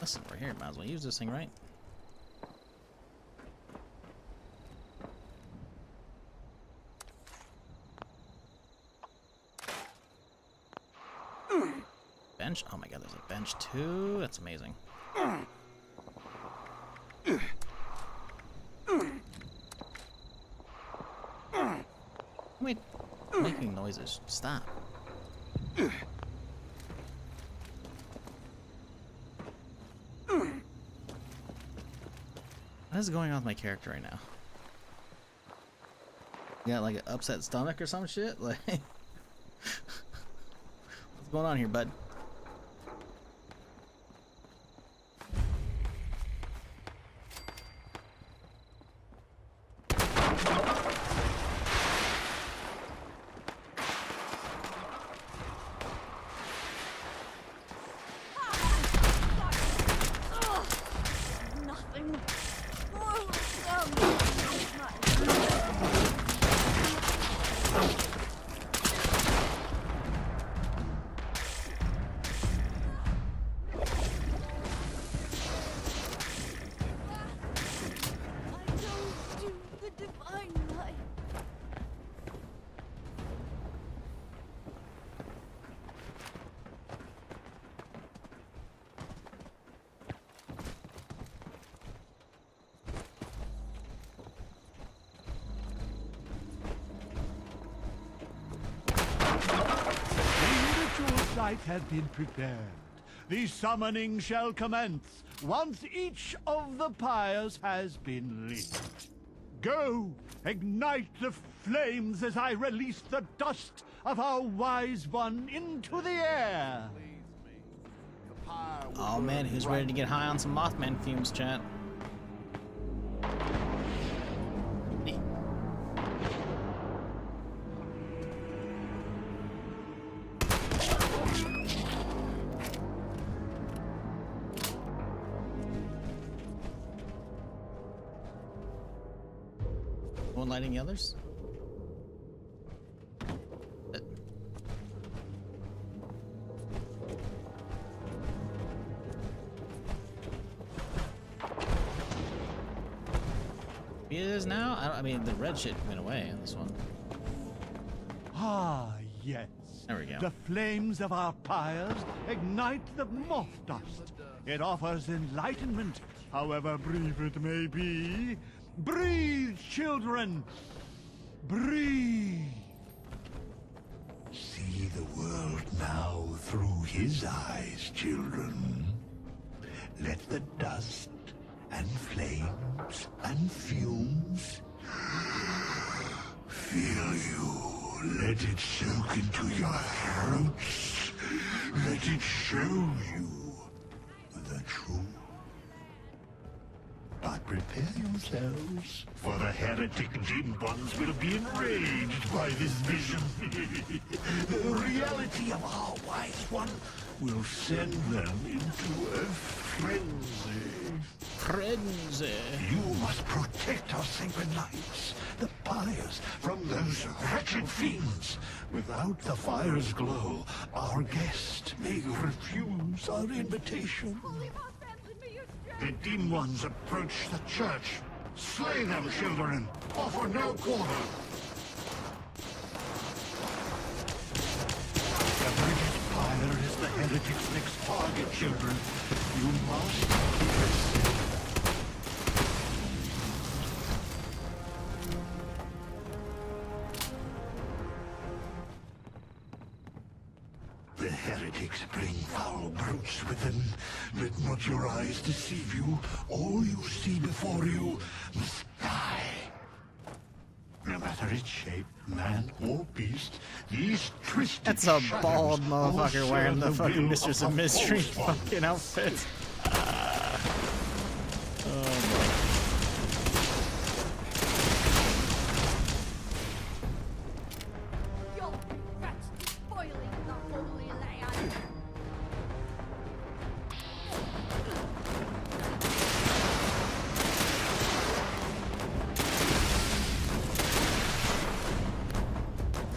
Listen, we're here. Might as well use this thing, right? Bench? Oh my god, there's a bench too? That's amazing. Wait, making noises. Stop. What is going on with my character right now? You got like an upset stomach or some shit? Like, what's going on here, bud? rite has been prepared. The summoning shall commence once each of the pyres has been lit. Go, ignite the flames as I release the dust of our wise one into the air. Oh man, who's ready to get high on some Mothman fumes, chat? One lighting the others? It is now? I mean, the red shit went away on this one. Ah, yes. There we go. The flames of our pyres ignite the moth dust. It offers enlightenment, however brief it may be. Breathe, children! Breathe! See the world now through his eyes, children. Let the dust and flames and fumes fill you. Let it soak into your throats. Let it show you the truth. But prepare yourselves, for the heretic Jinn ones will be enraged by this vision. The reality of our wise one will send them into a frenzy. Frenzy. You must protect our sacred lights, the pyres, from those wretched fiends. Without the fire's glow, our guest may refuse our invitation. The dim ones approach the church. Slay them, children. Offer no quarter. The British pyre is the heretic's next target, children. You must keep it safe. The heretics bring foul brutes with them. Let not your eyes deceive you. All you see before you must die. No matter its shape, man or beast, these twisted That's a shadows bald motherfucker all wearing the serve fucking will Mistress of a Mystery false one. fucking outfit. Oh Your rats spoiling the holy land.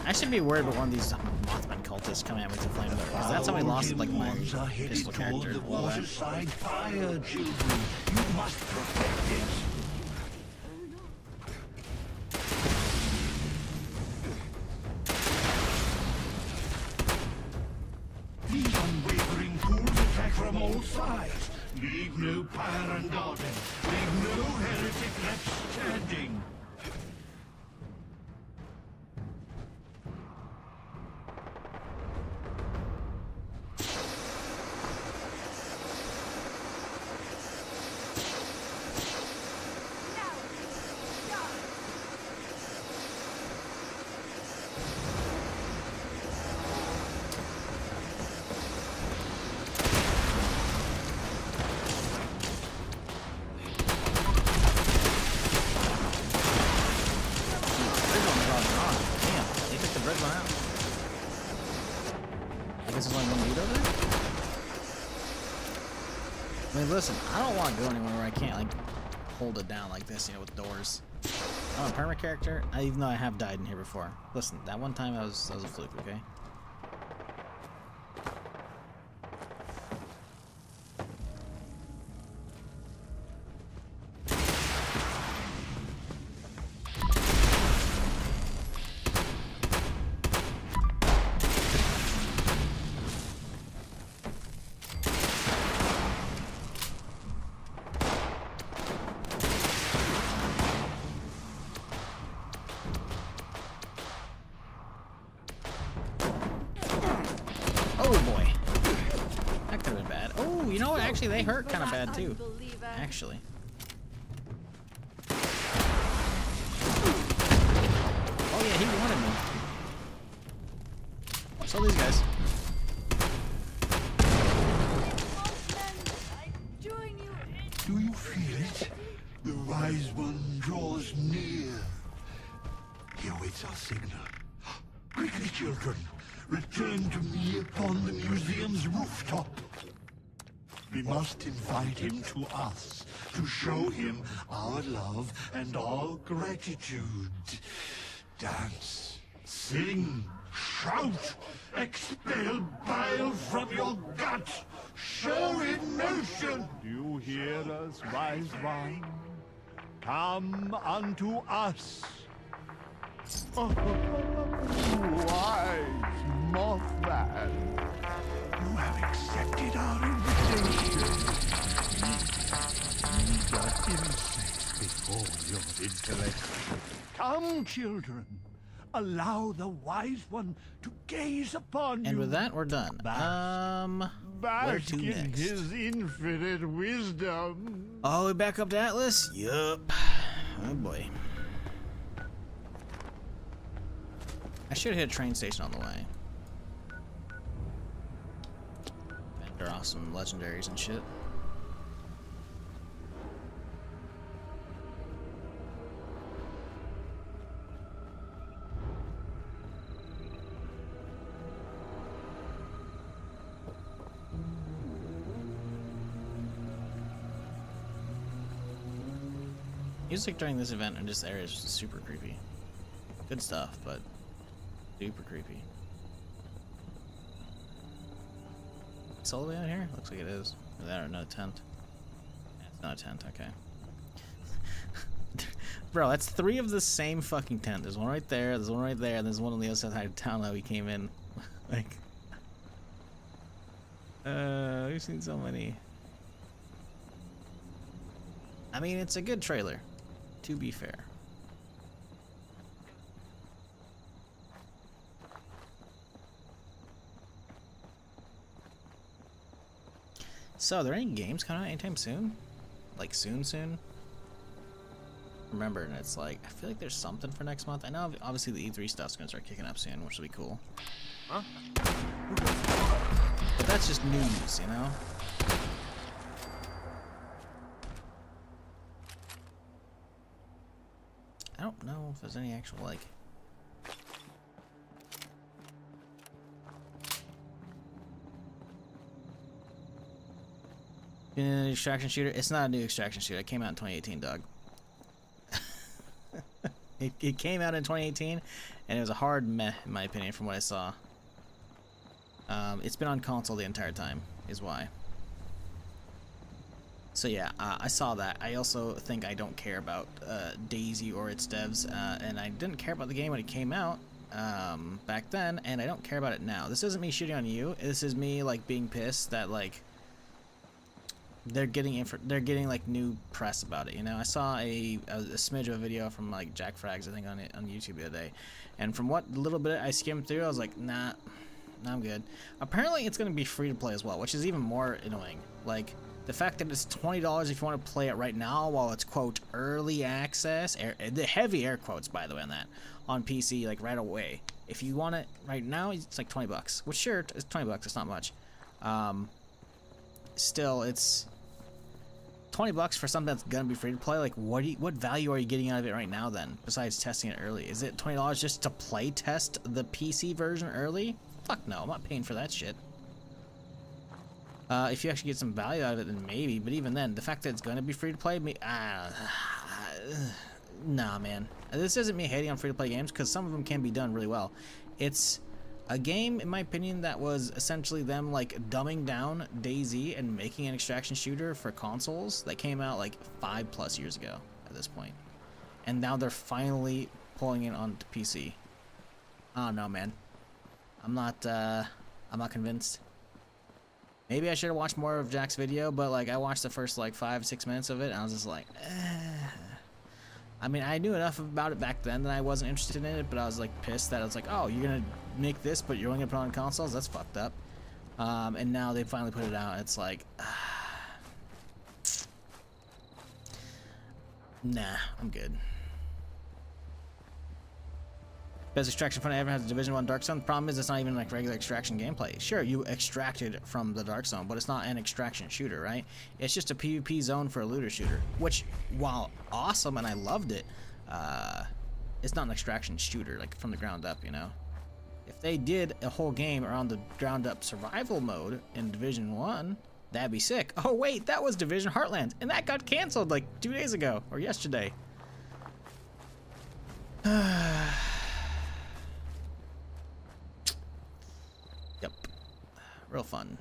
I should be worried about one of these Mothman cultists coming at me with a flamethrower, because that's how I lost like my pistol character. The All that. waterside fire, children. You must protect it. These unwavering fools attack from all sides. Leave no pyre unguarded. Leave no heretic left standing. I mean, listen, I don't want to go anywhere where I can't, like, hold it down like this, you know, with doors. I'm a perma character, even though I have died in here before. Listen, that one time that was a fluke, okay? Actually, they hurt kind of bad too. Actually. Oh yeah, he wanted me. What's all these guys? Do you feel it? The Wise One draws near. He awaits our signal. Quickly, children, return to me upon the museum's rooftop. We must invite him to us to show him our love and our gratitude. Dance, sing, shout, expel bile from your gut. Show emotion. Do you hear us, Wise One? Come unto us. Oh, wise Mothman, You have accepted our invitation. these are insects before your intellect. Come, children. Allow the Wise One to gaze upon you. And with that, we're done. Where Bask to in next? his infinite wisdom. Oh, we back up to Atlas? Yup. Oh boy. I should hit a train station on the way. Vendor off some legendaries and shit. Music during this event in this area is just super creepy. Good stuff, but super creepy. It's all the way out here? Looks like it is. Or that or no tent. Yeah, it's not a tent, okay. Bro, that's 3 of the same fucking tent. There's one right there, there's one right there, and there's one on the other side of town that we came in. Like, we've seen so many. I mean, it's a good trailer, to be fair. So, are there any games coming out anytime soon? Like, soon? Remember, and it's like, I feel like there's something for next month. I know, obviously, the E3 stuff's gonna start kicking up soon, which will be cool. Huh? But that's just news, you know? I don't know if there's any actual, like... An extraction shooter? It's not a new extraction shooter. It came out in 2018, dog. It came out in 2018, and it was a hard meh, in my opinion, from what I saw. It's been on console the entire time, is why. So yeah, I saw that. I also think I don't care about DayZ or its devs, and I didn't care about the game when it came out back then, and I don't care about it now. This isn't me shooting on you. This is me like being pissed that like they're getting like new press about it. You know, I saw a smidge of a video from like Jack Frags, I think, on YouTube the other day, and from what little bit I skimmed through, I was like, nah, I'm good. Apparently, it's gonna be free to play as well, which is even more annoying. Like, the fact that it's $20 if you want to play it right now while it's, quote, early access, the heavy air quotes, by the way, on that, on PC, like, right away. If you want it right now, it's like $20, which, sure, it's $20, it's not much. Still, it's $20 for something that's gonna be free to play. Like, what value are you getting out of it right now, then, besides testing it early? Is it $20 just to play test the PC version early? Fuck no, I'm not paying for that shit. If you actually get some value out of it, then maybe. But even then, the fact that it's going to be free to play, nah, man. This isn't me hating on free to play games, because some of them can be done really well. It's a game, in my opinion, that was essentially them like dumbing down DayZ and making an extraction shooter for consoles that came out like 5+ years ago at this point, and now they're finally pulling it onto PC. Oh no, man. I'm not convinced. Maybe I should have watched more of Jack's video, but like I watched the first like 5-6 minutes of it, and I was just like, I mean, I knew enough about it back then that I wasn't interested in it, but I was like pissed that I was like, oh, you're gonna make this, but you're only gonna put it on consoles? That's fucked up. And now they finally put it out, and it's like, Nah, I'm good. Best extraction fun I ever had is Division 1 Dark Zone. The problem is it's not even like regular extraction gameplay. Sure, you extracted from the Dark Zone, but it's not an extraction shooter, right? It's just a PvP zone for a looter shooter, which, while awesome and I loved it, it's not an extraction shooter, like from the ground up, you know? If they did a whole game around the ground up survival mode in Division 1, that'd be sick. Oh wait, that was Division Heartland, and that got canceled like 2 days ago, or yesterday. Yep. Real fun.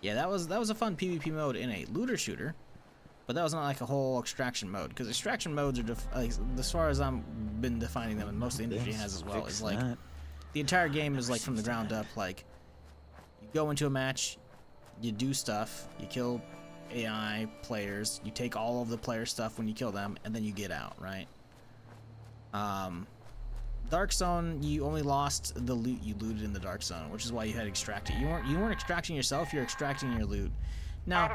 Yeah, that was a fun PvP mode in a looter shooter, but that was not like a whole extraction mode, because extraction modes are like, as far as I've been defining them, and most of the industry has as well, is like the entire game is like from the ground up. Like, you go into a match, you do stuff, you kill AI players, you take all of the player stuff when you kill them, and then you get out, right? Dark Zone, you only lost the loot you looted in the Dark Zone, which is why you had extracted. You weren't extracting yourself, you're extracting your loot. Now,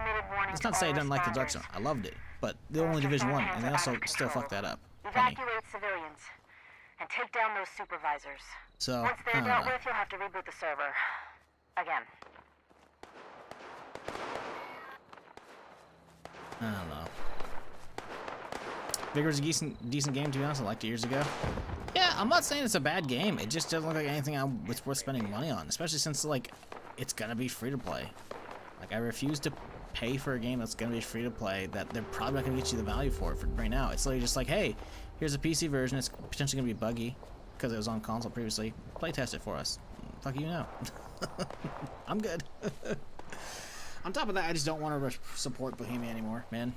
it's not to say I didn't like the Dark Zone. I loved it, but they're only Division 1, and they also still fucked that up. Evacuate civilians and take down those supervisors. So, once they're dealt with, you'll have to reboot the server. Again. I don't know. Vigor's a decent game, to be honest. I liked it years ago. Yeah, I'm not saying it's a bad game. It just doesn't look like anything it's worth spending money on, especially since, like, it's gonna be free to play. Like, I refuse to pay for a game that's gonna be free to play that they're probably not gonna get you the value for right now. It's literally just like, hey, here's a PC version. It's potentially gonna be buggy because it was on console previously. Play test it for us. Fuck you know. I'm good. On top of that, I just don't want to support Bohemia anymore, man.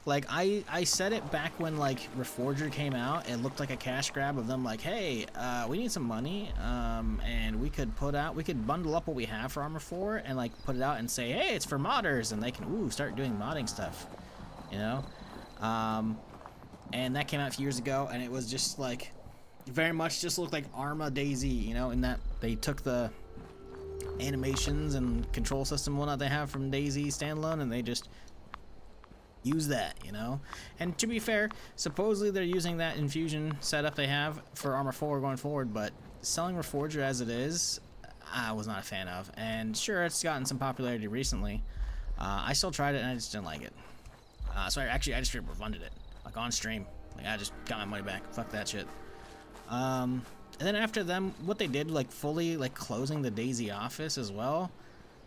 Like, I said it back when, like, Reforger came out. It looked like a cash grab of them, like, hey, we need some money, and we could bundle up what we have for Armor 4 and, like, put it out and say, hey, it's for modders, and they can, start doing modding stuff, you know? And that came out a few years ago, and it was just, like, very much just looked like Arma Daisy, you know, in that they took the animations and control system and whatnot they have from Daisy standalone, and they just use that, you know. And to be fair, supposedly they're using that infusion setup they have for Armor 4 going forward, but selling Reforger as it is, I was not a fan of. And sure, it's gotten some popularity recently. I still tried it and I just didn't like it. So I just refunded it, like, on stream. Like, I just got my money back. Fuck that shit. And then after them, what they did, like, fully, like, closing the Daisy office as well,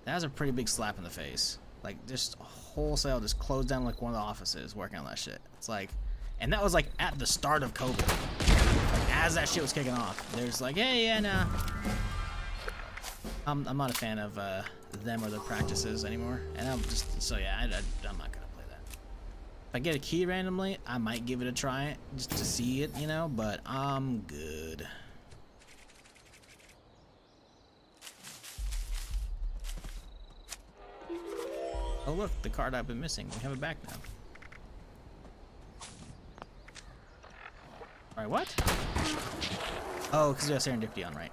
that was a pretty big slap in the face. Like, just wholesale just closed down, like, one of the offices working on that shit. It's like, and that was, like, at the start of COVID. Like, as that shit was kicking off, there's like, hey, yeah, nah. I'm not a fan of them or their practices anymore. And I'm just, so yeah, I'm not gonna play that. If I get a key randomly, I might give it a try just to see it, you know, but I'm good. Oh look, the card I've been missing. We have it back now. Alright, what? Oh, because we have Serendipity on, right.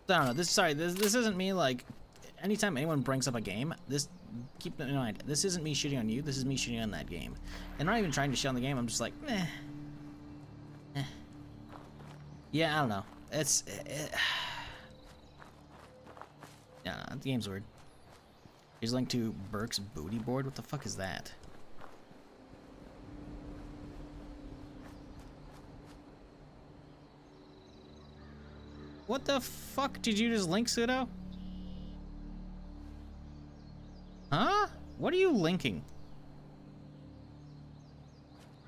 I don't know, this isn't me, like, anytime anyone brings up a game, keep in mind, this isn't me shitting on you, this is me shitting on that game. And I'm not even trying to shit on the game, I'm just like, Yeah, I don't know. Yeah, the game's weird. Here's a link to Burke's booty board. What the fuck is that? What the fuck did you just link, Pseudo? Huh? What are you linking?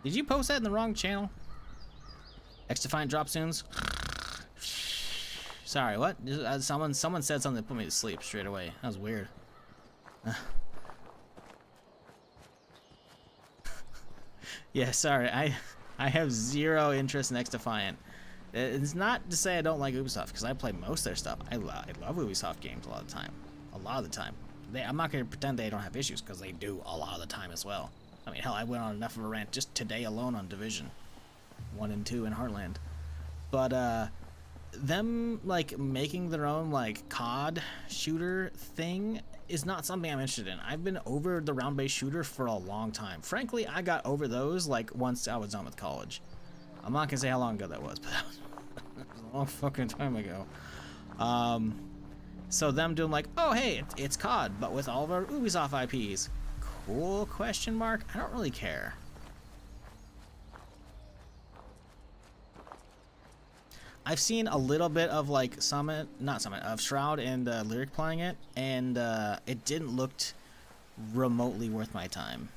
Did you post that in the wrong channel? X-Defiant drop soons? Sorry, what? Someone said something that put me to sleep straight away. That was weird. Yeah, sorry. I have zero interest in X-Defiant. It's not to say I don't like Ubisoft, because I play most of their stuff. I love Ubisoft games a lot of the time. A lot of the time. I'm not going to pretend they don't have issues, because they do a lot of the time as well. I mean, hell, I went on enough of a rant just today alone on Division 1 and 2 in Heartland. But, them like making their own like COD shooter thing is not something I'm interested in. I've been over the round-based shooter for a long time. Frankly, I got over those like once I was done with college. I'm not gonna say how long ago that was, but that was a long fucking time ago. So them doing like, oh hey, it's COD, but with all of our Ubisoft IPs. Cool question mark? I don't really care. I've seen a little bit of like of Shroud and Lyric playing it, and it didn't look remotely worth my time.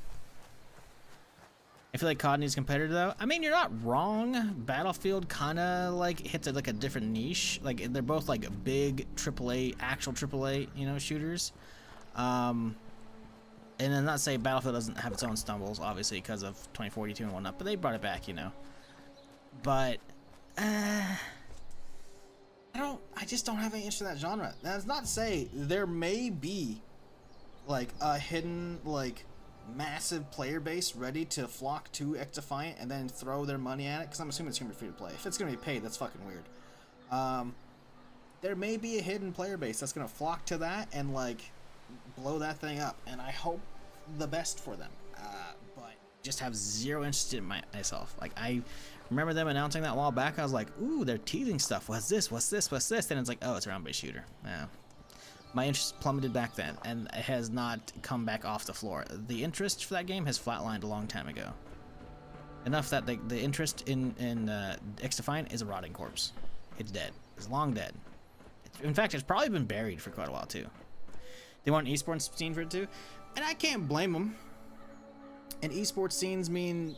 I feel like COD needs a competitor though. I mean, you're not wrong. Battlefield kind of like hits like a different niche. Like they're both like big AAA, actual AAA, you know, shooters. And I'm not saying Battlefield doesn't have its own stumbles, obviously, because of 2042 and whatnot, but they brought it back, you know. But I just don't have any interest in that genre. That's not to say there may be like a hidden like massive player base ready to flock to XDefiant and then throw their money at it, because I'm assuming it's gonna be free to play. If it's gonna be paid, that's fucking weird. There may be a hidden player base that's gonna flock to that and like blow that thing up, and I hope the best for them. But just have zero interest in myself. Like I remember them announcing that a while back. I was like, ooh, they're teasing stuff. What's this? What's this? What's this? And it's like, oh, it's a round-based shooter. Yeah. My interest plummeted back then, and it has not come back off the floor. The interest for that game has flatlined a long time ago. Enough that the interest in XDefiant is a rotting corpse. It's dead. It's long dead. In fact, it's probably been buried for quite a while too. They want an esports scene for it too, and I can't blame them. And esports scenes mean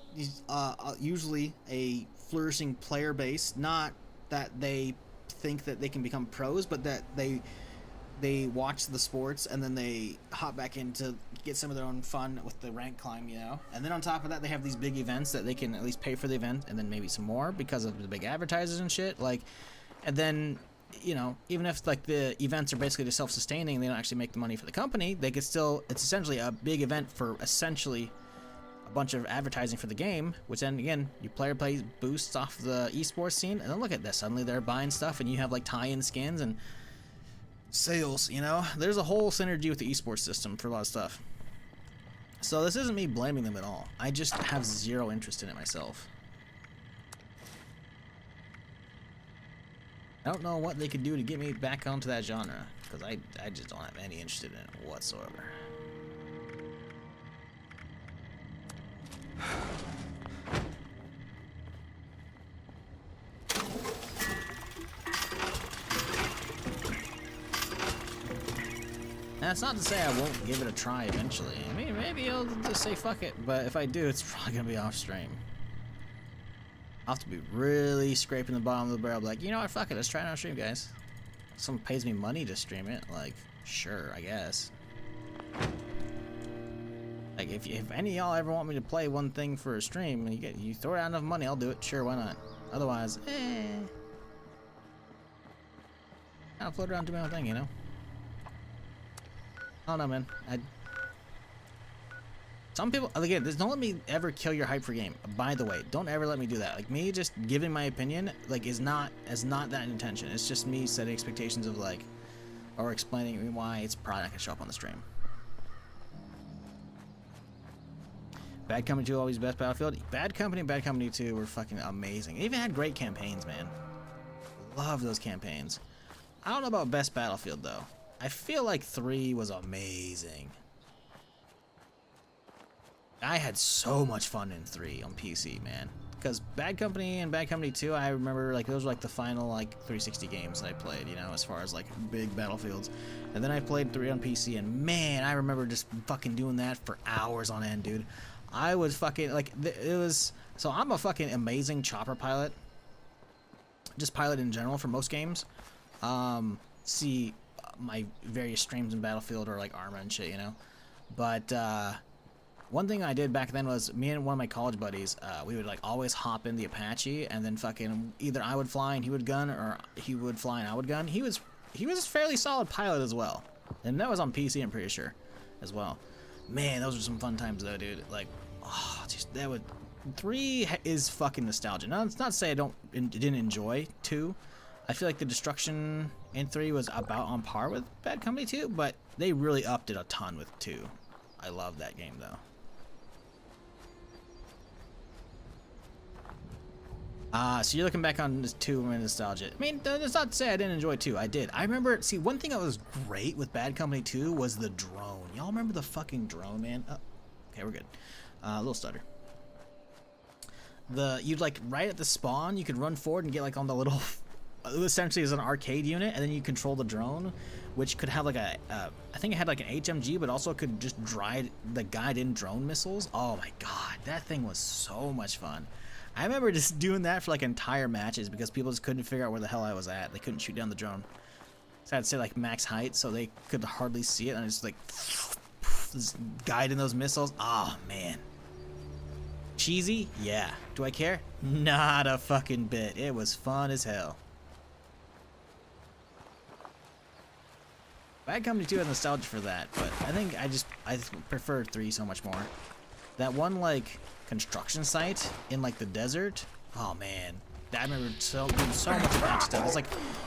usually a flourishing player base. Not that they think that they can become pros, but that they watch the sports and then they hop back in to get some of their own fun with the rank climb, you know. And then on top of that, they have these big events that they can at least pay for the event and then maybe some more because of the big advertisers and shit. Like, and then, you know, even if like the events are basically just self-sustaining, they don't actually make the money for the company, they could still, it's essentially a big event for essentially a bunch of advertising for the game, which then again, your player plays boosts off the esports scene, and then look at this, suddenly they're buying stuff and you have like tie-in skins and sales, you know. There's a whole synergy with the esports system for a lot of stuff. So this isn't me blaming them at all. I just have zero interest in it myself. I don't know what they could do to get me back onto that genre, because I just don't have any interest in it whatsoever. That's not to say I won't give it a try eventually. I mean, maybe I'll just say fuck it, but if I do, it's probably gonna be off stream. I'll have to be really scraping the bottom of the barrel, like, you know what, fuck it, let's try it on stream, guys. If someone pays me money to stream it, like, sure, I guess. Like, if any of y'all ever want me to play one thing for a stream, and you throw out enough money, I'll do it, sure, why not? Otherwise, I'll float around and do my own thing, you know? I don't know, man. Some people, again, don't let me ever kill your hype for game. By the way, don't ever let me do that. Like, me just giving my opinion, like, is not that intention. It's just me setting expectations of, like, or explaining why it's probably not gonna show up on the stream. Bad Company 2 always best Battlefield. Bad Company and Bad Company 2 were fucking amazing. It even had great campaigns, man. Love those campaigns. I don't know about best Battlefield though. I feel like 3 was amazing. I had so much fun in 3 on PC, man. Because Bad Company and Bad Company 2, I remember, like, those were like the final, like, 360 games that I played, you know, as far as, like, big battlefields. And then I played 3 on PC, and man, I remember just fucking doing that for hours on end, dude. I was fucking, like, it was, so I'm a fucking amazing chopper pilot. Just pilot in general for most games. See my various streams in Battlefield or, like, Arma and shit, you know. But, one thing I did back then was me and one of my college buddies, we would like always hop in the Apache and then fucking either I would fly and he would gun, or he would fly and I would gun. He was a fairly solid pilot as well, and that was on PC, I'm pretty sure, as well. Man, those were some fun times though, dude. Like, oh, just that would 3 is fucking nostalgia. Now it's not to say I didn't enjoy 2. I feel like the destruction in 3 was about on par with Bad Company 2, but they really upped it a ton with 2. I love that game though. So you're looking back on this 2 and nostalgia. I mean, that's not to say I didn't enjoy 2. I did. I remember, see, one thing that was great with Bad Company 2 was the drone. Y'all remember the fucking drone, man? Oh, okay, we're good. A little stutter. You'd like, right at the spawn, you could run forward and get like on the little, essentially as an arcade unit, and then you control the drone, which could have like I think it had like an HMG, but also could just guide in drone missiles. Oh my god, that thing was so much fun. I remember just doing that for like entire matches because people just couldn't figure out where the hell I was at. They couldn't shoot down the drone. So I'd say like max height, so they could hardly see it, and I just like just guiding those missiles. Oh man. Cheesy? Yeah. Do I care? Not a fucking bit. It was fun as hell. Bad Company 2 has nostalgia for that, but I think I prefer 3 so much more. That one like construction site in like the desert. Oh man, I remember doing so much of that stuff. It's like,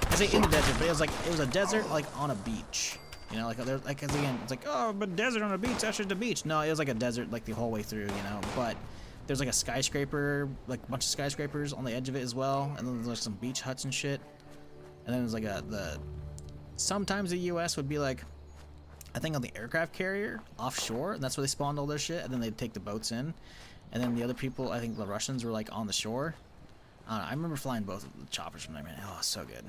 I say in the desert, but it was a desert like on a beach. You know, like again, it's like, oh, but desert on a beach, that's just a beach. No, it was like a desert like the whole way through, you know. But there's like a skyscraper, like a bunch of skyscrapers on the edge of it as well, and then there's like some beach huts and shit. And then there's like sometimes the U.S. would be like, I think on the aircraft carrier offshore, and that's where they spawned all their shit, and then they'd take the boats in. And then the other people, I think the Russians, were like on the shore. I don't know, I remember flying both of the choppers from there, man. Oh, so good.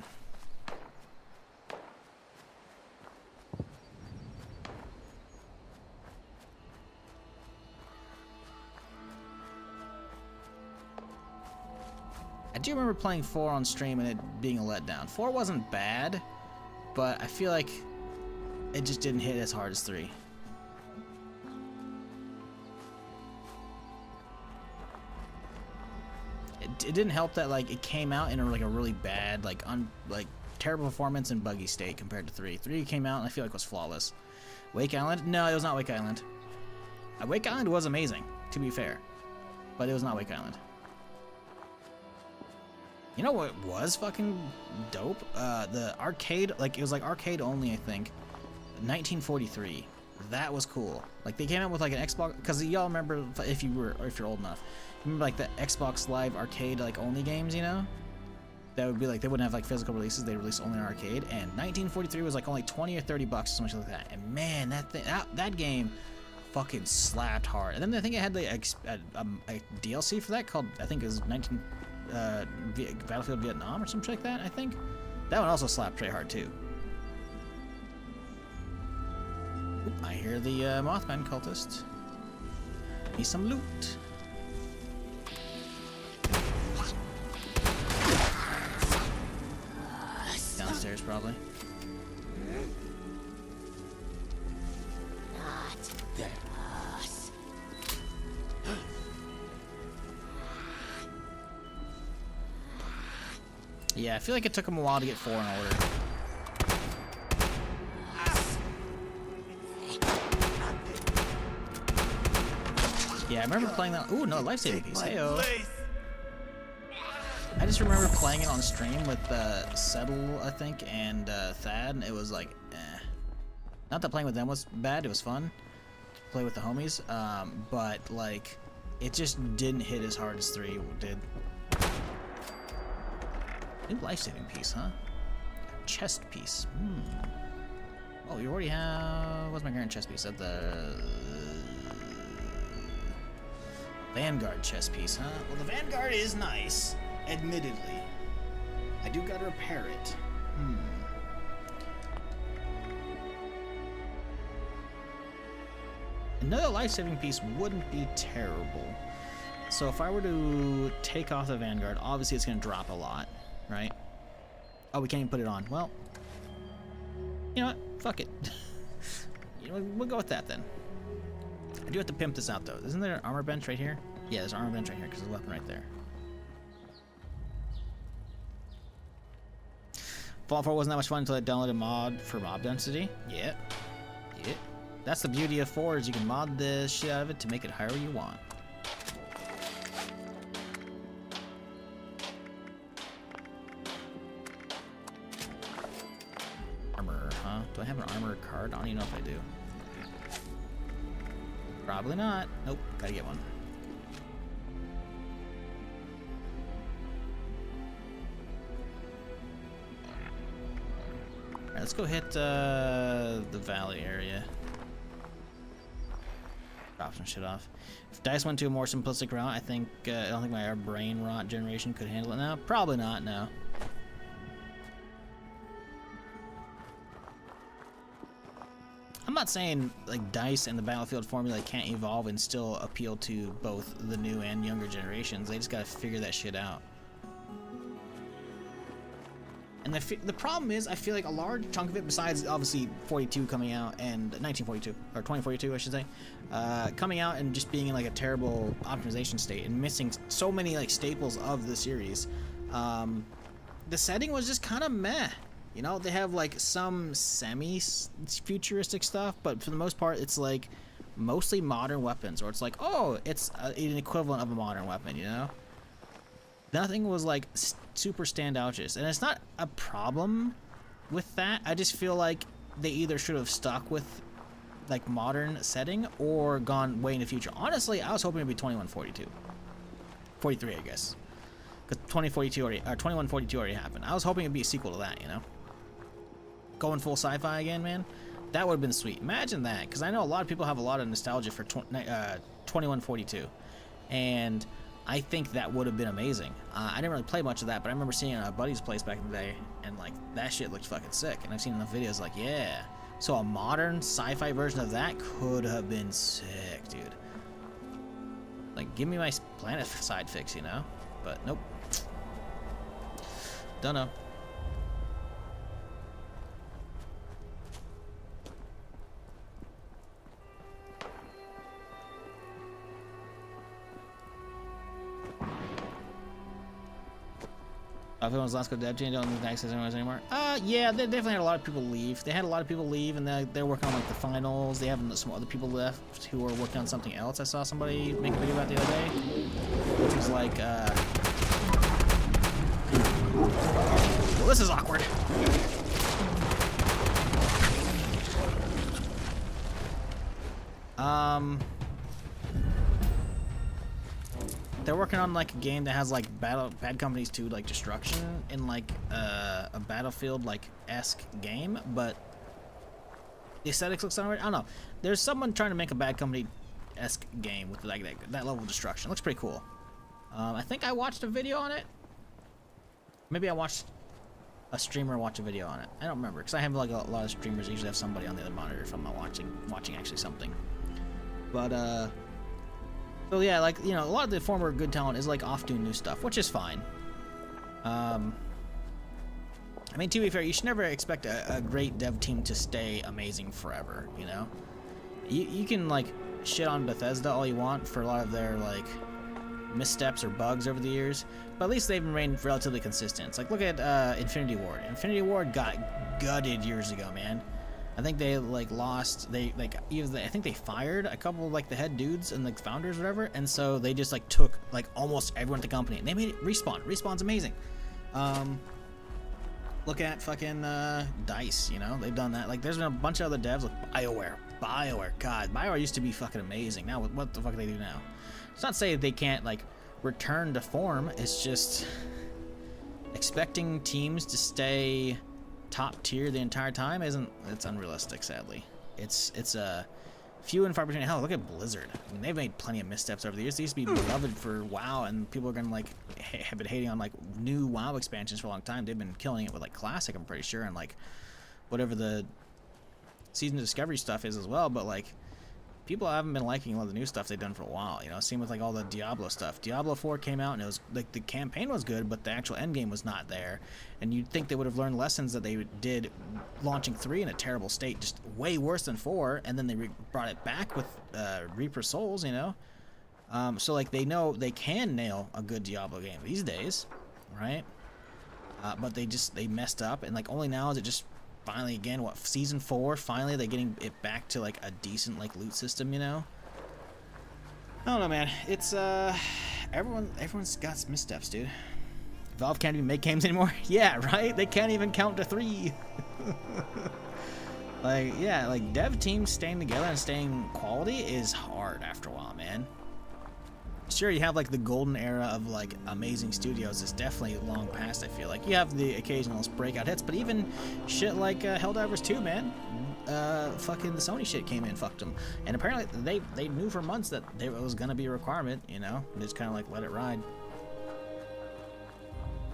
I do remember playing 4 on stream and it being a letdown. 4 wasn't bad, but I feel like it just didn't hit as hard as 3. It didn't help that like it came out in a really bad, like terrible performance and buggy state compared to 3. 3 came out and I feel like was flawless. Wake Island? No, it was not Wake Island. Wake Island was amazing, to be fair, but it was not Wake Island. You know what was fucking dope? The arcade, like it was like arcade only, I think. 1943. That was cool. Like they came out with like an Xbox, because y'all remember, if you're old enough, remember like the Xbox Live arcade like only games, you know? That would be like, they wouldn't have like physical releases, they release only in arcade. And 1943 was like only 20 or 30 bucks or something like that. And man, that game fucking slapped hard. And then I think it had like a DLC for that called, I think it was Battlefield Vietnam or something like that, I think. That one also slapped pretty hard too. Oop, I hear the Mothman cultist. Need some loot. Downstairs, probably. Not us. Yeah, I feel like it took him a while to get 4 in order. Yeah, I remember playing that. Ooh, another life-saving piece. Heyo. I just remember playing it on stream with Settle, I think, and Thad, and it was like, eh. Not that playing with them was bad, it was fun to play with the homies, but like, it just didn't hit as hard as 3 did. New life-saving piece, huh? Chest piece. Oh, you already have. What's my current chest piece? At the Vanguard chest piece, huh? Well, the Vanguard is nice, admittedly. I do gotta repair it. Another life-saving piece wouldn't be terrible. So if I were to take off the Vanguard, obviously it's gonna drop a lot, right? Oh, we can't even put it on. Well, you know what? Fuck it. You know, we'll go with that then. I do have to pimp this out though. Isn't there an armor bench right here? Yeah, there's an armor bench right here because there's a weapon right there. Fallout 4 wasn't that much fun until I downloaded a mod for mob density. Yeah. Yeah. That's the beauty of 4 is you can mod the shit out of it to make it however you want. huh? Do I have an armor card? I don't even know if I do. Probably not. Nope, gotta get one. Alright, let's go hit the valley area. Drop some shit off. If DICE went to a more simplistic route, I don't think my brain rot generation could handle it now. Probably not, no. I'm not saying like DICE and the Battlefield formula can't evolve and still appeal to both the new and younger generations. They just gotta figure that shit out. And the problem is, I feel like a large chunk of it, besides obviously 42 coming out and 1942 or 2042, I should say, coming out and just being in like a terrible optimization state and missing so many like staples of the series. The setting was just kind of meh. You know, they have like some semi-futuristic stuff, but for the most part, it's like mostly modern weapons, or it's like, oh, it's an equivalent of a modern weapon, you know? Nothing was like super standoutish, and it's not a problem with that. I just feel like they either should have stuck with like modern setting or gone way in the future. Honestly, I was hoping it'd be 2142, 43, I guess, because 2042 already, or 2142 already happened. I was hoping it'd be a sequel to that, you know, going full sci-fi again, man. That would have been sweet. Imagine that, because I know a lot of people have a lot of nostalgia for 2142, and I think that would have been amazing. I didn't really play much of that, but I remember seeing it on a buddy's place back in the day, and like that shit looked fucking sick. And I've seen enough videos like, yeah. So a modern sci-fi version of that could have been sick, dude. Like, give me my planet side fix, you know? But nope. Don't know. If it was last go dev change, don't need access anymore. Yeah, they definitely had a lot of people leave. They had a lot of people leave, and they're working on like the finals. They have some other people left who are working on something else. I saw somebody make a video about the other day, which was like, well, this is awkward. They're working on like a game that has like Bad Companies 2 like destruction in like a Battlefield like esque game, but the aesthetics looks alright. I don't know. There's someone trying to make a Bad Company esque game with like that level of destruction. It looks pretty cool. I think I watched a video on it. Maybe I watched a streamer watch a video on it. I don't remember, because I have like a lot of streamers usually have somebody on the other monitor if I'm not watching actually something. But so yeah, like, you know, a lot of the former good talent is like off doing new stuff, which is fine. I mean, to be fair, you should never expect a great dev team to stay amazing forever, you know? You can like shit on Bethesda all you want for a lot of their like missteps or bugs over the years, but at least they've remained relatively consistent. It's like, look at Infinity Ward. Infinity Ward got gutted years ago, man. I think they like lost. I think they fired a couple of like the head dudes and like founders, or whatever, and so they just like took like almost everyone at the company and they made it Respawn. Respawn's amazing. Look at fucking DICE. You know, they've done that. Like, there's been a bunch of other devs like BioWare. God, BioWare used to be fucking amazing. Now what the fuck do they do now? It's not to say they can't like return to form. It's just expecting teams to stay top tier the entire time it's unrealistic, sadly. It's a few and far between. Hell, look at Blizzard. I mean, they've made plenty of missteps over the years. They used to be beloved for WoW, and people are gonna like have been hating on like new WoW expansions for a long time. They've been killing it with like Classic, I'm pretty sure, and like whatever the Season of Discovery stuff is as well. But like, people haven't been liking a lot of the new stuff they've done for a while, you know. Same with like all the Diablo stuff. Diablo 4 came out and it was like the campaign was good, but the actual end game was not there. And you'd think they would have learned lessons that they did launching 3 in a terrible state, just way worse than 4, and then they brought it back with Reaper Souls, you know. So like, they know they can nail a good Diablo game these days, right? But they messed up, and like only now is it just finally, again, what, season 4, finally they're getting it back to like a decent like loot system, you know. I don't know, man. It's everyone's got missteps, dude. Valve can't even make games anymore. Yeah, right, they can't even count to 3. Like, yeah, like dev teams staying together and staying quality is hard after a while, man. Sure, you have like the golden era of like amazing studios. It's definitely long past. I feel like you have the occasional breakout hits, but even shit like Helldivers 2, man, fucking the Sony shit came in, fucked them, and apparently they knew for months that it was gonna be a requirement. You know, they just kind of like let it ride.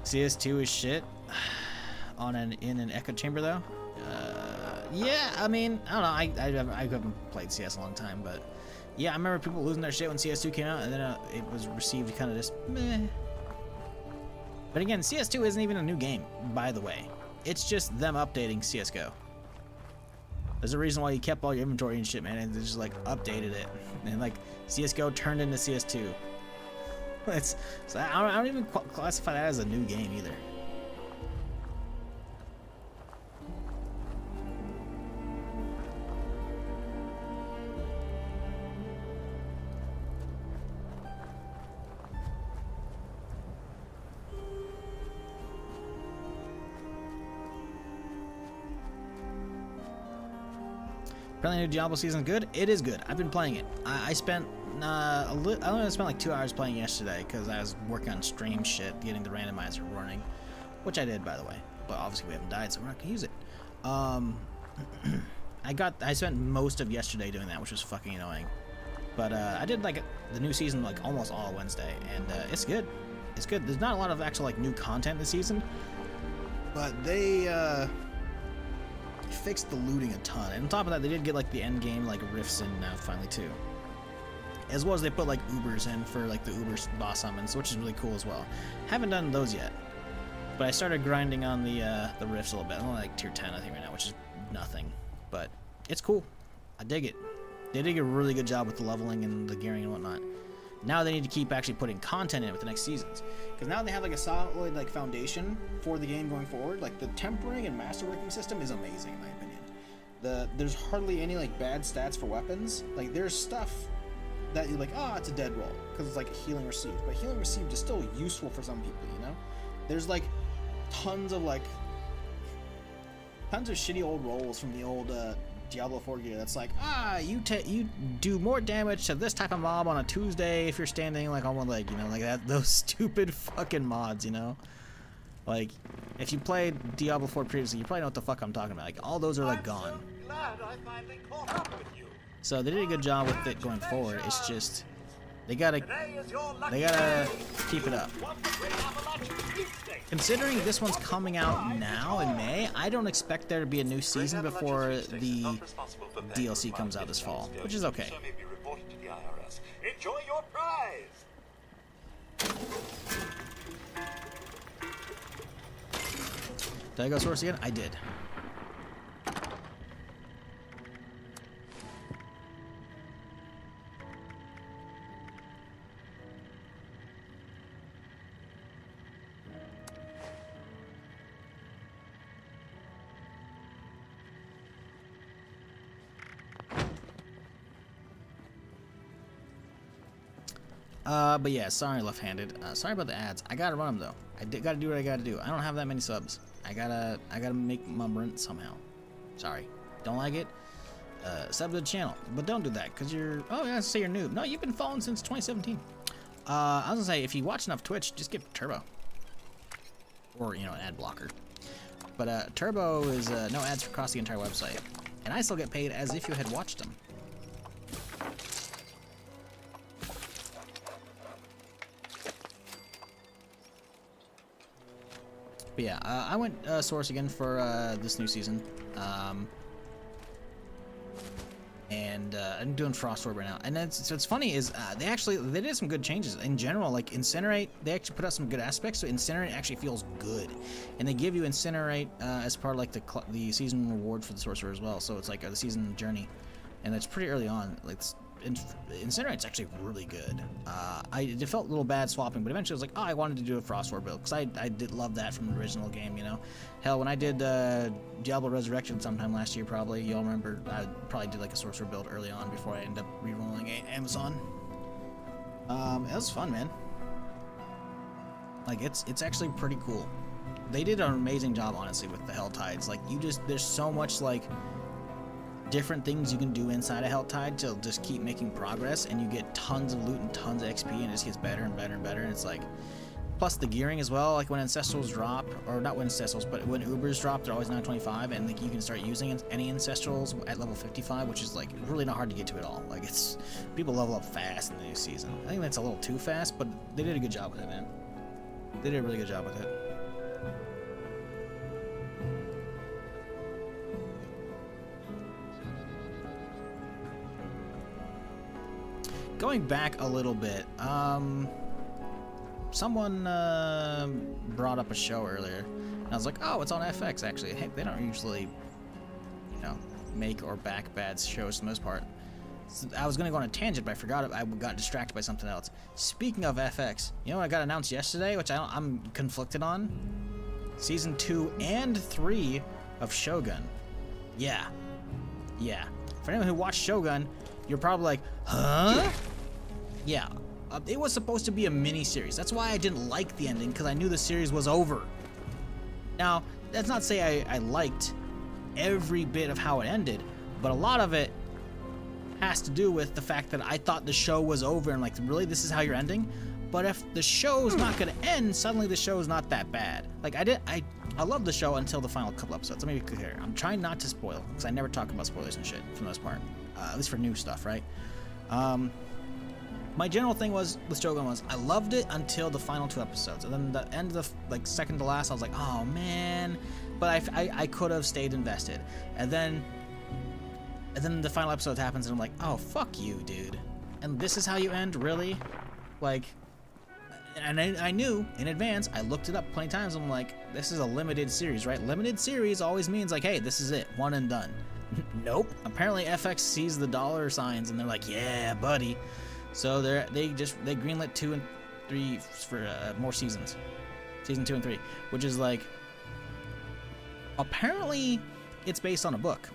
CS2 is shit in an echo chamber though. Yeah, I mean, I don't know. I haven't played CS in a long time, but. Yeah, I remember people losing their shit when CS2 came out, and then it was received kind of just meh. But again, CS2 isn't even a new game, by the way. It's just them updating CSGO. There's a reason why you kept all your inventory and shit, man, and they just like updated it. And like CSGO turned into CS2. So I don't even classify that as a new game either. Apparently, new Diablo season good. It is good. I've been playing it. I spent I only spent like 2 hours playing yesterday because I was working on stream shit, getting the randomizer running, which I did, by the way. But obviously we haven't died, so we're not gonna use it. I spent most of yesterday doing that, which was fucking annoying. But I did like the new season like almost all Wednesday, and it's good. It's good. There's not a lot of actual like new content this season, but they fixed the looting a ton, and on top of that they did get like the end game like rifts in now finally too, as well as they put like Ubers in for like the Uber boss summons, which is really cool as well. Haven't done those yet, but I started grinding on the rifts a little bit. I'm only like tier 10 I think right now, which is nothing, but it's cool. I dig it. They did a really good job with the leveling and the gearing and whatnot. Now they need to keep actually putting content in with the next seasons, because now they have like a solid like foundation for the game going forward. Like the tempering and masterworking system is amazing in my opinion. There's hardly any like bad stats for weapons. Like there's stuff that you're like, oh, it's a dead roll because it's like healing received, but healing received is still useful for some people, you know. There's like tons of shitty old rolls from the old Diablo 4 gear that's like, you do more damage to this type of mob on a Tuesday if you're standing like on one leg, you know, like that. Those stupid fucking mods, you know. Like if you played Diablo 4 previously, you probably know what the fuck I'm talking about. Like all those are like gone. So glad I finally caught up with you. So they did a good job with it going forward. It's just they gotta keep it up. Considering this one's coming out now in May, I don't expect there to be a new season before the DLC comes out this fall, which is okay. Enjoy your prize. Did I go source again? I did. But yeah, sorry left-handed. Sorry about the ads. I gotta run them though. Gotta do what I gotta do. I don't have that many subs. I gotta make my rent somehow. Sorry. Don't like it? Sub to the channel. But don't do that, cause you're. Oh, yeah, say you're noob. No, you've been following since 2017. I was gonna say if you watch enough Twitch, just get Turbo. Or an ad blocker. But Turbo is no ads across the entire website, and I still get paid as if you had watched them. But yeah, I went source again for this new season, and I'm doing Frost Orb right now. And so what's funny is they did some good changes in general. Like Incinerate, they actually put out some good aspects. So Incinerate actually feels good, and they give you Incinerate as part of like the season reward for the sorcerer as well. So it's like the season journey, and it's pretty early on. Like Incinerate's actually really good. It felt a little bad swapping, but eventually I was like, oh, I wanted to do a Frost War build, because I did love that from the original game, you know. Hell, when I did Diablo Resurrection sometime last year, probably, y'all remember, I probably did like a Sorcerer build early on before I ended up re-rolling Amazon. It was fun, man. Like, it's actually pretty cool. They did an amazing job, honestly, with the Hell Tides. Like, there's so much, like, different things you can do inside of Helltide to just keep making progress, and you get tons of loot and tons of XP, and it just gets better and better and better. And it's like, plus the gearing as well. Like when Ancestrals drop, or not when Ancestrals, but when Ubers drop, they're always 925, and like you can start using any Ancestrals at level 55, which is like really not hard to get to at all. Like it's, people level up fast in the new season. I think that's a little too fast, but they did a good job with it, man. They did a really good job with it. Going back a little bit, someone brought up a show earlier, and I was like, oh, it's on FX actually. Hey, they don't usually, you know, make or back bad shows for the most part. So I was gonna go on a tangent, but I forgot it. I got distracted by something else. Speaking of FX, you know what I got announced yesterday, which I'm conflicted on? Season 2 and 3 of Shogun. Yeah. For anyone who watched Shogun, you're probably like, huh? Yeah, it was supposed to be a mini-series. That's why I didn't like the ending, because I knew the series was over. Now, that's not to say I liked every bit of how it ended, but a lot of it has to do with the fact that I thought the show was over, and like, really, this is how you're ending? But if the show's not gonna end, suddenly the show's not that bad. Like, I loved the show until the final couple episodes. Let me be clear. I'm trying not to spoil, because I never talk about spoilers and shit, for the most part. At least for new stuff, right? My general thing was with Shogun was I loved it until the final 2 episodes, and then the end of the second to last, I was like, oh man, but I could have stayed invested, and then the final episode happens, and I'm like, oh fuck you, dude, and this is how you end, really? Like, and I knew in advance. I looked it up plenty of times. I'm like, this is a limited series, right? Limited series always means like, hey, this is it, one and done. Nope. Apparently FX sees the dollar signs and they're like, yeah, buddy. So they greenlit 2 and 3 for more seasons. Season 2 and 3, which is like, apparently it's based on a book.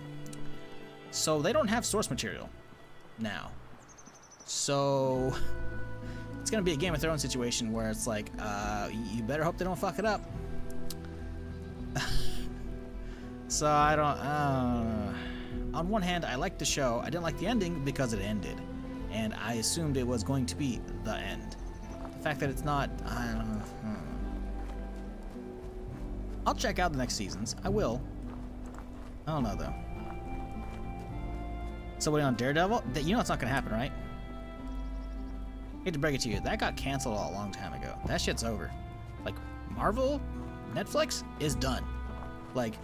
So they don't have source material now. So it's gonna be a Game of Thrones situation where it's like, you better hope they don't fuck it up. So I don't, on one hand, I liked the show. I didn't like the ending because it ended, and I assumed it was going to be the end. The fact that it's not, I don't know. I'll check out the next seasons. I will. I don't know though. So what, on Daredevil? You know it's not gonna happen, right? Hate to break it to you, that got canceled a long time ago. That shit's over. Like, Marvel, Netflix is done. Like,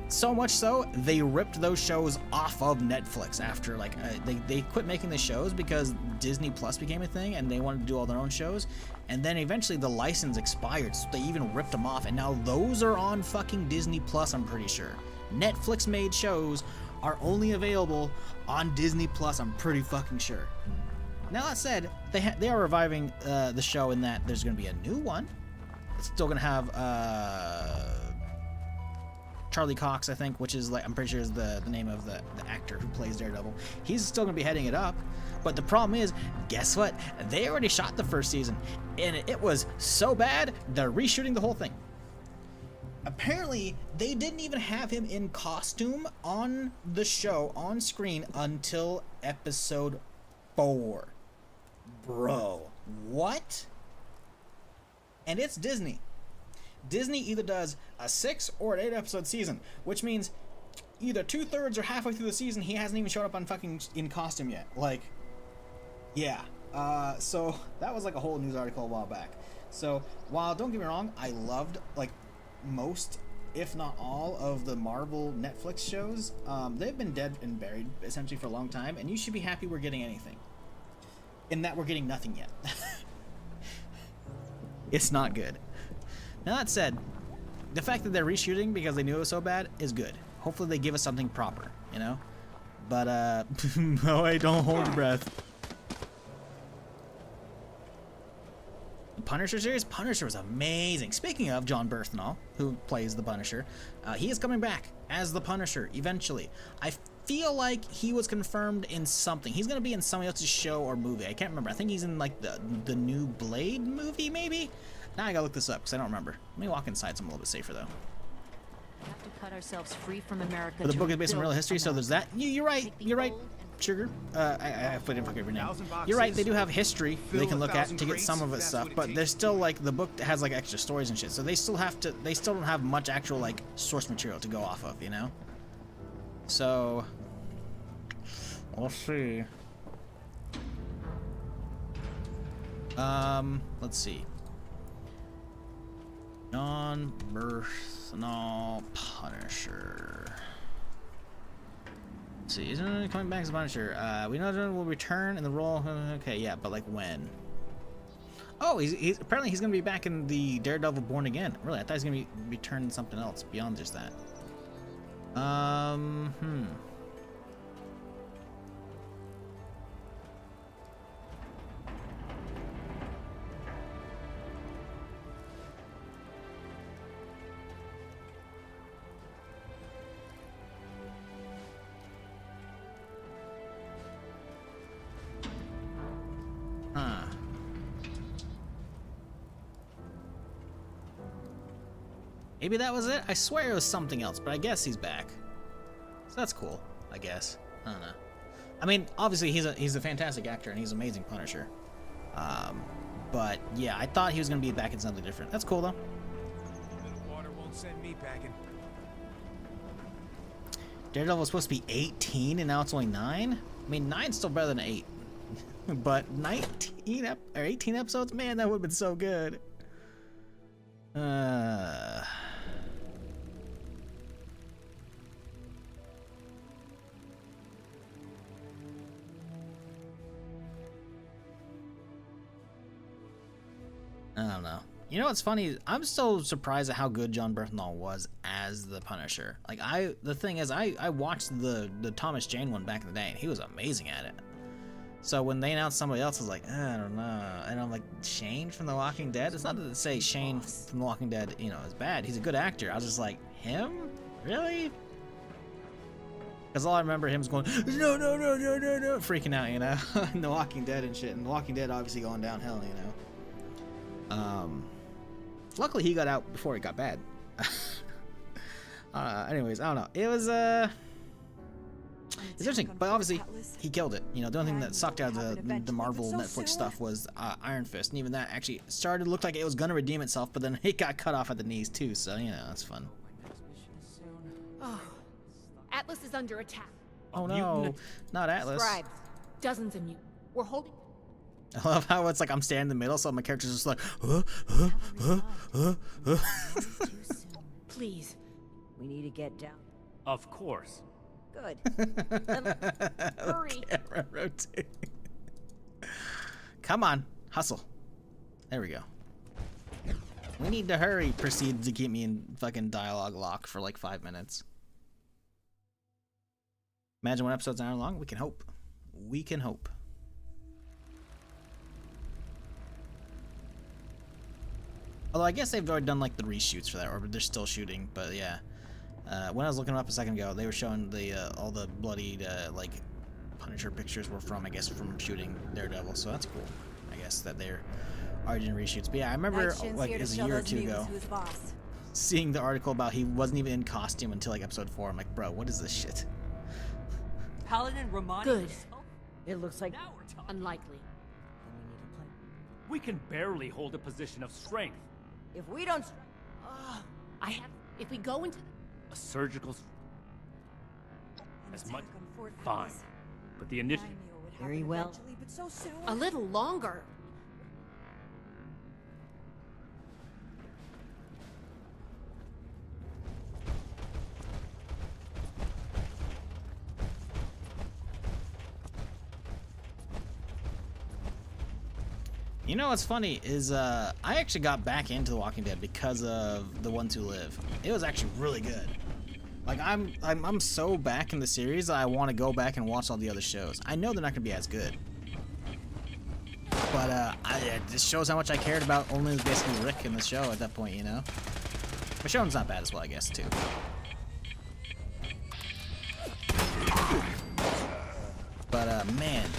so much so, they ripped those shows off of Netflix after, like, they quit making the shows because Disney Plus became a thing and they wanted to do all their own shows. And then eventually the license expired, so they even ripped them off. And now those are on fucking Disney Plus, I'm pretty sure. Netflix made shows are only available on Disney Plus, I'm pretty fucking sure. Now that said, they are reviving the show in that there's going to be a new one. It's still going to have Charlie Cox, I think, which is, like, I'm pretty sure is the name of the actor who plays Daredevil. He's still going to be heading it up. But the problem is, guess what? They already shot the first season, and it was so bad, they're reshooting the whole thing. Apparently, they didn't even have him in costume on the show, on screen, until episode 4. Bro, what? And it's Disney. Disney either does a 6 or an 8 episode season, which means either 2/3 or halfway through the season he hasn't even shown up on fucking in costume yet. Like, yeah. So that was like a whole news article a while back. So while, don't get me wrong, I loved like most, if not all, of the Marvel Netflix shows. They've been dead and buried essentially for a long time, and you should be happy we're getting anything. In that we're getting nothing yet. It's not good. Now that said, the fact that they're reshooting because they knew it was so bad is good. Hopefully they give us something proper, you know? But, no, I don't hold your breath. The Punisher series? Punisher was amazing. Speaking of John Bernthal, who plays the Punisher, he is coming back as the Punisher eventually. I feel like he was confirmed in something. He's going to be in somebody else's show or movie. I can't remember. I think he's in, like, the new Blade movie, maybe? Now I gotta look this up because I don't remember. Let me walk inside so I'm a little bit safer, though. We have to cut ourselves free from America. But the to book is based on real rebuild history, so there's that. You're right. You're right. Sugar. I didn't forget your name. You're right. They do have history they can look at to get some of its stuff, but there's still like the book has like extra stories and shit. So they still have to. They still don't have much actual like source material to go off of, you know. So we'll see. Let's see. Non-Bernthal Punisher. Let's see, isn't it coming back as a Punisher? We know that will return in the role. Okay, yeah, but like when? Oh, he's apparently he's gonna be back in the Daredevil Born Again. Really, I thought he was gonna be returning something else beyond just that. Maybe that was it? I swear it was something else, but I guess he's back. So that's cool, I guess. I don't know. I mean, obviously he's a fantastic actor and he's an amazing Punisher. But yeah, I thought he was gonna be back in something different. That's cool though. Water won't send me packing. Daredevil was supposed to be 18 and now it's only 9? I mean, 9's still better than 8. But 19 or 18 episodes? Man, that would have been so good. I don't know. You know what's funny? I'm still surprised at how good Jon Bernthal was as the Punisher. Like the thing is, I watched the Thomas Jane one back in the day, and he was amazing at it. So when they announced somebody else, I was like, I don't know. And I'm like, Shane from The Walking Dead? It's not to say Shane from The Walking Dead, you know, is bad. He's a good actor. I was just like, him? Really? Because all I remember him is going, no, freaking out, you know, in The Walking Dead and shit. And The Walking Dead obviously going downhill, you know. Luckily he got out before it got bad. Anyways, I don't know. It was it's interesting, but obviously he killed it. You know, the only thing that sucked out of the Marvel Netflix stuff was Iron Fist, and even that actually started to look like it was gonna redeem itself, but then it got cut off at the knees too. So you know, that's fun. Oh, Atlas is under attack. Oh no, not Atlas. Scribes. Dozens of mutants. We're holding. I love how it's like I'm standing in the middle, so my character's just like, Please. We need to get down. Of course. Good. Hurry. Camera rotating. Come on, hustle. There we go. We need to hurry. Proceed to keep me in fucking dialogue lock for like 5 minutes. Imagine when episodes are long. We can hope. We can hope. Although I guess they've already done like the reshoots for that, or they're still shooting. But yeah, when I was looking them up a second ago, they were showing the all the bloodied like Punisher pictures were from, I guess, from shooting Daredevil. So that's cool. I guess that they're already doing reshoots. But yeah, I remember like as a year or two ago, seeing the article about he wasn't even in costume until like episode 4. I'm like, bro, what is this shit? Paladin Romani. Good. It looks like unlikely. We can barely hold a position of strength. If we don't... If we go into... A surgical... As much... Fine. But the initiative... Very well. A little longer. You know what's funny is I actually got back into The Walking Dead because of The Ones Who Live. It was actually really good. Like I'm so back in the series that I want to go back and watch all the other shows. I know they're not gonna be as good, but it just shows how much I cared about only basically Rick in the show at that point, you know. Michonne's not bad as well, I guess, too. But man.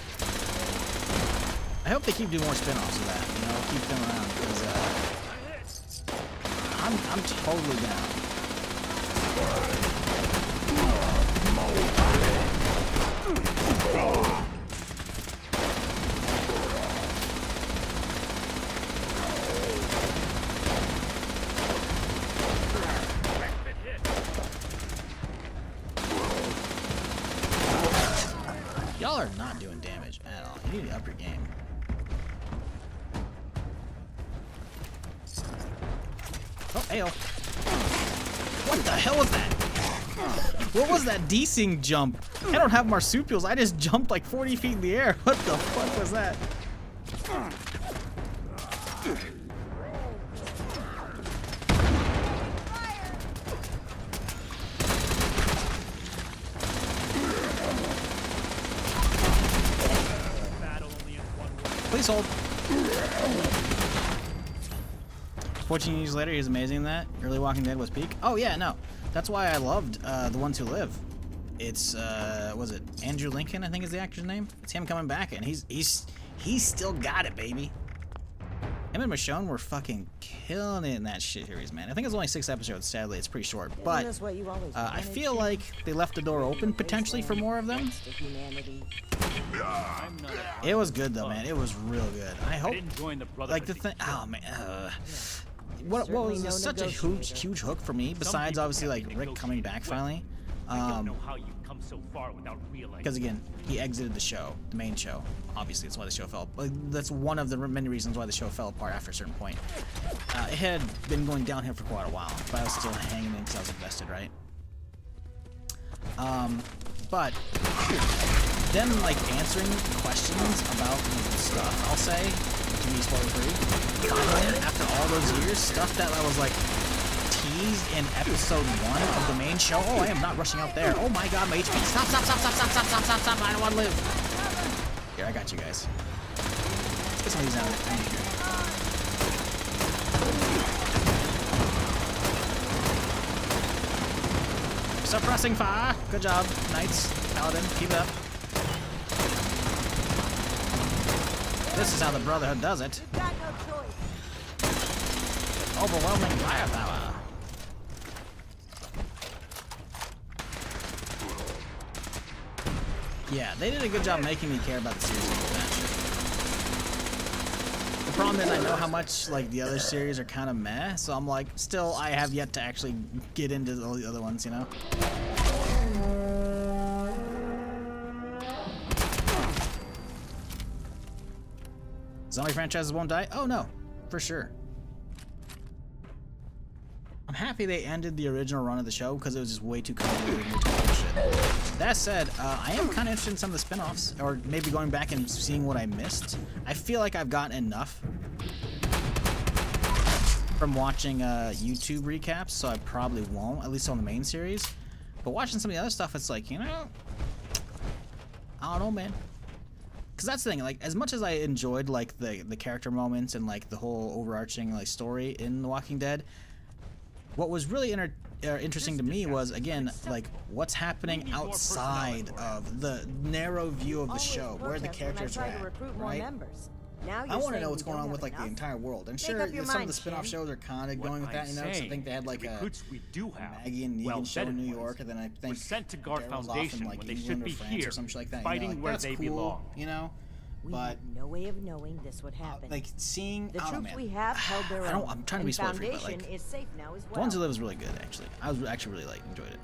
I hope they keep doing more spin-offs of that, you know, keep them around, because I'm totally down. Y'all are not doing damage at all. You need to up your game. Oh, ayo. What the hell was that? What was that desync jump? I don't have marsupials. I just jumped like 40 feet in the air. What the fuck was that? Please hold. 14 years later, he's amazing in that. Early Walking Dead was peak. Oh yeah, no. That's why I loved The Ones Who Live. It's was it Andrew Lincoln, I think is the actor's name? It's him coming back, and he's still got it, baby. Him and Michonne were fucking killing it in that shit series, man. I think it was only 6 episodes, sadly. It's pretty short. But I feel like they left the door open potentially for more of them. It was good though, man. It was real good. I hope like the thing. Oh man. What was just such a huge hook for me, besides obviously like Rick coming back finally. Because again, he exited the show, the main show. Obviously, that's why the show fell. That's one of the many reasons why the show fell apart after a certain point. It had been going downhill for quite a while, but I was still hanging in because I was invested, right? But them like answering questions about stuff, I'll say, to be spoiler-free. Finally, after all those years, stuff that I was like teased in episode 1 of the main show. Oh, I am not rushing out there. Oh my god, my HP. Stop. I don't want to live. Here, I got you guys. Let's get some of these out of here. Suppressing fire. Good job, Knights. Paladin, keep it up. This is how the Brotherhood does it. Overwhelming firepower. Yeah, they did a good job making me care about the series and that shit. The problem is I know how much like the other series are kind of meh, so I'm like, still I have yet to actually get into all the other ones, you know? Zombie franchises won't die? Oh no, for sure. I'm happy they ended the original run of the show because it was just way too complicated and bullshit. That said, I am kind of interested in some of the spin-offs, or maybe going back and seeing what I missed. I feel like I've gotten enough from watching YouTube recaps, so I probably won't, at least on the main series. But watching some of the other stuff, it's like, you know, I don't know, man. Because that's the thing, like, as much as I enjoyed, like, the character moments and, like, the whole overarching, like, story in The Walking Dead, what was really interesting to me was, again, like, what's happening outside of the narrow view of the show, where the characters are at, right? I want to know what's going on with, like, the entire world. And sure, some of the spin-off shows are kind of going with that, you know, because I think they had, like, a Maggie and Negan show in New York, and then I think Daryl's off in, like, England or France or some shit like that, you know, like, that's cool, you know? But no way of knowing this would happen. Like seeing the troops we have held their own. I'm trying to be spoiler free, but like is safe now as well. The Ones Who Live was really good, actually. I was actually really like enjoyed it.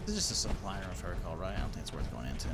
This is just a supplier, if I recall right. I don't think it's worth going into.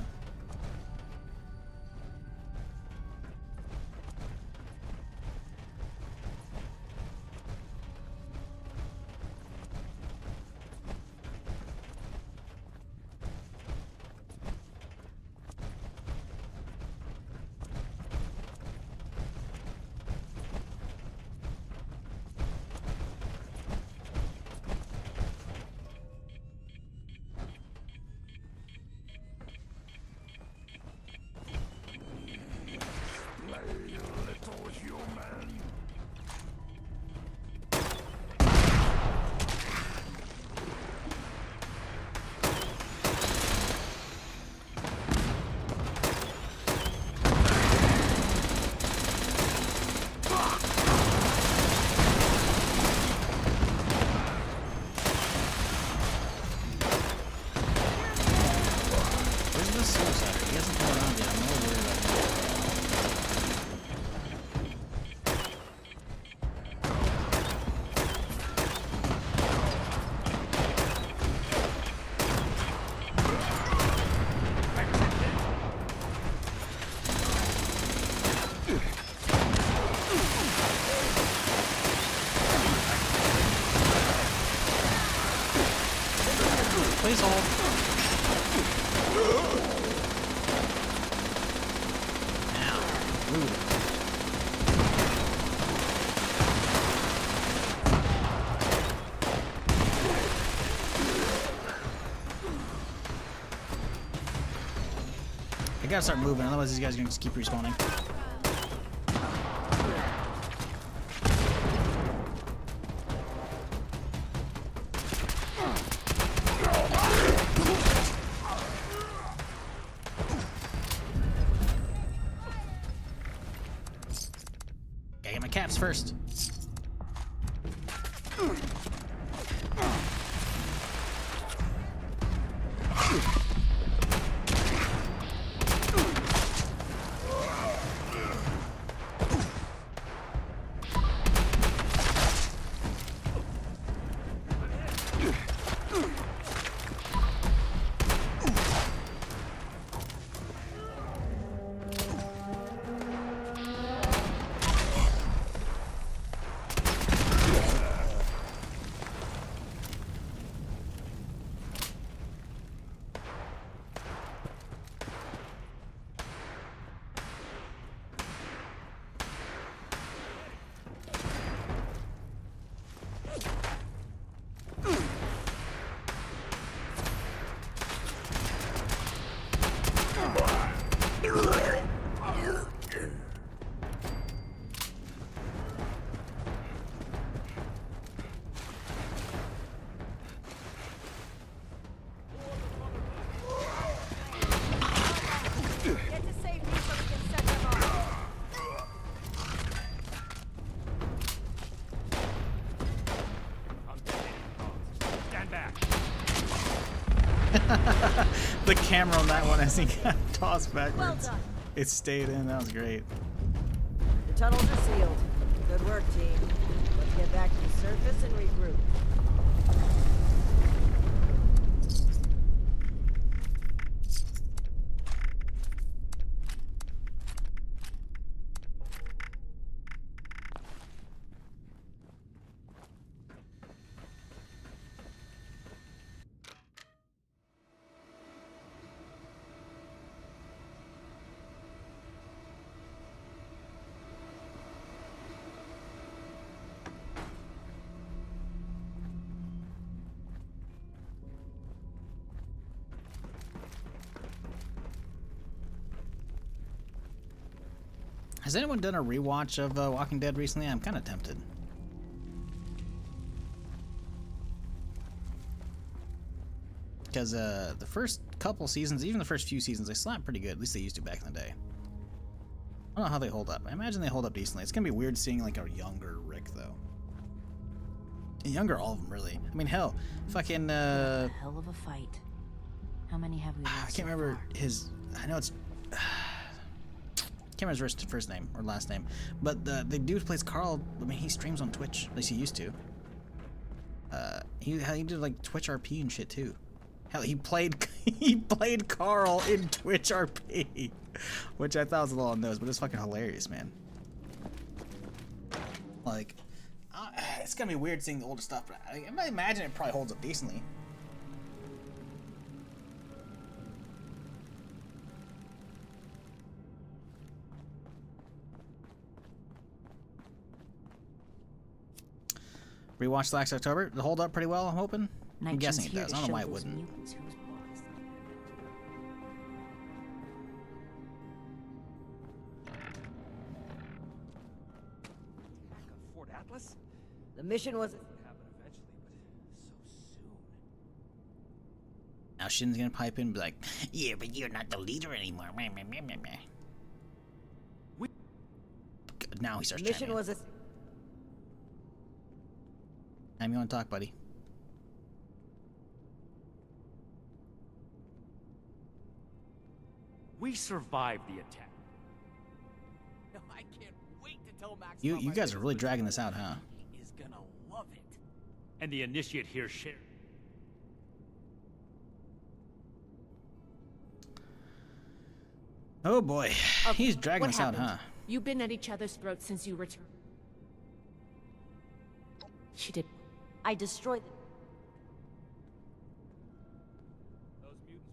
space hole. Ow. Rude. I gotta start moving, otherwise these guys are gonna just keep respawning. Gotta get my caps first. The camera on that one as he got tossed backwards. It stayed in. That was great. The tunnels are sealed. Good work, team. Let's get back to the surface and regroup. Has anyone done a rewatch of Walking Dead recently? I'm kind of tempted. Because the first couple seasons, even the first few seasons, they slapped pretty good. At least they used to back in the day. I don't know how they hold up. I imagine they hold up decently. It's gonna be weird seeing like a younger Rick though. Younger, all of them really. I mean, hell, fucking. Hell of a fight. How many have we lost? I can't remember his. I know it's. Can't remember his first name or last name, but the dude who plays Carl, I mean, he streams on Twitch. At least he used to. He did like Twitch RP and shit too. Hell, he played Carl in Twitch RP, which I thought was a little on the nose, but it's fucking hilarious, man. Like, it's gonna be weird seeing the older stuff, but I imagine it probably holds up decently. Rewatched last October. It hold up pretty well, I'm hoping. I'm guessing it does. I don't know why it wouldn't. Fort Atlas? The mission was. Now Shin's gonna pipe in and be like, yeah, but you're not the leader anymore. Now he starts Mission was a. Time you want to talk, buddy? We survived the attack. I can't wait to tell Max. You guys are really dragging this out, huh? He is gonna love it. And the initiate here shared. Oh boy, he's dragging us out, huh? You've been at each other's throats since you returned. She did. I destroyed.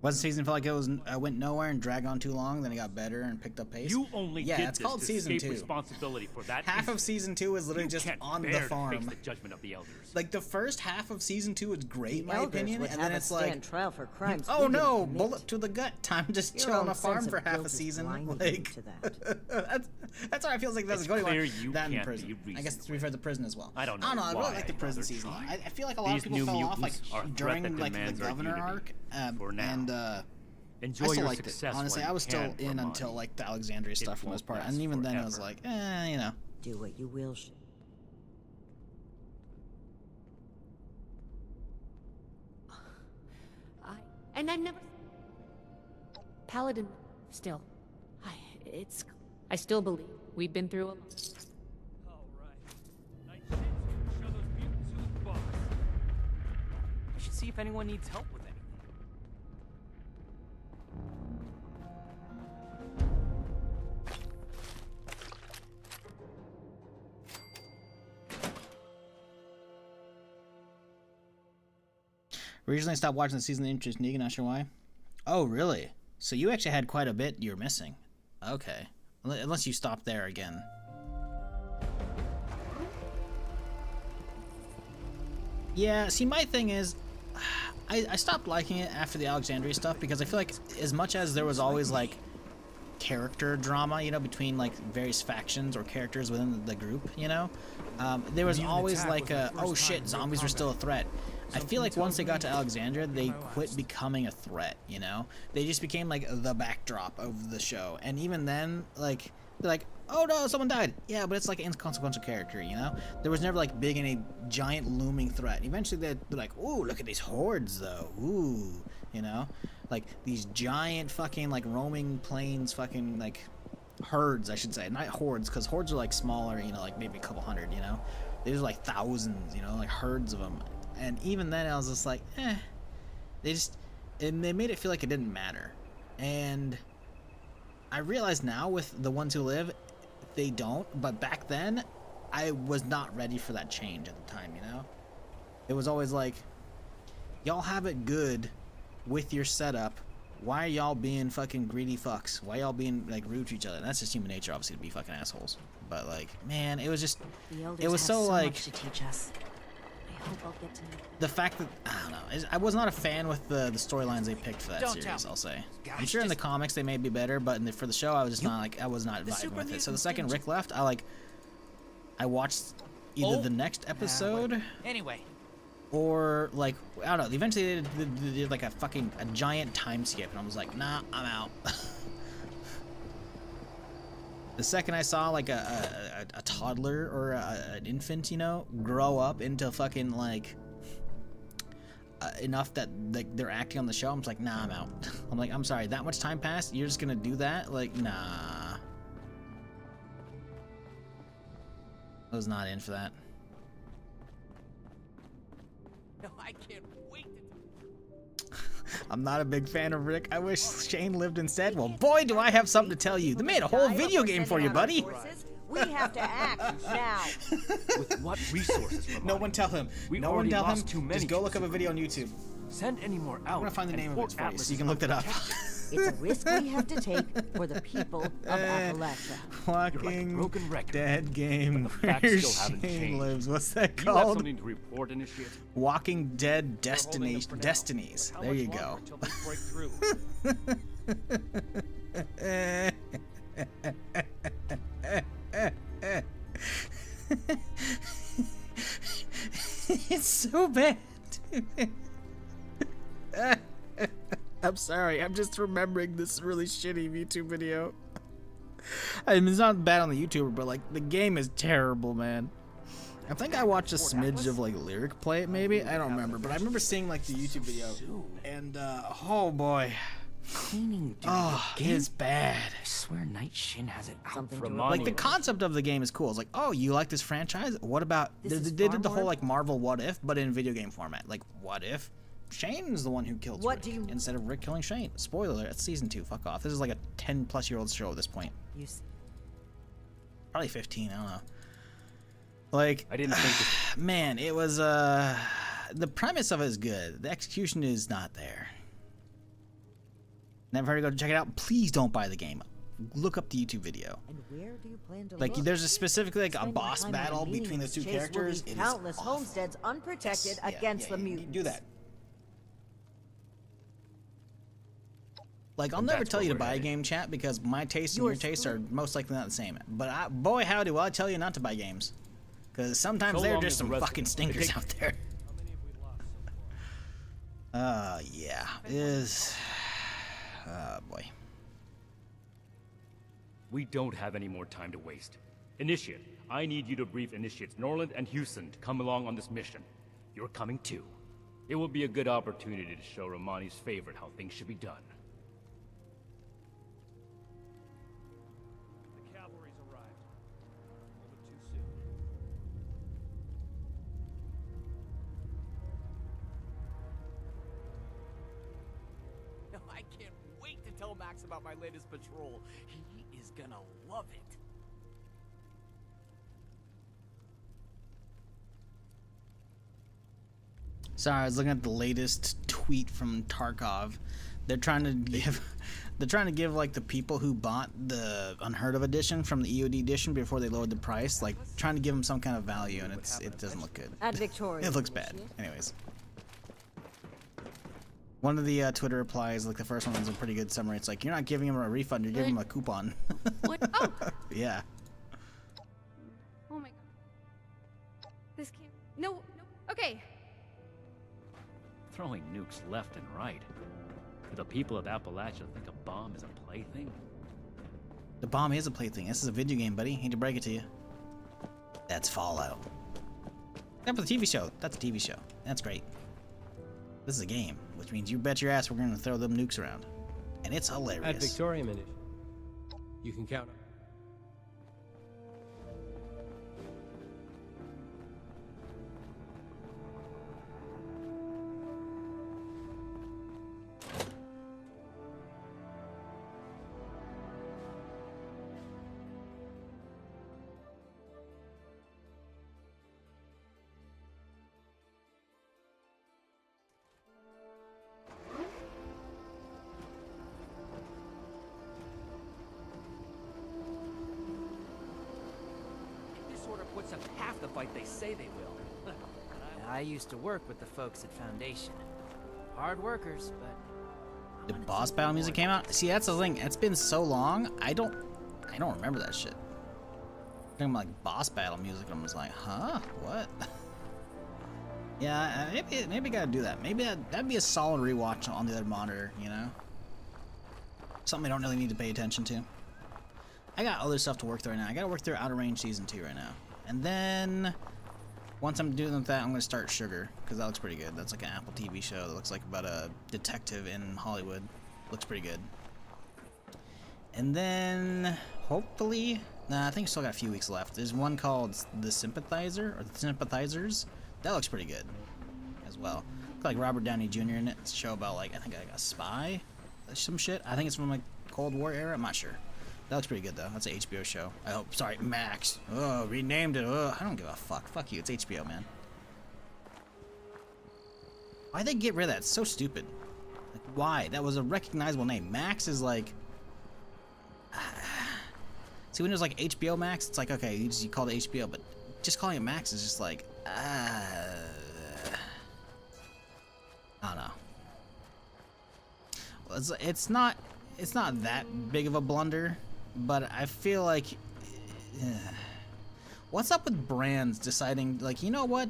Was the season felt like it was went nowhere and dragged on too long? Then it got better and picked up pace. You only yeah, did it's this called to season escape 2. responsibility for that. Half of season 2 is literally You just can't on bear the to farm. face the judgment of the elders. Like the first half of season 2 is great, in my Elders opinion, would and have then us it's like, stand trial for crimes oh we no, didn't commit. bullet to the gut. Time to just Your chill on own a farm sense for of half a guilt is season. blinding Like you to that. that's why it feels like it doesn't It's go anywhere. clear you That in can't prison. be I guess to be fair, the prison as well. I don't know I really why like the I'd prison rather season. try. I feel like a lot These of people new fell off like mutants are a threat during that like the demands our governor unity. arc. For now. And Enjoy I still your liked it. success Honestly, while I was you still can, in Ramani. until like the Alexandria stuff for the most won't part, and last even then I was forever. like, you know. Do what you will. And I never... Paladin, still. I still believe we've been through a lot. I should see if anyone needs help with anything. Recently stopped watching the season of Interest Negan, not sure why. Oh, really? So you actually had quite a bit you're missing. Okay. Unless you stopped there again. Yeah, see, my thing is, I stopped liking it after the Alexandria stuff because I feel like as much as there was always, like, character drama, you know, between, like, various factions or characters within the group, you know, there was always, like, oh shit, zombies are still a threat. I feel like once they got to Alexandria, they quit becoming a threat, you know? They just became, like, the backdrop of the show. And even then, like, they're like, oh no, someone died. Yeah, but it's like an inconsequential character, you know? There was never, like, big any giant looming threat. Eventually they're like, ooh, look at these hordes, though. Ooh, you know? Like, these giant fucking, like, roaming plains fucking, like, herds, I should say. Not hordes, because hordes are, like, smaller, you know, like, maybe a couple hundred, you know? These are, like, thousands, you know, like, herds of them. And even then, I was just like, they made it feel like it didn't matter. And I realize now with the ones who live, they don't. But back then, I was not ready for that change at the time, you know? It was always like, y'all have it good with your setup. Why are y'all being fucking greedy fucks? Why y'all being, like, rude to each other? And that's just human nature, obviously, to be fucking assholes. But, like, man, it was just, it was so, like... much to teach us. I hope I'll get to know The fact that, I don't know, I was not a fan with the storylines they picked for that series, I'll say. I'm sure in the comics they may be better, but for the show I was just not, like, I was not vibing with it. So the second Rick left, I watched either the next episode Anyway. or, like, I don't know, eventually they did like a giant time skip, and I was like, nah, I'm out. The second I saw, like, a toddler or an infant, you know, grow up into fucking, like, enough that, like, they're acting on the show, I'm just like, nah, I'm out. I'm like, I'm sorry, that much time passed? You're just gonna do that? Like, nah. I was not in for that. No, I can't wait to... I'm not a big fan of Rick. I wish Shane lived instead. Well, boy, do I have something to tell you. They made a whole video game for you, buddy. We have to act now. With what resources? No one tell him. No one tell him. Just go look up a video on YouTube. Send any more out. I'm gonna find the name of it for you so you can look it up. It's a risk we have to take for the people of Appalachia. Walking Dead game where still haven't Shane changed. lives. What's that You have called? something to report, Initiate? Walking Dead Destinies. There you go. Until they break through. It's so bad. I'm sorry. I'm just remembering this really shitty YouTube video. I mean, it's not bad on the YouTuber, but, like, the game is terrible, man. I think I watched a smidge of, like, Lyric play it, maybe. I don't remember, but I remember seeing, like, the YouTube video, and oh boy. Cleaning duty Oh, again? it's bad. I swear Night Shin has it out for Like, the concept of the game is cool. It's like, oh, you like this franchise? What about... They did the whole, like, Marvel What If, but in video game format. Like, what if Shane is the one who killed Rick instead of Rick killing Shane? Spoiler alert, it's season 2. Fuck off. This is like a 10-plus-year-old show at this point. Probably 15, I don't know. Like, I didn't think man, it was, the premise of it is good. The execution is not there. Never heard to go check it out. Please don't buy the game. Look up the YouTube video. And where do you plan to Like, look? there's a specifically like a Spending boss time on battle meaningless between those two chase will characters. leave It is countless awful. homesteads unprotected Yes, against the you mutants. do that. Like, I'll And never that's tell where you to we're buy a headed. game, chat, because my tastes and your tastes are most likely not the same. But boy, howdy, will I tell you not to buy games. Because sometimes So there are long just as the some rest- fucking stinkers Take- out there. Yeah. Is... boy. We don't have any more time to waste. Initiate, I need you to brief Initiates Norland and Houston to come along on this mission. You're coming too. It will be a good opportunity to show Romani's favorite how things should be done. The cavalry's arrived. All but too soon. I can't wait to tell Max about my latest patrol. He is gonna love it. Sorry, I was looking at the latest tweet from Tarkov. They're trying to give like the people who bought the Unheard of edition from the EOD edition before they lowered the price, like trying to give them some kind of value, and it doesn't look good. At Victoria. It looks bad. Anyways, one of the Twitter replies, like the first one was a pretty good summary. It's like, you're not giving them a refund, you're giving them a coupon. What? Oh! Yeah. Oh my god. This can't. No, no. Okay. Throwing nukes left and right. Do the people of Appalachia think a bomb is a plaything? The bomb is a plaything. This is a video game, buddy. Hate to break it to you. That's Fallout. Except for the TV show. That's a TV show. That's great. This is a game, which means you bet your ass we're gonna throw them nukes around. And it's hilarious. At Victoria Minute, you can count on. This order puts up half the fight they say they will. I used to work with the folks at Foundation. Hard workers, but The boss battle music came out. See, that's the thing. It's been so long. I don't remember that shit. Talking about like boss battle music, I'm just like, huh? What? Yeah, maybe gotta do that. Maybe that'd be a solid rewatch on the other monitor, you know? Something I don't really need to pay attention to. I got other stuff to work through right now. I gotta work through Outer Range Season 2 right now. And then, once I'm doing with that, I'm gonna start Sugar, because that looks pretty good. That's like an Apple TV show that looks like about a detective in Hollywood. Looks pretty good. And then, hopefully, nah, I think I still got a few weeks left. There's one called The Sympathizer, or The Sympathizers. That looks pretty good, as well. It's like Robert Downey Jr. in it. It's a show about, like, I think like a spy, some shit. I think it's from, like, Cold War era. I'm not sure. That looks pretty good, though. That's an HBO show. I hope. Sorry, Max. Oh, renamed it. Oh, I don't give a fuck. Fuck you. It's HBO, man. Why'd they get rid of that? It's so stupid. Like, why? That was a recognizable name. Max is like... See, when it was like HBO Max, it's like, okay, you call it HBO, but just calling it Max is just like... I don't know. Well, it's not that big of a blunder, but I feel like... what's up with brands deciding, like, you know what?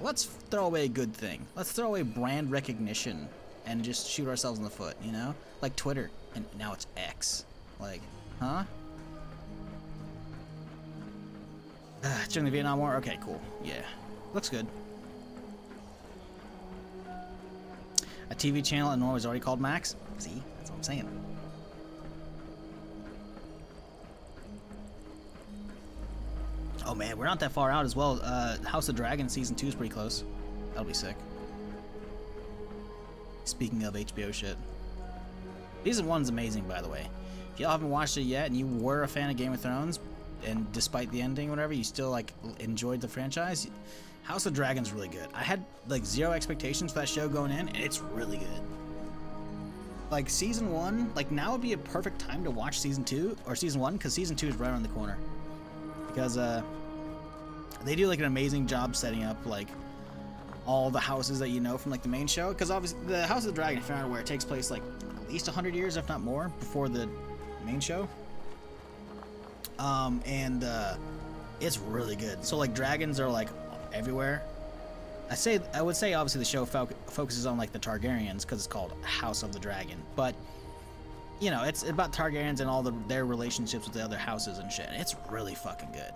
Let's throw away a good thing. Let's throw away brand recognition and just shoot ourselves in the foot, you know? Like Twitter, and now it's X. Like, huh? During the Vietnam War? Okay, cool. Yeah. Looks good. A TV channel in Norway is already called Max? See? That's what I'm saying. Oh man, we're not that far out as well. House of Dragon Season 2 is pretty close. That'll be sick. Speaking of HBO shit. Season 1's amazing, by the way. If y'all haven't watched it yet and you were a fan of Game of Thrones, and despite the ending or whatever, you still like enjoyed the franchise, House of Dragon's really good. I had like zero expectations for that show going in, and it's really good. like season 1, like now would be a perfect time to watch season 2 or season 1 because season 2 is right around the corner. Because they do like an amazing job setting up like all the houses that you know from like the main show. Because obviously the House of the Dragon, if you're not aware, it takes place like at least 100 years, if not more, before the main show. It's really good. So like dragons are like everywhere. I would say obviously the show focuses on like the Targaryens because it's called House of the Dragon, but you know it's about Targaryens and all their relationships with the other houses and shit. It's really fucking good.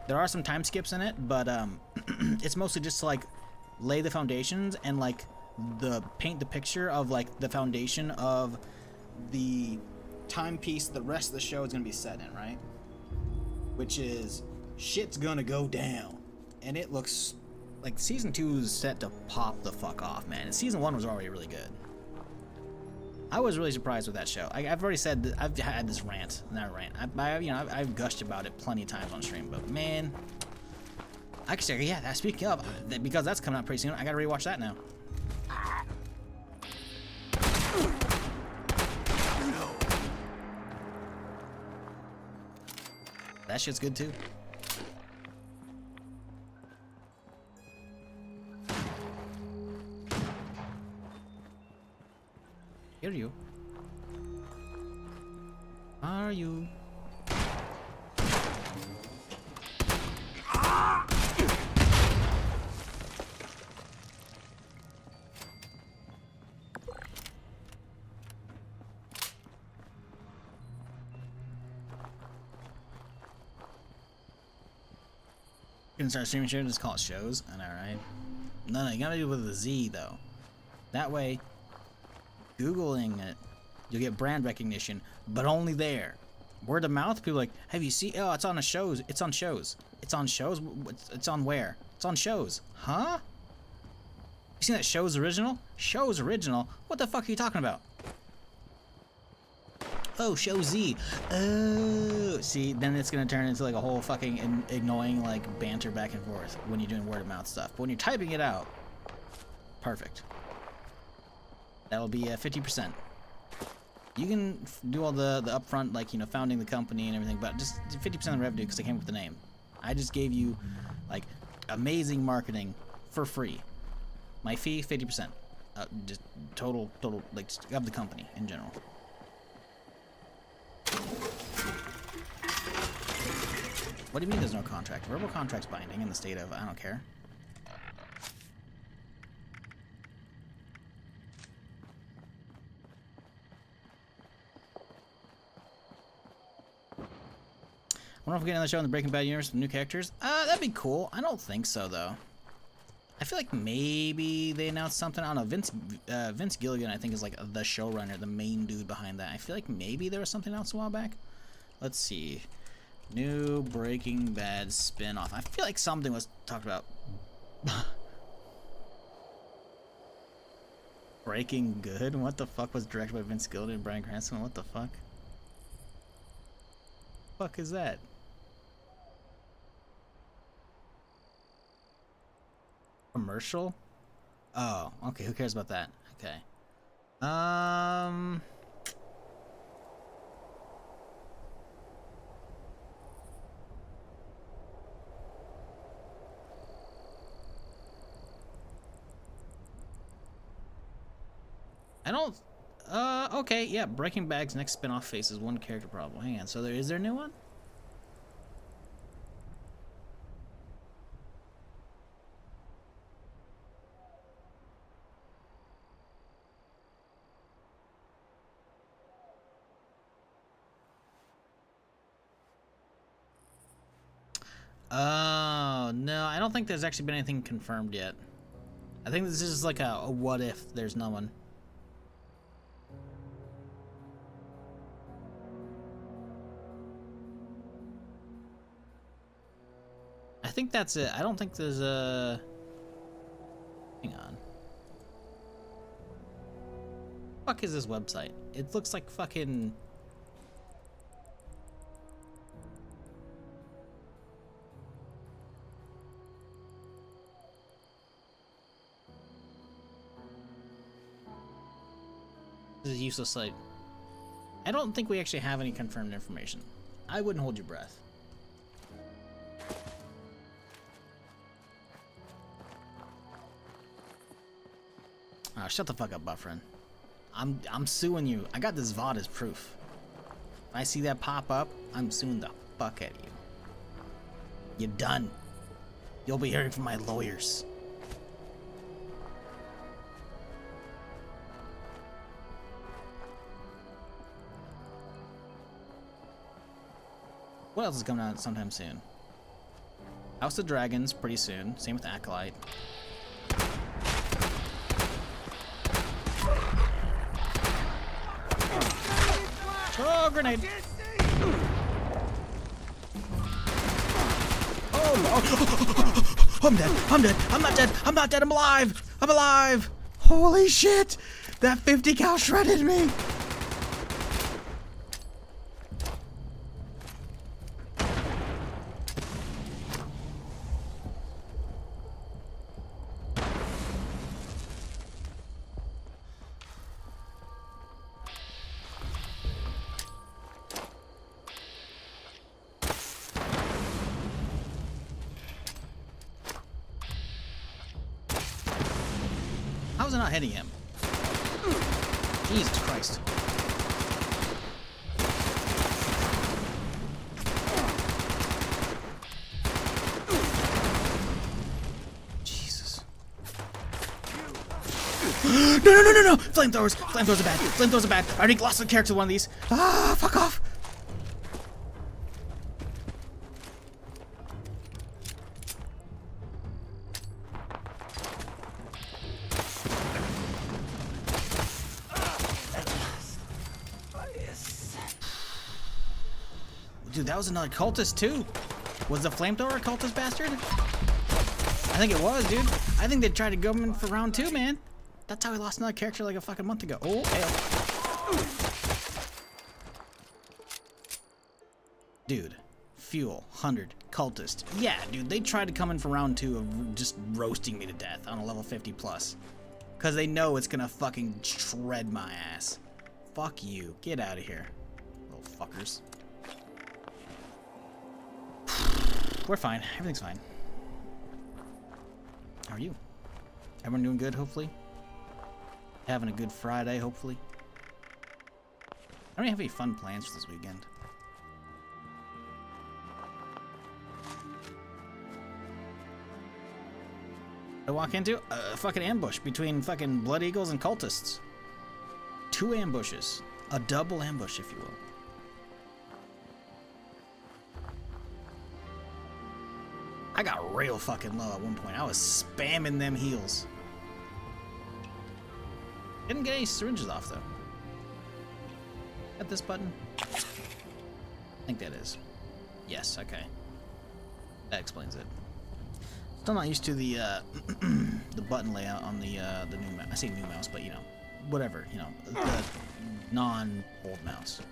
There are some time skips in it, but it's mostly just to like lay the foundations and like paint the picture of like the foundation of the timepiece the rest of the show is gonna be set in, right? Which is shit's gonna go down, and it looks like season 2 is set to pop the fuck off, man. And season 1 was already really good. I was really surprised with that show. I've already said that I've had this rant, not rant. I've gushed about it plenty of times on stream, but man, actually, yeah. Speaking of, because that's coming out pretty soon, I gotta rewatch that now. That shit's good too. Here you are you. Gonna start streaming shit and just call it shows? I know, right? No, you gotta do it with a Z though. That way, Googling it, you'll get brand recognition, but only there. Word of mouth, people are like, have you seen? Oh, it's on a shows. It's on shows. It's on shows. It's on where? It's on shows. Huh? You seen that Shows original? Shows original? What the fuck are you talking about? Oh, Show Z. Oh, see, then it's gonna turn into like a whole fucking annoying like banter back and forth when you're doing word of mouth stuff. But when you're typing it out, perfect. That'll be 50%. You can do all the upfront, like, you know, founding the company and everything, but just 50% of the revenue because I came up with the name. I just gave you, like, amazing marketing for free. My fee, 50%. Just total, like, of the company in general. What do you mean there's no contract? Verbal contract's binding in the state of, I don't care. I wonder if we're getting another show in the Breaking Bad universe with new characters. That'd be cool. I don't think so, though. I feel like maybe they announced something. I don't know. Vince Gilligan, I think, is like the showrunner, the main dude behind that. I feel like maybe there was something else a while back. Let's see. New Breaking Bad spin-off. I feel like something was talked about. Breaking Good? What the fuck was directed by Vince Gilligan and Bryan Cranston? What the fuck? Fuck is that? Commercial? Oh, okay. Who cares about that? Okay. I don't. Okay. Yeah. Breaking Bad's next spin-off faces one character problem. Hang on. So is there a new one? Oh, no, I don't think there's actually been anything confirmed yet. I think this is like a what if there's no one. I think that's it. I don't think there's a... Hang on. Fuck is this website? It looks like fucking... This is a useless site. I don't think we actually have any confirmed information. I wouldn't hold your breath. Oh, shut the fuck up, Buffrin. I'm suing you. I got this VOD as proof. If I see that pop up, I'm suing the fuck out of you. You're done. You'll be hearing from my lawyers. What else is coming out sometime soon? House of Dragons pretty soon. Same with Acolyte. Oh, grenade! Oh no! I'm dead! I'm dead! I'm not dead! I'm not dead! I'm alive! I'm alive! Holy shit! That 50 cal shredded me! How's it not hitting him? Jesus Christ. Jesus. No! Flamethrowers! Flamethrowers are bad! Flamethrowers are bad! I already lost a character with one of these. Ah, fuck off! Dude, that was another cultist too. Was the flamethrower a cultist bastard? I think it was, dude. I think they tried to go in for round 2, man. That's how we lost another character like a fucking month ago. Oh, hell. Dude, fuel, 100, cultist. Yeah, dude, they tried to come in for round 2 of just roasting me to death on a level 50 plus. Cause they know it's gonna fucking shred my ass. Fuck you. Get out of here, little fuckers. We're fine. Everything's fine. How are you? Everyone doing good, hopefully? Having a good Friday, hopefully? I don't have any fun plans for this weekend. I walk into a fucking ambush between fucking Blood Eagles and cultists. 2 ambushes. A double ambush, if you will. I got real fucking low at one point. I was spamming them heals. Didn't get any syringes off though. At this button? I think that is. Yes, okay. That explains it. Still not used to the the button layout on the new mouse. I say new mouse, but you know, whatever, you know, the non-old mouse.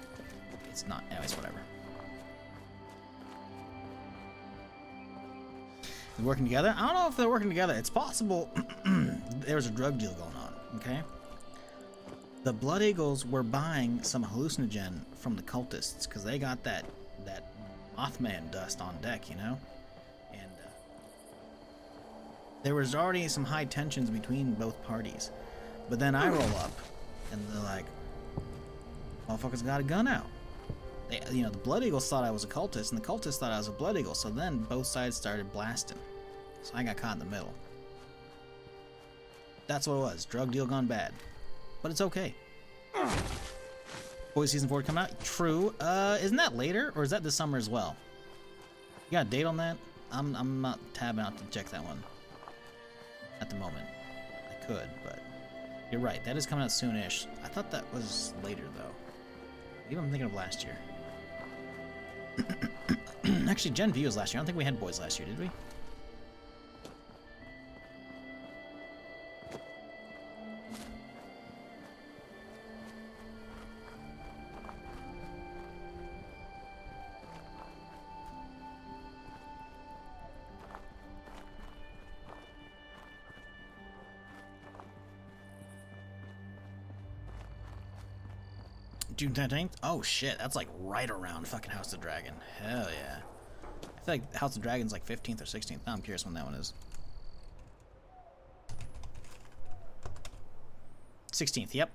It's not, anyways, whatever. Working together? I don't know if they're working together. It's possible there's a drug deal going on, okay? The Blood Eagles were buying some hallucinogen from the cultists because they got that Mothman dust on deck, you know? And there was already some high tensions between both parties. But then I roll up and they're like, motherfuckers got a gun out. They, you know, the Blood Eagles thought I was a cultist, and the cultists thought I was a Blood Eagle, so then both sides started blasting. So I got caught in the middle. That's what it was. Drug deal gone bad. But it's okay. Boys Season 4 coming out? True. Isn't that later, or is that this summer as well? You got a date on that? I'm not tabbing out to check that one. At the moment. I could, but... You're right, that is coming out soonish. I thought that was later, though. Maybe I'm thinking of last year. Actually, Gen V was last year. I don't think we had boys last year, did we? June 13th? Oh shit, that's like right around fucking House of the Dragon. Hell yeah. I feel like House of the Dragon's like 15th or 16th. Now I'm curious when that one is. 16th, yep.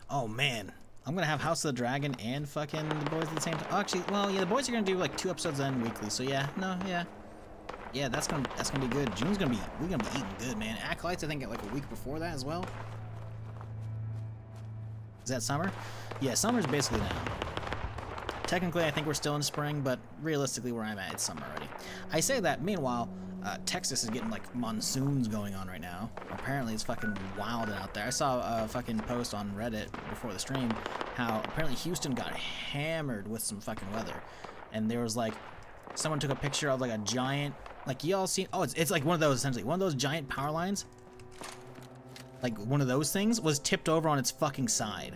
Oh man. I'm gonna have House of the Dragon and fucking The Boys at the same time. Oh, actually, well, yeah, The Boys are gonna do like 2 episodes then weekly, so yeah, no, yeah. Yeah, that's gonna be good. We're gonna be eating good, man. Acolytes, I think, at like a week before that as well. Is that summer? Yeah, summer's basically now. Technically, I think we're still in spring, but realistically, where I'm at, it's summer already. I say that. Meanwhile, Texas is getting like monsoons going on right now. Apparently, it's fucking wild out there. I saw a fucking post on Reddit before the stream how apparently Houston got hammered with some fucking weather, and there was like someone took a picture of like a giant, like y'all seen? Oh, it's like one of those essentially, one of those giant power lines. Like one of those things was tipped over on its fucking side.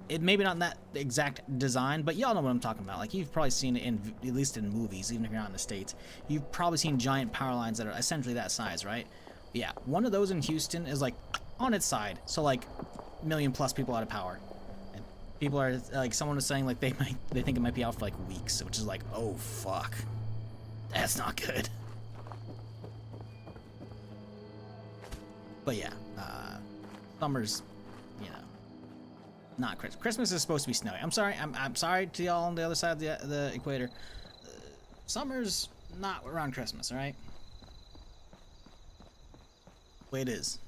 It maybe not in that exact design, but y'all know what I'm talking about. Like you've probably seen it in, at least in movies, even if you're not in the States. You've probably seen giant power lines that are essentially that size, right? Yeah, one of those in Houston is like on its side, so like a million plus people out of power. And people are like, someone was saying like they think it might be out for like weeks, which is like, oh fuck, that's not good. But yeah, summer's, you know, not Christmas. Christmas is supposed to be snowy. I'm sorry. I'm sorry to y'all on the other side of the equator. Summer's not around Christmas, all right? The way it is.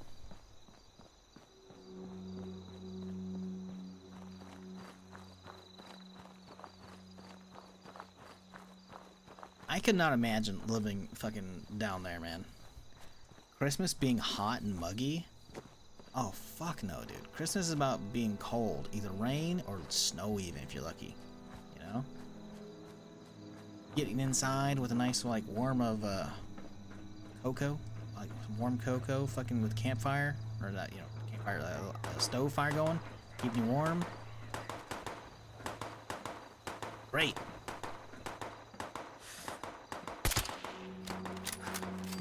I could not imagine living fucking down there, man. Christmas being hot and muggy? Oh, fuck no, dude. Christmas is about being cold. Either rain or snow even, if you're lucky. You know? Getting inside with a nice, like, warm of, cocoa. Like, warm cocoa, fucking with campfire. Or that, you know, campfire, a stove fire going. Keeping you warm. Great.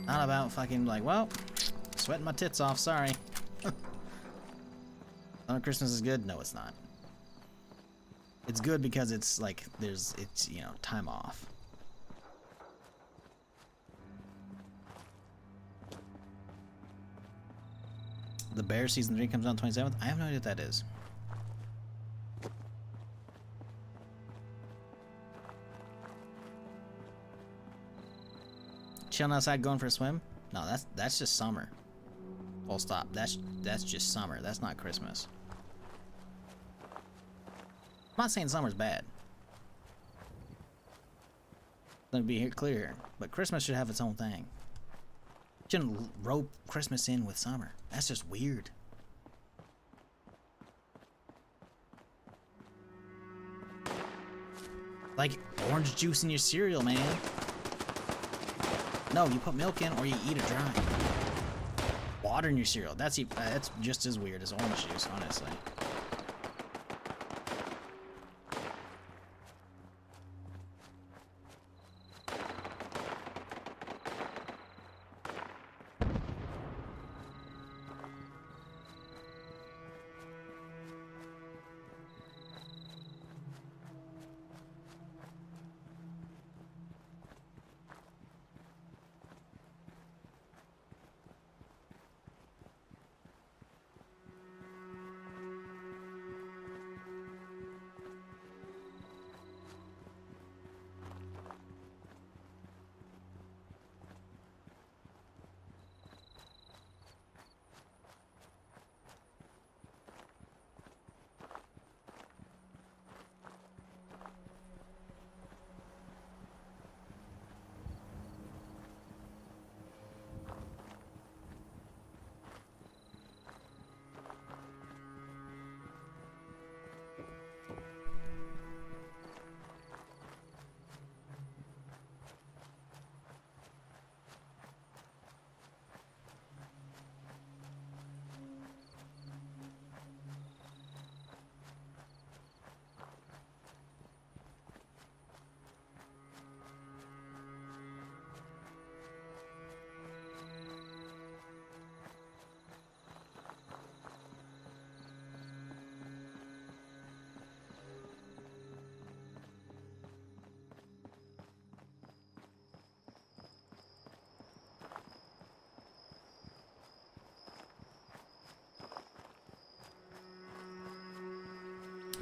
Not about fucking, like, well, sweating my tits off, sorry. Christmas is good? No, it's not. It's good because it's like it's you know, time off. The Bear season 3 comes out on 27th. I have no idea what that is. Chilling outside, going for a swim? No, that's just summer. Full stop. That's just summer. That's not Christmas. I'm not saying summer's bad. Let me be clear here. But Christmas should have its own thing. Shouldn't rope Christmas in with summer. That's just weird. Like orange juice in your cereal, man. No, you put milk in or you eat it dry. Water in your cereal. That's just as weird as orange juice, honestly.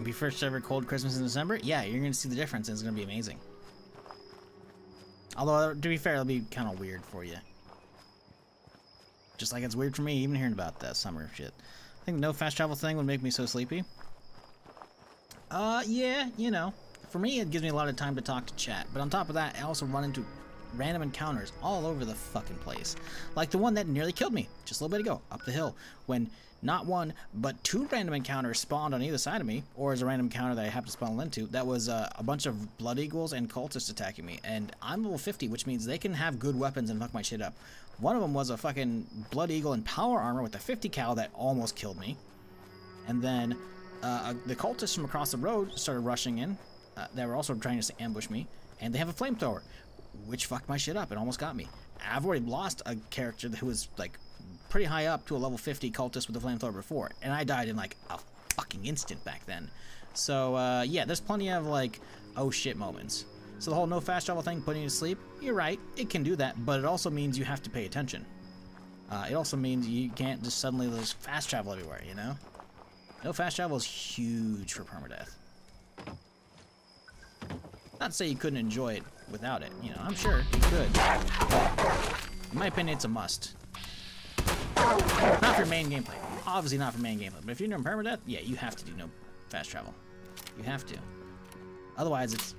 Be first ever cold Christmas in December? Yeah, you're gonna see the difference and it's gonna be amazing. Although, to be fair, it'll be kind of weird for you. Just like it's weird for me even hearing about that summer shit. I think the no fast travel thing would make me so sleepy. Yeah, you know. For me, it gives me a lot of time to talk to chat. But on top of that, I also run into random encounters all over the fucking place. Like the one that nearly killed me just a little bit ago, up the hill, when not one, but 2 random encounters spawned on either side of me, or as a random encounter that I happened to spawn into. That was a bunch of Blood Eagles and cultists attacking me. And I'm level 50, which means they can have good weapons and fuck my shit up. One of them was a fucking Blood Eagle in power armor with a 50 cal that almost killed me. And then the cultists from across the road started rushing in. They were also trying to ambush me. And they have a flamethrower, which fucked my shit up and almost got me. I've already lost a character who was like pretty high up to a level 50 cultist with a flamethrower before. And I died in like a fucking instant back then. So yeah, there's plenty of like, oh shit moments. So the whole no fast travel thing, putting you to sleep, you're right, it can do that, but it also means you have to pay attention. It also means you can't just suddenly just fast travel everywhere, you know? No fast travel is huge for permadeath. Not to say you couldn't enjoy it without it, you know, I'm sure you could. But in my opinion, it's a must. Not for main gameplay. Obviously not for main gameplay, but if you're doing permadeath, yeah, you have to do no fast travel. You have to. Otherwise,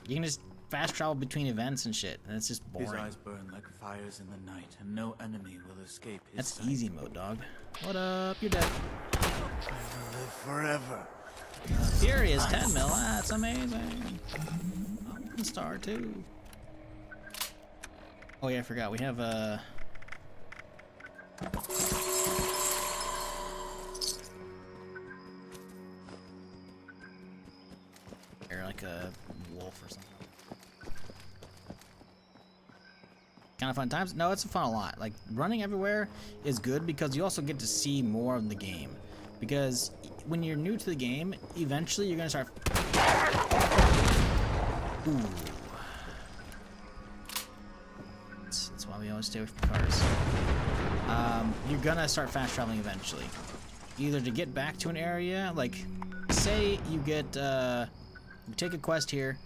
you can just fast travel between events and shit, and it's just boring. His eyes burn like fires in the night, and no enemy will escape his That's sight. easy mode, dog. What up? You're dead. I will live forever. Furious 10 mil. That's amazing. 1 star too. Oh yeah, I forgot. We have or like a wolf or something. Kind of fun times? No, it's fun a lot. Like running everywhere is good because you also get to see more of the game. Because when you're new to the game, eventually you're gonna start. Ooh. That's why we always stay away from cars. You're gonna start fast traveling eventually. Either to get back to an area, like say you get you take a quest here,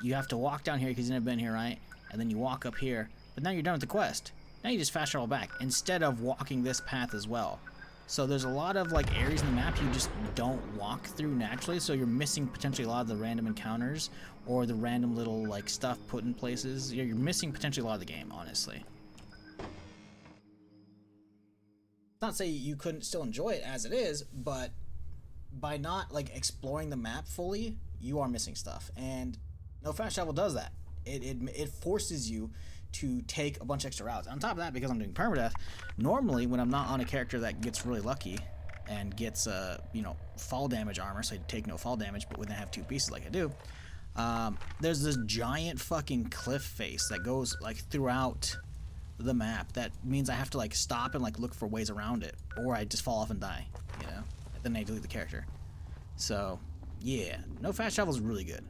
you have to walk down here because you've never been here, right? And then you walk up here, but now you're done with the quest. Now you just fast travel back instead of walking this path as well. So there's a lot of like areas in the map you just don't walk through naturally, so you're missing potentially a lot of the random encounters or the random little like stuff put in places. You're missing potentially a lot of the game, honestly. Not to say you couldn't still enjoy it as it is, but by not like exploring the map fully, you are missing stuff. And no fast travel does that. It forces you to take a bunch of extra routes. On top of that, because I'm doing permadeath, normally when I'm not on a character that gets really lucky and gets you know, fall damage armor, so I take no fall damage, but when I have 2 pieces like I do, there's this giant fucking cliff face that goes like throughout the map. That means I have to like stop and like look for ways around it, or I just fall off and die, you know, then I delete the character. So yeah, no fast travel is really good.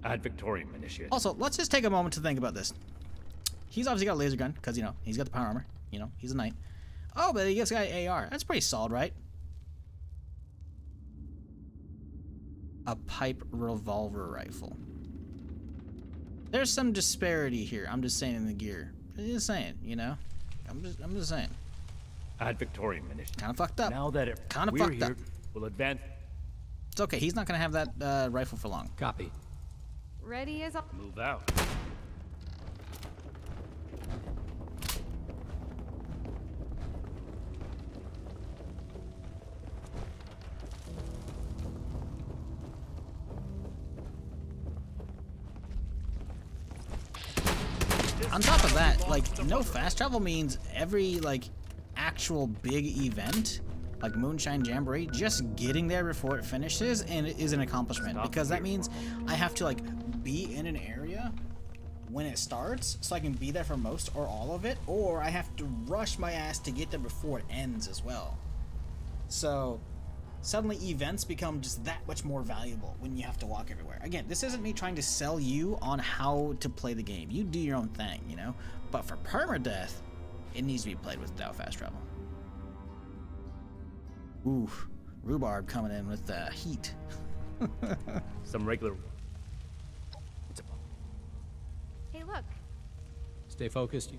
Ad Victorium initiate. Also, let's just take a moment to think about this. He's obviously got a laser gun, because, you know, he's got the power armor. You know, he's a knight. Oh, but he gets got an AR. That's pretty solid, right? A pipe revolver rifle. There's some disparity here. I'm just saying in the gear. Just saying, you know? I'm just saying. Ad Victorium initiate. Kind of fucked up. Now that we're fucked here, up. We'll advance. It's okay. He's not going to have that rifle for long. Copy. Ready as a... Move out. On top of that, like, no fast travel means every, like, actual big event, like Moonshine Jamboree, just getting there before it finishes and it is an accomplishment. Because that means I have to, like, be in an area when it starts so I can be there for most or all of it, or I have to rush my ass to get there before it ends as well. So suddenly events become just that much more valuable when you have to walk everywhere. Again, this isn't me trying to sell you on how to play the game. You do your own thing, you know? But for permadeath, it needs to be played without fast travel. Ooh, Rhubarb coming in with the heat. Some regular... Hey, look. Stay focused.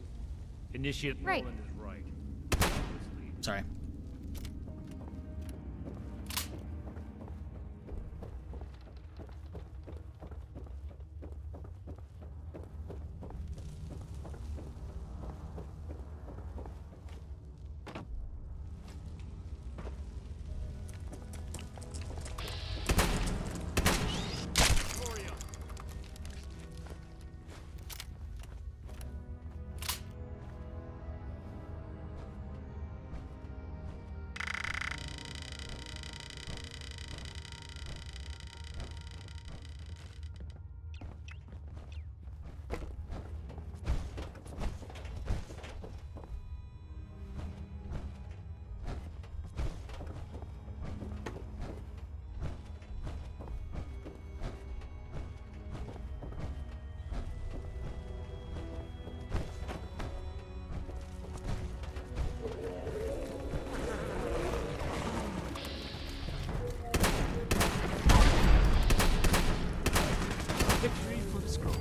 Initiate Right. Norland is right. Sorry. Victory for the scrolls.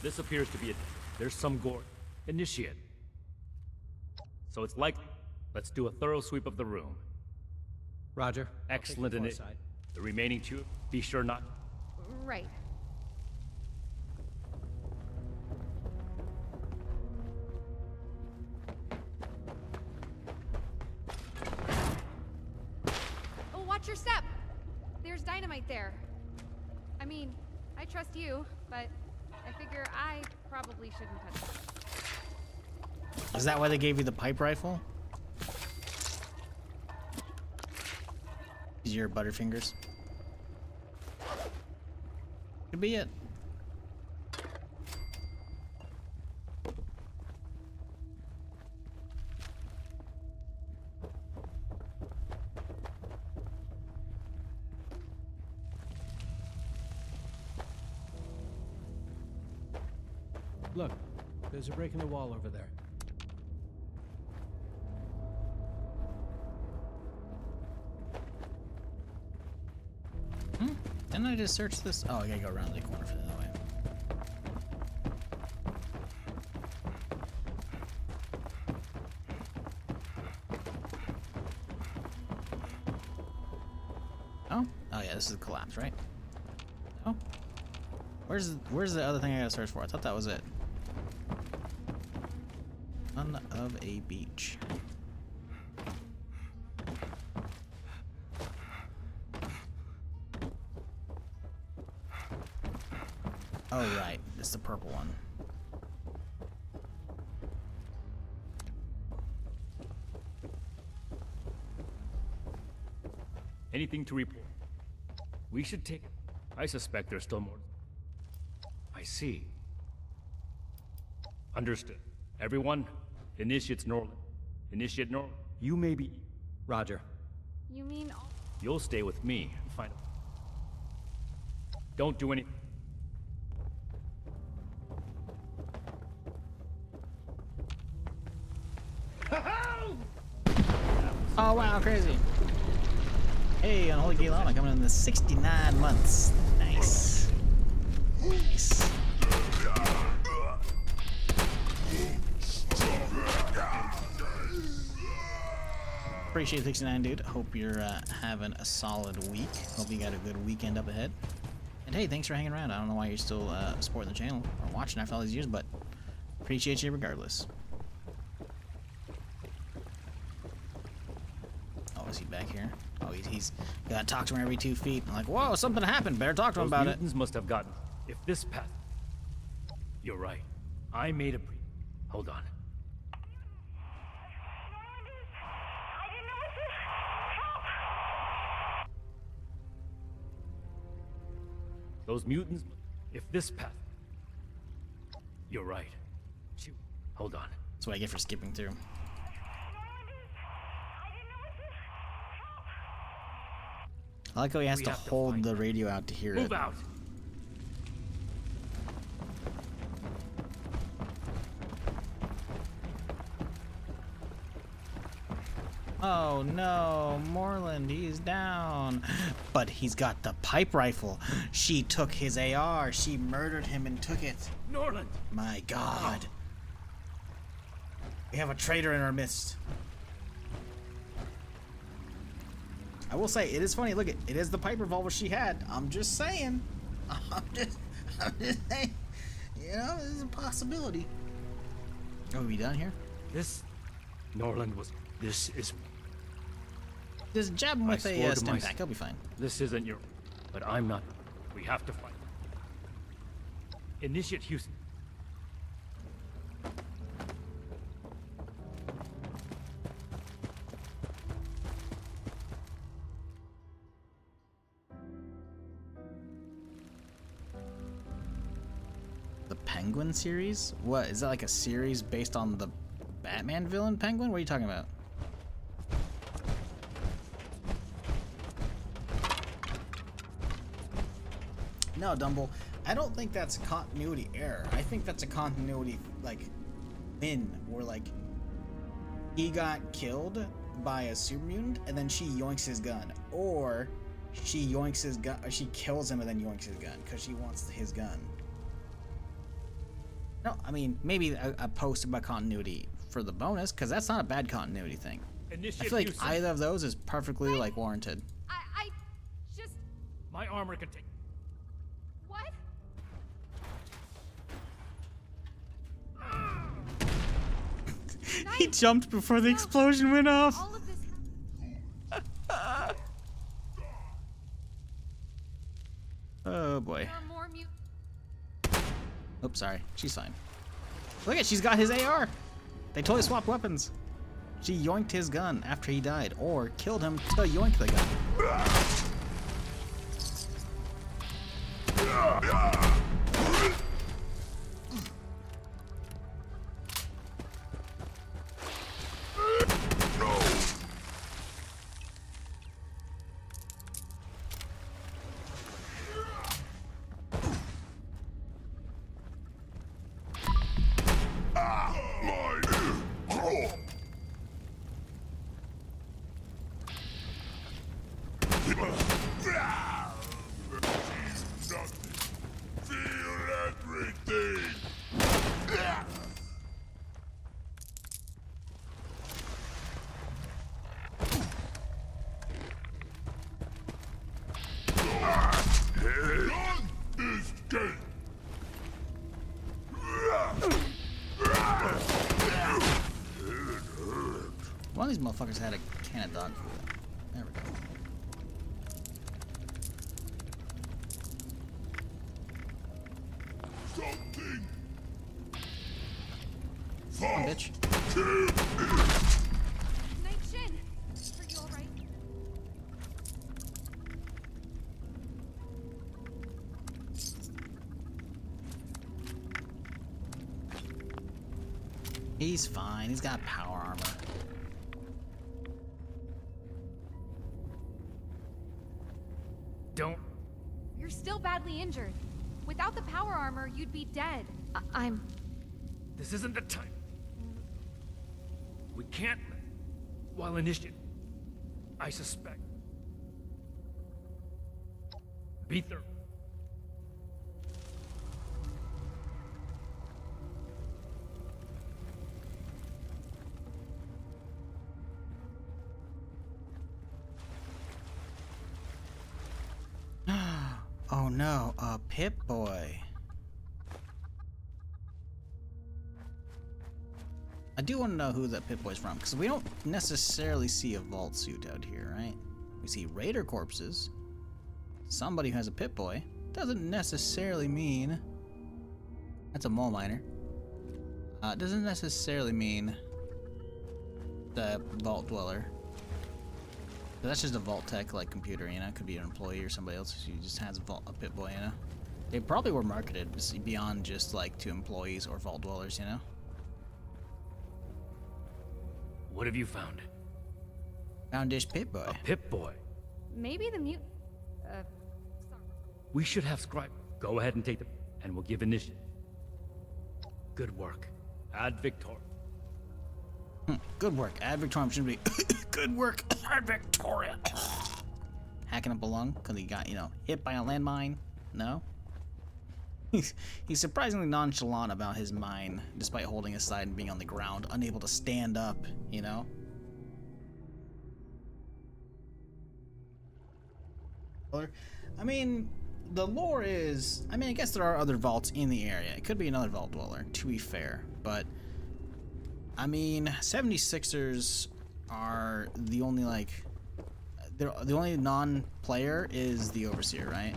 This appears to be it. There's some gore. Initiate. So it's likely. Let's do a thorough sweep of the room. Roger. Excellent. I'll In take it. the far side. The remaining two, be sure not. Right. Oh, watch your step! There's dynamite there. I mean, I trust you, but I figure I probably shouldn't touch it. Is that why they gave you the pipe rifle? Is your Butterfingers? Could be it. Look, there's a break in the wall over there. Didn't I just search this? Oh, I gotta go around the corner for the other way. Oh? Oh yeah, this is a collapse, right? Oh. Where's the other thing I gotta search for? I thought that was it. Son of a beach. Oh right, it's the purple one. Anything to report? We should take it. I suspect there's still more. I see. Understood. Everyone, initiates Norland. Initiate Norland. You may be... Roger. You mean all... You'll stay with me and find out. Don't do anything. Oh wow, crazy. Hey, Unholy Gay Llama coming in the 69 months. Nice. Nice. Appreciate it, 69 dude. Hope you're having a solid week. Hope you got a good weekend up ahead. And hey, thanks for hanging around. I don't know why you're still supporting the channel or watching after all these years, but appreciate you regardless. Oh, is he back here? Oh, he's gotta talk to him every 2 feet. I'm like, whoa, something happened. Better talk to him about it. Those mutants must have gotten... If this path... You're right. I made a... Hold on. Those mutants... If this path... You're right. Shoot. Hold on. That's what I get for skipping through. I like how he has to hold the radio out to hear it. Move out. Oh no, Moreland, he's down. But he's got the pipe rifle. She took his AR. She murdered him and took it. Norland! My God. We have a traitor in our midst. I will say, it is funny. Look, it is the pipe revolver she had. I'm just saying. I'm just saying. You know, this is a possibility. Are we done here? Norland was... This is... Just jab him with a stim pack. He'll be fine. This isn't your... But I'm not... We have to fight. Initiate Houston. The Penguin series? What, is that like a series based on the Batman villain Penguin? What are you talking about? No, Dumble, I don't think that's a continuity error. I think that's a continuity, like, win, where, like, he got killed by a super mutant, and then she yoinks his gun. Or she yoinks his gun, or she kills him and then yoinks his gun, because she wants his gun. No, I mean, maybe a post about continuity for the bonus, because that's not a bad continuity thing. I feel like either of those is perfectly, like, warranted. I just... My armor can take... What? He jumped before the explosion went off. All of this... Oh boy. There are more Oops, sorry. She's fine. Look at, she's got his AR. They totally swapped weapons. She yoinked his gun after he died, or killed him to yoink the gun. One of these motherfuckers had a can of dog food. There we go. Come on, bitch. Night Shin! Are you alright? He's fine. He's got power armor. Don't. You're still badly injured. Without the power armor, you'd be dead. I'm... This isn't the time. We can't... While initiate... I suspect... Beether... Oh no, a Pip-Boy. I do want to know who that Pip-Boy's from, because we don't necessarily see a vault suit out here, right? We see Raider corpses. Somebody who has a Pip-Boy. Doesn't necessarily mean... That's a mole miner. Doesn't necessarily mean the vault dweller. But that's just a vault tech, like, computer, you know? Could be an employee or somebody else who just has a Pip-Boy, you know? They probably were marketed beyond just, like, to employees or vault dwellers, you know? What have you found? Found this Pip-Boy. A Pip-Boy? Maybe the sorry. We should have scribe. Go ahead and take the... and we'll give initiative. Good work. Ad Victor. Good work. Ad Victoriam should be good work. Ad Victoria. Hacking up a lung because he got, you know, hit by a landmine. No? He's surprisingly nonchalant about his mine, despite holding his side and being on the ground, unable to stand up, you know? I mean, the lore is... I mean, I guess there are other vaults in the area. It could be another vault dweller, to be fair. But, I mean, 76ers are the only, like... The only non-player is the Overseer, right?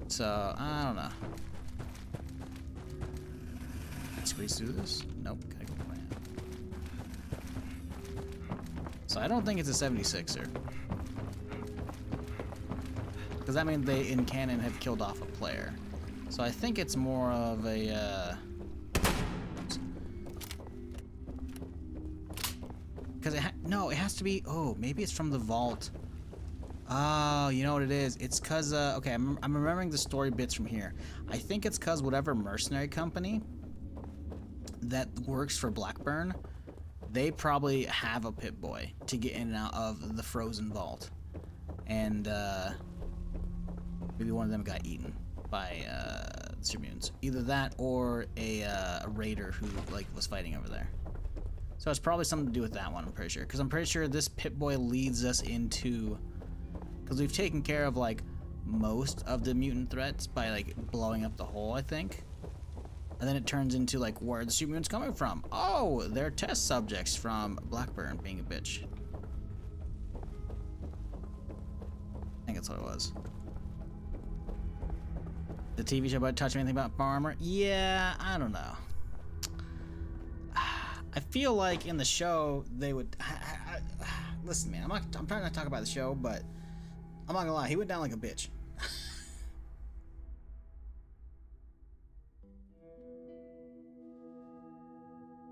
So, I don't know. Squeeze through this? Nope. Gotta go around. So I don't think it's a 76er. Because that means they, in canon, have killed off a player. So I think it's more of a, Because no, it has to be... Oh, maybe it's from the vault. Oh, you know what it is? It's because, okay, I'm remembering the story bits from here. I think it's because whatever mercenary company that works for Blackburn, they probably have a Pip-Boy to get in and out of the frozen vault. And, maybe one of them got eaten by, Supermutants. Either that or a raider who, like, was fighting over there. So it's probably something to do with that one, I'm pretty sure. Because I'm pretty sure this Pip-Boy leads us into... Because we've taken care of, like, most of the mutant threats by, like, blowing up the hole, I think. And then it turns into, like, where are the super mutants coming from? Oh, they're test subjects from Blackburn being a bitch. I think that's what it was. The TV show about touching anything about armor? Yeah, I don't know. I feel like in the show they would... listen, man, I'm trying not to talk about the show, but... I'm not gonna lie, he went down like a bitch.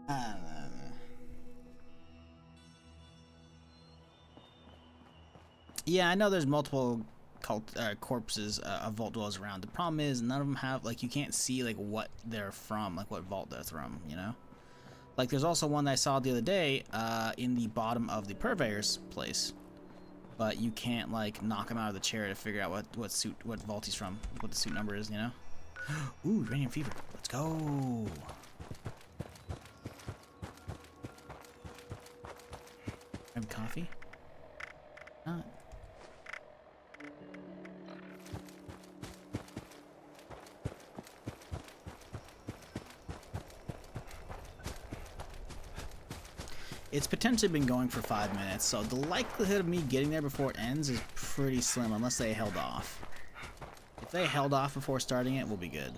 I don't know. Yeah, I know there's multiple corpses of vault dwellers around. The problem is none of them have, like, you can't see, like, what they're from, like, what vault they're from, you know? Like, there's also one that I saw the other day in the bottom of the Purveyor's place. But you can't, like, knock him out of the chair to figure out what vault he's from, what the suit number is, you know? Ooh, Uranium Fever. Let's go. Have coffee? Not. It's potentially been going for 5 minutes, so the likelihood of me getting there before it ends is pretty slim, unless they held off. If they held off before starting it, we'll be good.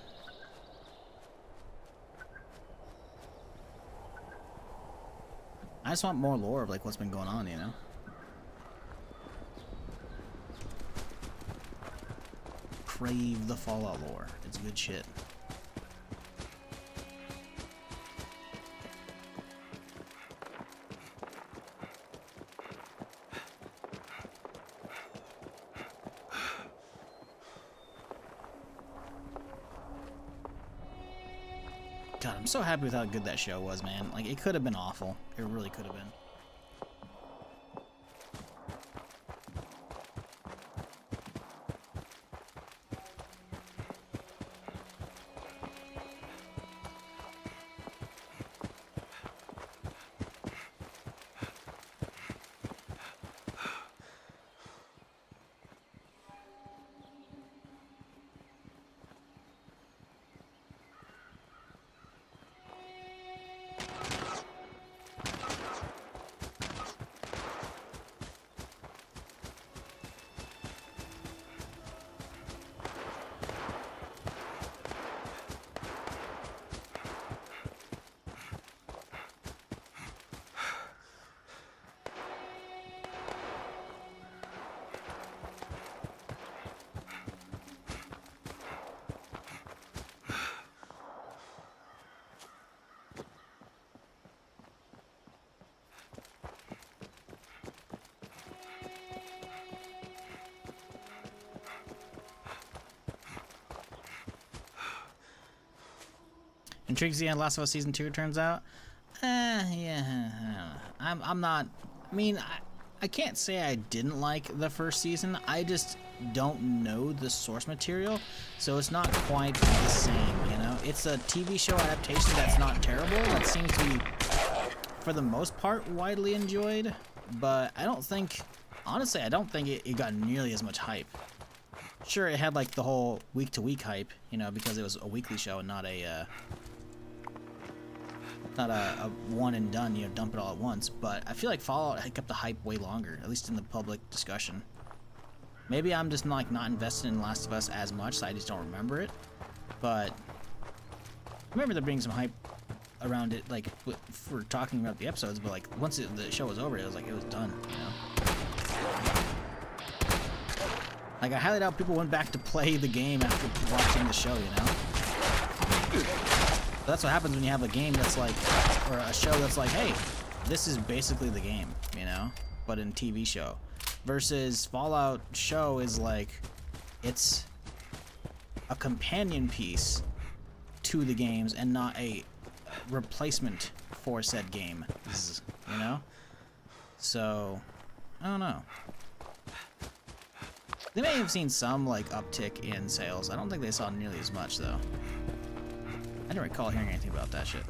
I just want more lore of, like, what's been going on, you know? Crave the Fallout lore. It's good shit. God, I'm so happy with how good that show was, man. Like, it could have been awful. It really could have been. Intrigued to see how Last of Us Season 2 turns out. Yeah, I'm not. I mean, I can't say I didn't like the first season. I just don't know the source material, so it's not quite the same, you know? It's a TV show adaptation that's not terrible. That seems to be, for the most part, widely enjoyed, but I don't think, honestly, I don't think it got nearly as much hype. Sure, it had like the whole week-to-week hype, you know, because it was a weekly show and not a one and done, you know, dump it all at once. But I feel like Fallout kept the hype way longer, at least in the public discussion. Maybe I'm just not invested in Last of Us as much, so I just don't remember it. But I remember there being some hype around it, like for talking about the episodes. But like once the show was over, it was like it was done, you know. Like I highly doubt people went back to play the game after watching the show, you know. That's what happens when you have a game that's like, or a show that's like, hey, this is basically the game, you know, but in TV show. Versus Fallout show is like, it's a companion piece to the games and not a replacement for said game, you know? So, I don't know. They may have seen some like uptick in sales. I don't think they saw nearly as much though. I didn't recall hearing anything about that shit.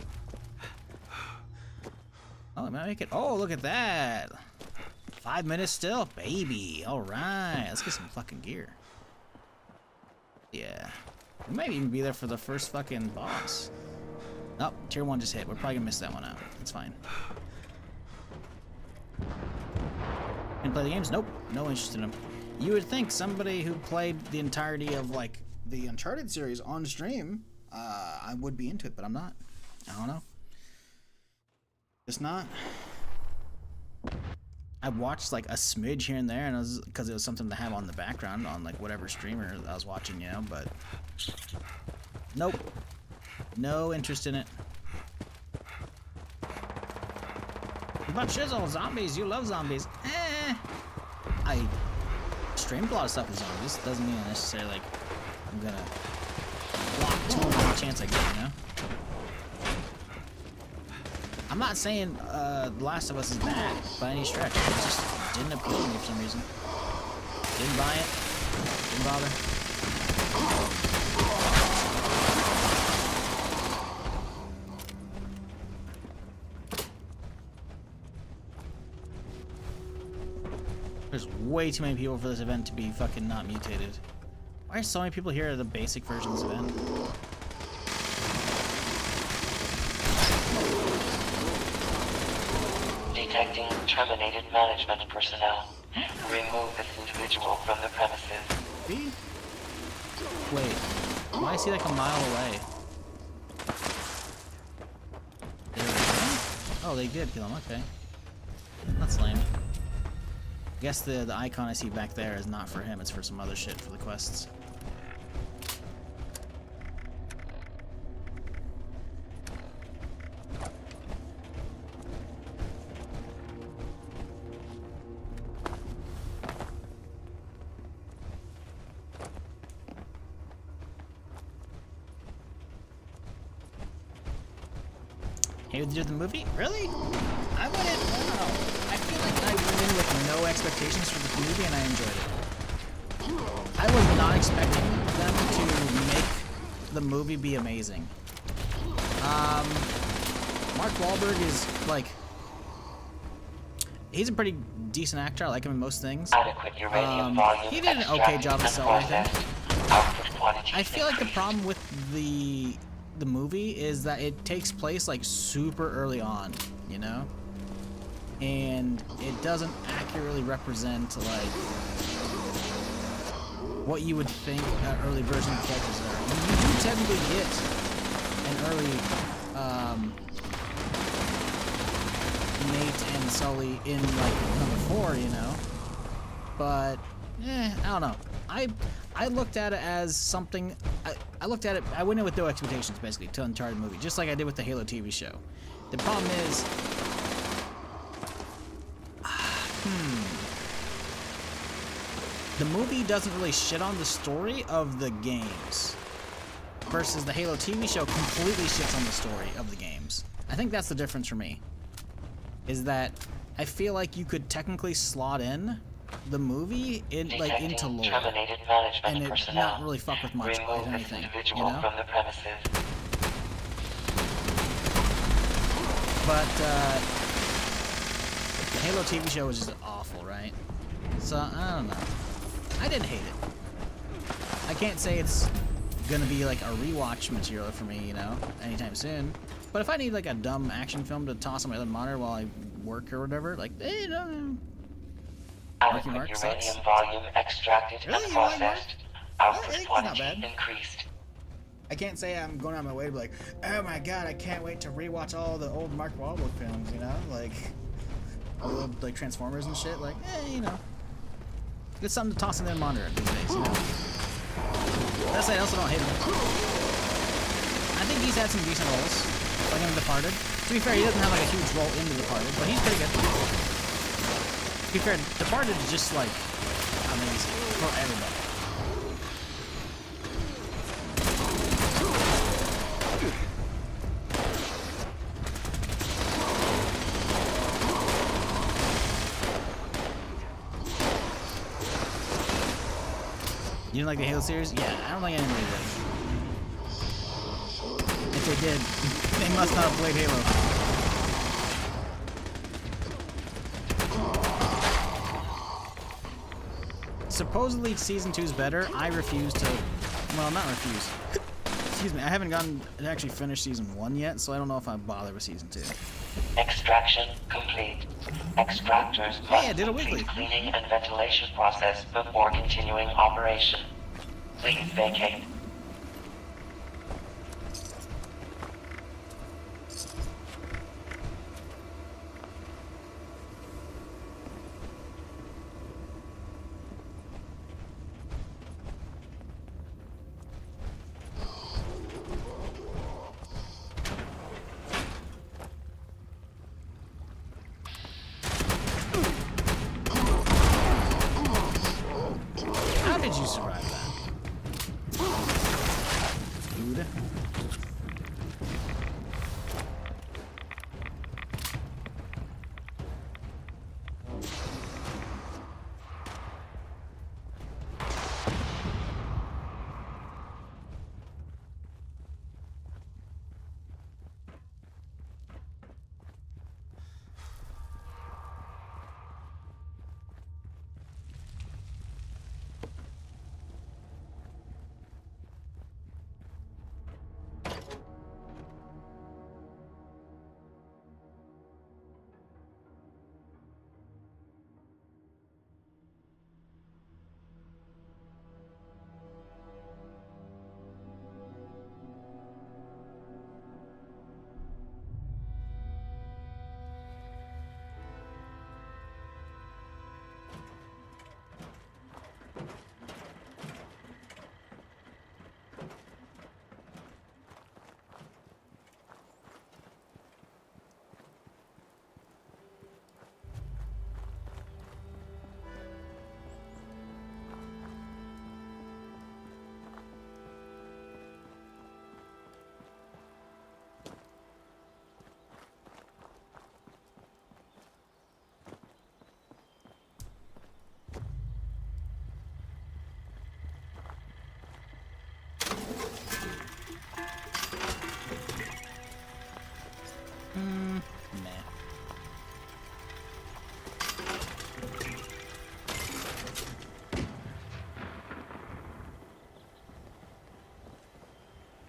Oh, am I make it? Oh, look at that! 5 minutes still? Baby! Alright, let's get some fucking gear. Yeah. We might even be there for the first fucking boss. Oh, tier 1 just hit. We're probably gonna miss that one out. It's fine. Can play the games? Nope. No interest in them. You would think somebody who played the entirety of, like, the Uncharted series on stream, I would be into it, but I'm not. I don't know. Just not. I watched like a smidge here and there, and it was because it was something to have on the background on like whatever streamer I was watching, you know. But nope, no interest in it. But shizzle, zombies. You love zombies. I streamed a lot of stuff with zombies. Doesn't mean necessarily like I'm gonna block to any chance I get, you know. I'm not saying The Last of Us is bad by any stretch. It just didn't appeal to me for some reason. Didn't buy it. Didn't bother. There's way too many people for this event to be fucking not mutated. Why are so many people here at the basic version of this event? Detecting terminated management personnel. Remove this individual from the premises. See? Wait, why is he like a mile away? Oh, they did kill him, okay. That's lame. I guess the icon I see back there is not for him, it's for some other shit for the quests. Hey, did you do the movie? Really? I went in, I don't know. I feel like I went in with no expectations for the movie and I enjoyed it. I was not expecting them to make the movie be amazing. Mark Wahlberg is, like, he's a pretty decent actor. I like him in most things. He did an okay job of selling it. I feel like the problem with the movie is that it takes place like super early on, you know, and it doesn't accurately represent like what you would think an early version of characters are. I mean, you do technically get an early Nate and Sully in like number 4, you know, but I don't know. I looked at it as something. I looked at it. I went in with no expectations, basically, to Uncharted movie, just like I did with the Halo TV show. The problem is, the movie doesn't really shit on the story of the games. versus the Halo TV show completely shits on the story of the games. I think that's the difference for me. Is that I feel like you could technically slot in the movie into lore, and it not really fuck with much of anything, you know? From the premises. But the Halo TV show was just awful, right? So I don't know. I didn't hate it. I can't say it's gonna be like a rewatch material for me, you know, anytime soon. But if I need like a dumb action film to toss on my other monitor while I work or whatever, like, you know, Adequate uranium volume extracted and processed. Output quantity increased. I can't say I'm going on my way to be like, oh my god, I can't wait to rewatch all the old Mark Wahlberg films, you know, like all the old, like Transformers and shit. Like, you know, it's something to toss in their monitor these days, you know. That's I also don't hate him. I think he's had some decent roles, like in Departed. To be fair, he doesn't have like a huge role in The Departed, but he's pretty good. To be fair, Departed is just like amazing for everybody. You didn't like the Halo series? Yeah, I don't think anybody did. If they did, they must not have played Halo. Supposedly Season 2 is better. I refuse to... Well, not refuse. Excuse me, I haven't gotten to actually finish Season 1 yet, so I don't know if I bother with Season 2. Extraction complete. Extractors must complete cleaning and ventilation process before continuing operation. Please vacate. How did you survive that? Dude.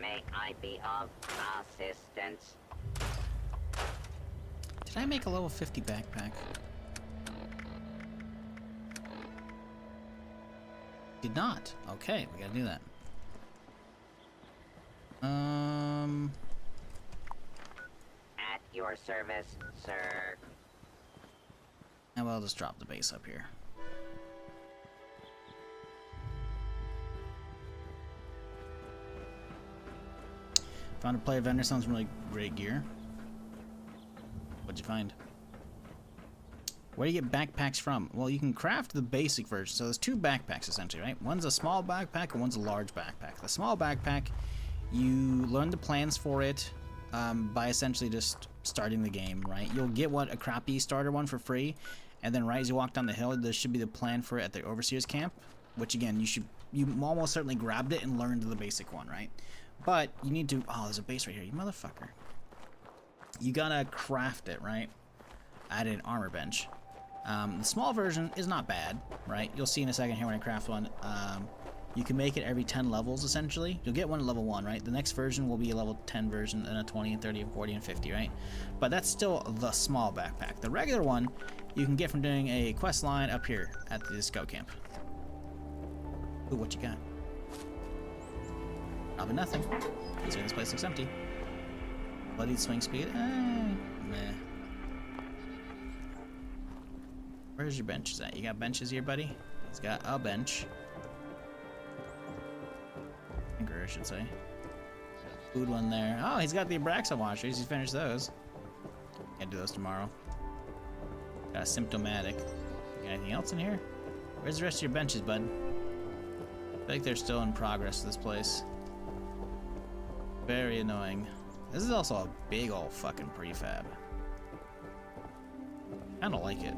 May I be of assistance? Did I make a level 50 backpack? Did not. Okay, we gotta do that. At your service, sir. And I'll just drop the base up here. Found a player vendor, sounds really great gear. What'd you find? Where do you get backpacks from? Well, you can craft the basic version. So there's two backpacks essentially, right? One's a small backpack and one's a large backpack. The small backpack, You learn the plans for it by essentially just starting the game, right? You'll get a crappy starter one for free, and then right as you walk down the hill, there should be the plan for it at the Overseer's camp, which again, you almost certainly grabbed it and learned the basic one, right? But you need to, oh, there's a base right here, you motherfucker. You gotta craft it, right? Add an armor bench. The small version is not bad, right? You'll see in a second here when I craft one. You can make it every 10 levels, essentially. You'll get one at level 1, right? The next version will be a level 10 version, and a 20, and 30, and 40, and 50, right? But that's still the small backpack. The regular one, you can get from doing a quest line up here at the scout camp. Ooh, what you got? Probably nothing. Considering this place looks empty. Bloodied swing speed? Meh. Where's your benches at? You got benches here, buddy? He's got a bench. Anchor, I should say. Food one there. Oh, he's got the Abraxa washers. He's finished those. Can't do those tomorrow. Got a symptomatic. Got anything else in here? Where's the rest of your benches, bud? I feel like they're still in progress, this place. Very annoying. This is also a big old fucking prefab. Kinda like it.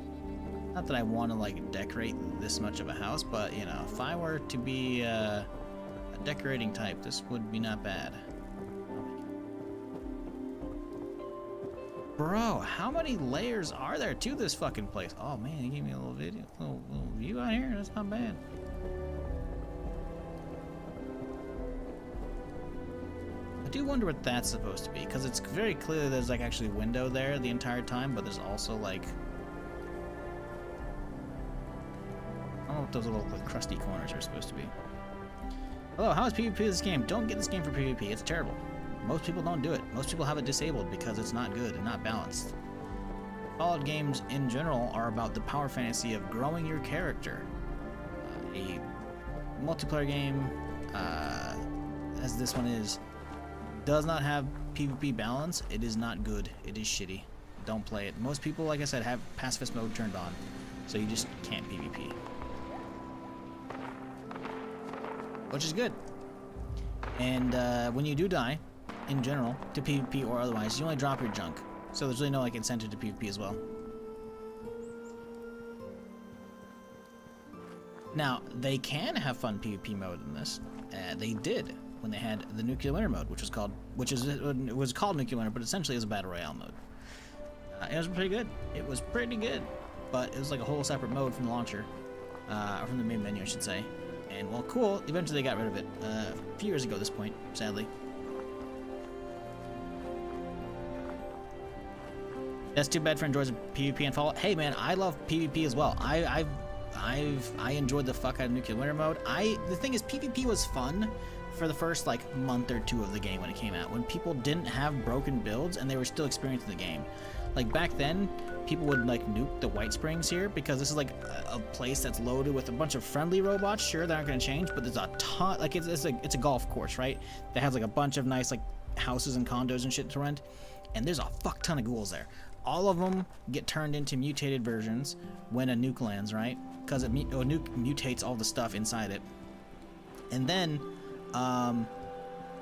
Not that I want to like decorate this much of a house, but you know, if I were to be a decorating type, this would be not bad. Bro, how many layers are there to this fucking place? Oh man, he gave me a little video, little view out here. That's not bad. I do wonder what that's supposed to be, because it's very clear there's like actually a window there the entire time, but there's also like, I don't know what those little like, crusty corners are supposed to be. Hello, how is PvP this game? Don't get this game for PvP, it's terrible. Most people don't do it. Most people have it disabled because it's not good and not balanced. Fallout games in general are about the power fantasy of growing your character. A multiplayer game, as this one is, does not have PvP balance. It is not good. It is shitty. Don't play it. Most people, like I said, have pacifist mode turned on, so you just can't PvP. Which is good. And when you do die, in general, to PvP or otherwise, you only drop your junk. So there's really no like incentive to PvP as well. Now, they can have fun PvP mode in this. They did when they had the Nuclear Winter mode, which was called Nuclear Winter, but essentially it was a Battle Royale mode. It was pretty good. It was pretty good. But it was like a whole separate mode from the launcher. Or from the main menu, I should say. And, well, cool. Eventually they got rid of it. A few years ago at this point, sadly. That's too bad for enjoys PvP and Fallout. Hey, man, I love PvP as well. I enjoyed the fuck out of Nuclear Winter mode. The thing is, PvP was fun for the first, like, month or two of the game when it came out. When people didn't have broken builds and they were still experiencing the game. Like, back then, people would, like, nuke the White Springs here because this is, like, a place that's loaded with a bunch of friendly robots. Sure, they aren't going to change, but there's a ton, like, it's a golf course, right? That has, like, a bunch of nice, like, houses and condos and shit to rent. And there's a fuck ton of ghouls there. All of them get turned into mutated versions when a nuke lands, right? Because a nuke mutates all the stuff inside it. And then,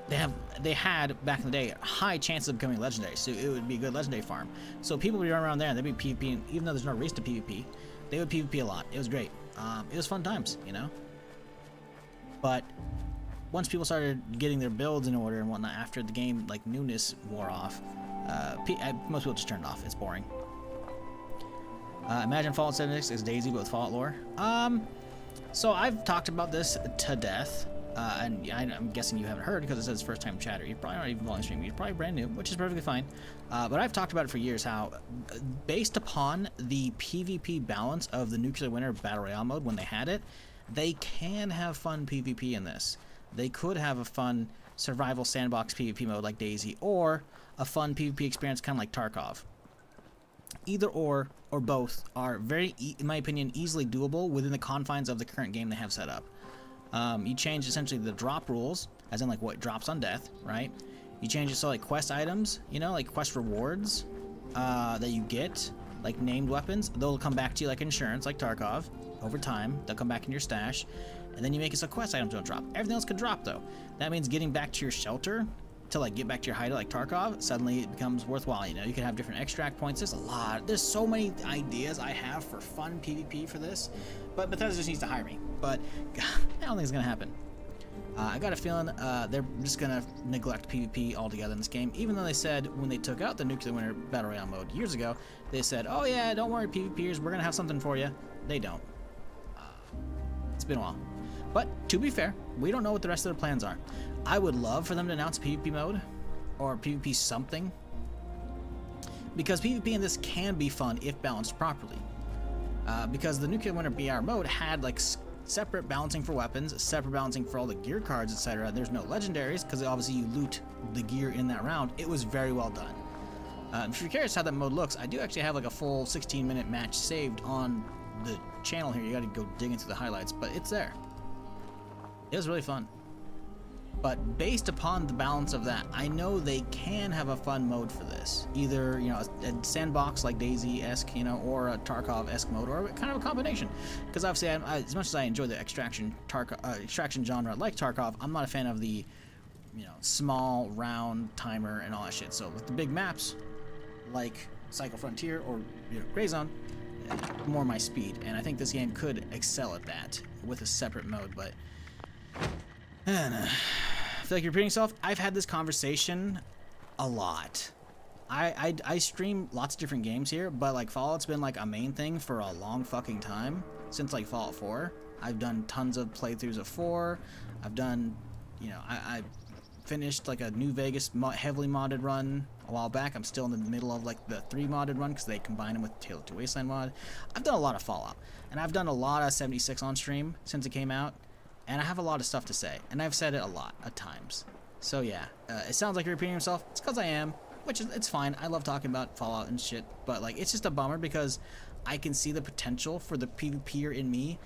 they had back in the day high chances of becoming legendary, so it would be a good legendary farm. So people would run around there and they'd be PvP, even though there's no reason to PvP, they would PvP a lot. It was great. It was fun times, you know. But once people started getting their builds in order and whatnot after the game, like newness wore off, most people just turned off. It's boring. Imagine Fallout 76 is Daisy but with Fallout lore. So I've talked about this to death. And I'm guessing you haven't heard because it says first time chatter. You're probably not even volume streaming. You're probably brand new, which is perfectly fine. But I've talked about it for years how, based upon the PvP balance of the Nuclear Winter Battle Royale mode when they had it, they can have fun PvP in this. They could have a fun survival sandbox PvP mode like Daisy, or a fun PvP experience kind of like Tarkov. Either or both are very, in my opinion, easily doable within the confines of the current game they have set up. You change essentially the drop rules, as in like what drops on death, right? You change it so like quest items, you know, like quest rewards that you get, like named weapons, they'll come back to you like insurance, like Tarkov, over time. They'll come back in your stash. and then you make it so quest items don't drop. Everything else could drop though. That means getting back to your shelter to like get back to your hideout like Tarkov, suddenly it becomes worthwhile. You know, you can have different extract points. There's so many ideas I have for fun PvP for this, but Bethesda just needs to hire me. But I don't think it's gonna happen. I got a feeling they're just gonna neglect PvP altogether in this game, even though they said when they took out the Nuclear Winter Battle Royale mode years ago, they said, oh yeah, don't worry PvPers, we're gonna have something for you. They don't. It's been a while. But to be fair, we don't know what the rest of their plans are. I would love for them to announce PvP mode or PvP something, because PvP in this can be fun if balanced properly. Because the Nuclear Winter BR mode had like separate balancing for weapons, separate balancing for all the gear cards, etc. There's no legendaries because obviously you loot the gear in that round. It was very well done. If you're curious how that mode looks, I do actually have like a full 16-minute match saved on the channel here. You got to go dig into the highlights, but it's there. It was really fun. But based upon the balance of that, I know they can have a fun mode for this. Either, you know, a sandbox like DayZ-esque, you know, or a Tarkov-esque mode, or kind of a combination. Because obviously, as much as I enjoy the extraction genre like Tarkov, I'm not a fan of the, you know, small, round timer and all that shit. So with the big maps, like Cycle Frontier or, you know, Grey Zone, more my speed. And I think this game could excel at that with a separate mode, but... And, I feel like you're repeating yourself. I've had this conversation a lot. I stream lots of different games here, but like Fallout's been like a main thing for a long fucking time, since like Fallout 4. I've done tons of playthroughs of 4. I've done, you know, I finished like a New Vegas heavily modded run a while back. I'm still in the middle of like the 3 modded run because they combine them with Tale of Two Wasteland mod. I've done a lot of Fallout, and I've done a lot of 76 on stream since it came out. And I have a lot of stuff to say, and I've said it a lot at times. So yeah, it sounds like you're repeating yourself. It's because I am, which is, it's fine. I love talking about Fallout and shit, but like it's just a bummer because I can see the potential for the PvPer in me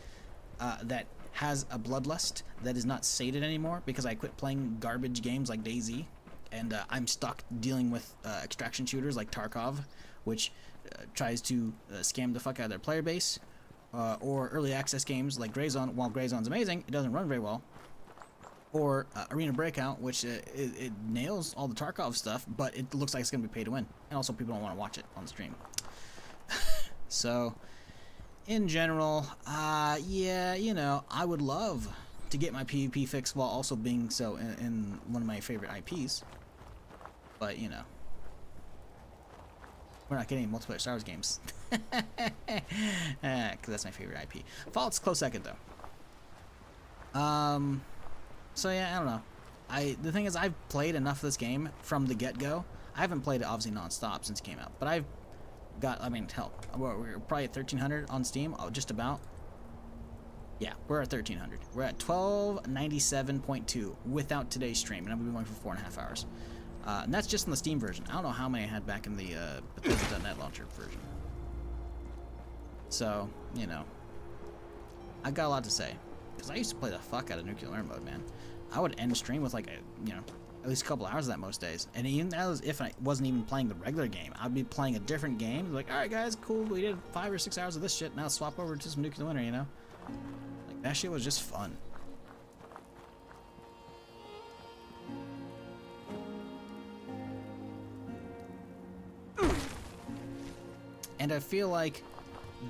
that has a bloodlust that is not sated anymore because I quit playing garbage games like DayZ, and I'm stuck dealing with extraction shooters like Tarkov, which tries to scam the fuck out of their player base. Or early access games like Grey Zone. While Grey Zone's amazing, it doesn't run very well. Or Arena Breakout, which it nails all the Tarkov stuff, but it looks like it's going to be pay to win. And also people don't want to watch it on the stream. So, in general, yeah, you know, I would love to get my PvP fix while also being so in one of my favorite IPs. But, you know. We're not getting multiplayer Star Wars games. Because that's my favorite IP. Fallout's close second, though. So yeah, I don't know. The thing is, I've played enough of this game from the get-go. I haven't played it, obviously, non-stop since it came out. But I've got, I mean, hell, we're probably at 1,300 on Steam, just about. Yeah, we're at 1,300. We're at 1297.2 without today's stream, and I've been going for 4.5 hours. And that's just in the Steam version. I don't know how many I had back in the Bethesda.net launcher version. So, you know, I've got a lot to say. Because I used to play the fuck out of Nuclear Winter mode, man. I would end stream with like you know, at least a couple hours of that most days. And even that was if I wasn't even playing the regular game. I'd be playing a different game. Like, alright guys, cool, we did 5 or 6 hours of this shit. Now swap over to some Nuclear Winter, you know? Like, that shit was just fun. And I feel like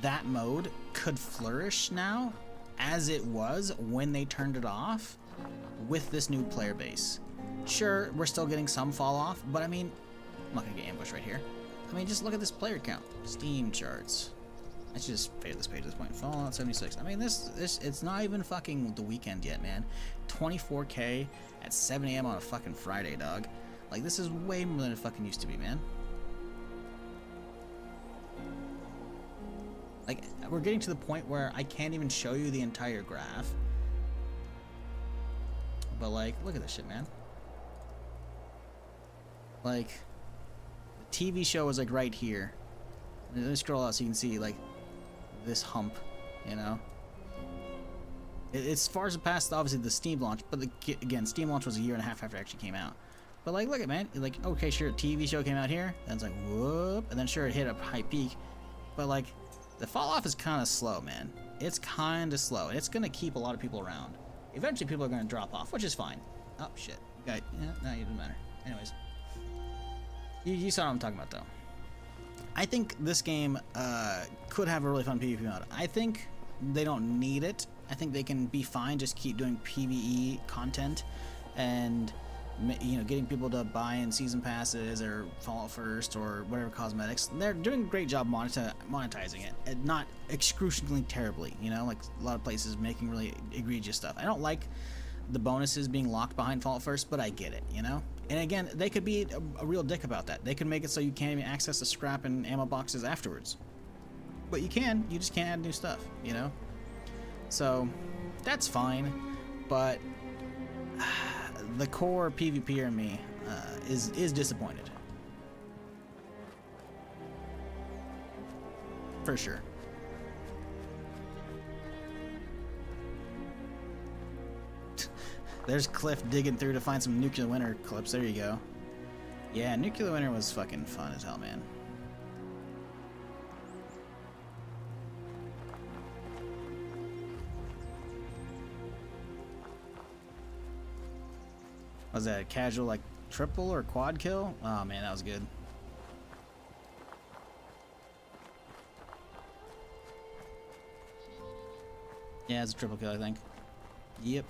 that mode could flourish now as it was when they turned it off with this new player base. Sure, we're still getting some fall off, but I mean, I'm not gonna get ambushed right here. I mean, just look at this player count. Steam charts. I should just fade this page at this point. Fallout 76. I mean, this it's not even fucking the weekend yet, man. 24K at 7 a.m. on a fucking Friday, dog. Like, this is way more than it fucking used to be, man. Like, we're getting to the point where I can't even show you the entire graph. But, like, look at this shit, man. Like, the TV show is, like, right here. Let me scroll out so you can see, like, this hump, you know? It's far surpassed, obviously, the Steam launch, but, again, Steam launch was a year and a half after it actually came out. But, like, look at, man. Like, okay, sure, TV show came out here. Then it's like, whoop. And then, sure, it hit a high peak. But, like, the fall off is kind of slow, man. it's kind of slow. It's going to keep a lot of people around. Eventually, people are going to drop off, which is fine. Oh, shit. Okay, yeah, no, it doesn't matter. Anyways. You saw what I'm talking about, though. I think this game could have a really fun PvP mode. I think they don't need it. I think they can be fine, just keep doing PvE content and, you know, getting people to buy in season passes or Fallout First or whatever cosmetics. They're doing a great job monetizing it, and not excruciatingly terribly, you know, like a lot of places making really egregious stuff. I don't like the bonuses being locked behind Fallout First, but I get it, you know? And again, they could be a real dick about that. They could make it so you can't even access the scrap and ammo boxes afterwards. But you just can't add new stuff, you know? So, that's fine, but the core PvPer in me is disappointed. For sure. There's Cliff digging through to find some Nuclear Winter clips. There you go. Yeah, Nuclear Winter was fucking fun as hell, man. Was that a casual, like, triple or quad kill? Oh, man, that was good. Yeah, it's a triple kill, I think. Yep.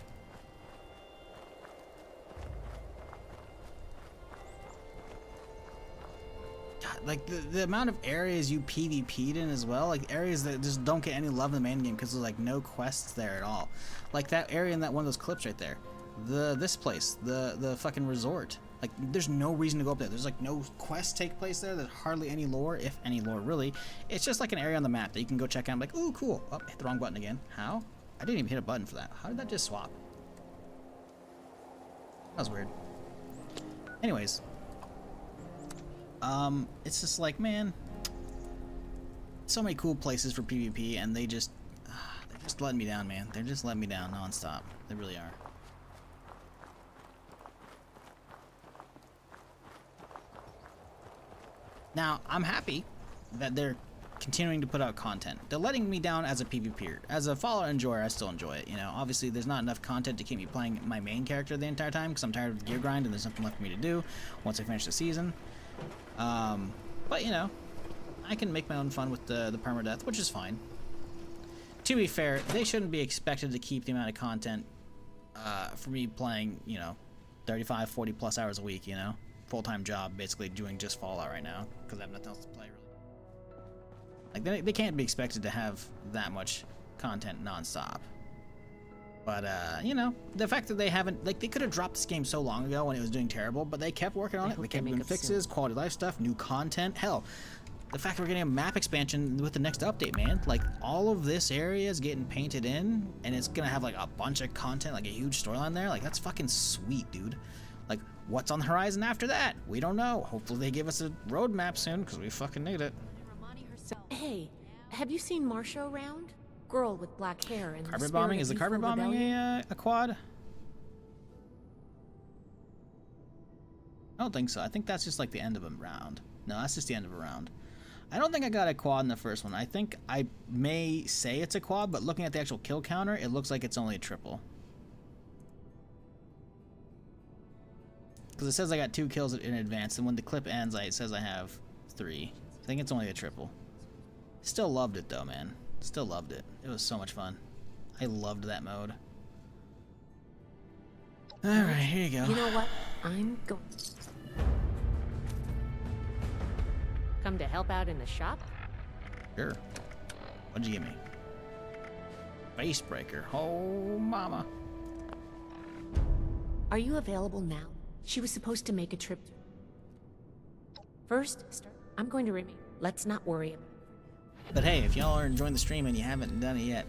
God, like, the amount of areas you PvP'd in as well, like, areas that just don't get any love in the main game because there's, like, no quests there at all. Like, that area in that one of those clips right there. This place, the fucking resort. Like, there's no reason to go up there. There's like no quests take place there. There's hardly any lore, if any lore really. It's just like an area on the map that you can go check out. I'm like, ooh, cool. Oh, hit the wrong button again. How? I didn't even hit a button for that. How did that just swap? That was weird. Anyways, it's just like, man, so many cool places for PvP, and they're just letting me down, man. They're just letting me down nonstop. They really are. Now, I'm happy that they're continuing to put out content. They're letting me down as a PvPer. As a Fallout enjoyer, I still enjoy it. You know, obviously there's not enough content to keep me playing my main character the entire time because I'm tired of the gear grind and there's nothing left for me to do once I finish the season. But, you know, I can make my own fun with the Permadeath, which is fine. To be fair, they shouldn't be expected to keep the amount of content for me playing, you know, 35, 40 plus hours a week, you know? Full-time job, basically doing just Fallout right now because I have nothing else to play really. Like they can't be expected to have that much content non-stop. But you know, the fact that they haven't, like, they could have dropped this game so long ago when it was doing terrible, but they kept working on it. They kept doing fixes, quality of life stuff, new content. Hell, the fact that we're getting a map expansion with the next update, man. Like, all of this area is getting painted in, and it's gonna have like a bunch of content, like a huge storyline there. Like, that's fucking sweet, dude. Like, what's on the horizon after that? We don't know. Hopefully they give us a roadmap soon, because we fucking need it. Hey, have you seen Marsha around? Girl with black hair and carpet bombing? Is the carpet bombing a quad? I don't think so. I think that's just like the end of a round. No, that's just the end of a round. I don't think I got a quad in the first one. I think I may say it's a quad, but looking at the actual kill counter, it looks like it's only a triple. Because it says I got 2 kills in advance, and when the clip ends, it says I have 3. I think it's only a triple. Still loved it though, man. Still loved it. It was so much fun. I loved that mode. Alright, here you go. You know what? I'm going. Come to help out in the shop? Sure. What'd you give me? Face breaker. Oh, mama. Are you available now? She was supposed to make a trip. First, I'm going to remain. Let's not worry about it. But hey, if y'all are enjoying the stream and you haven't done it yet,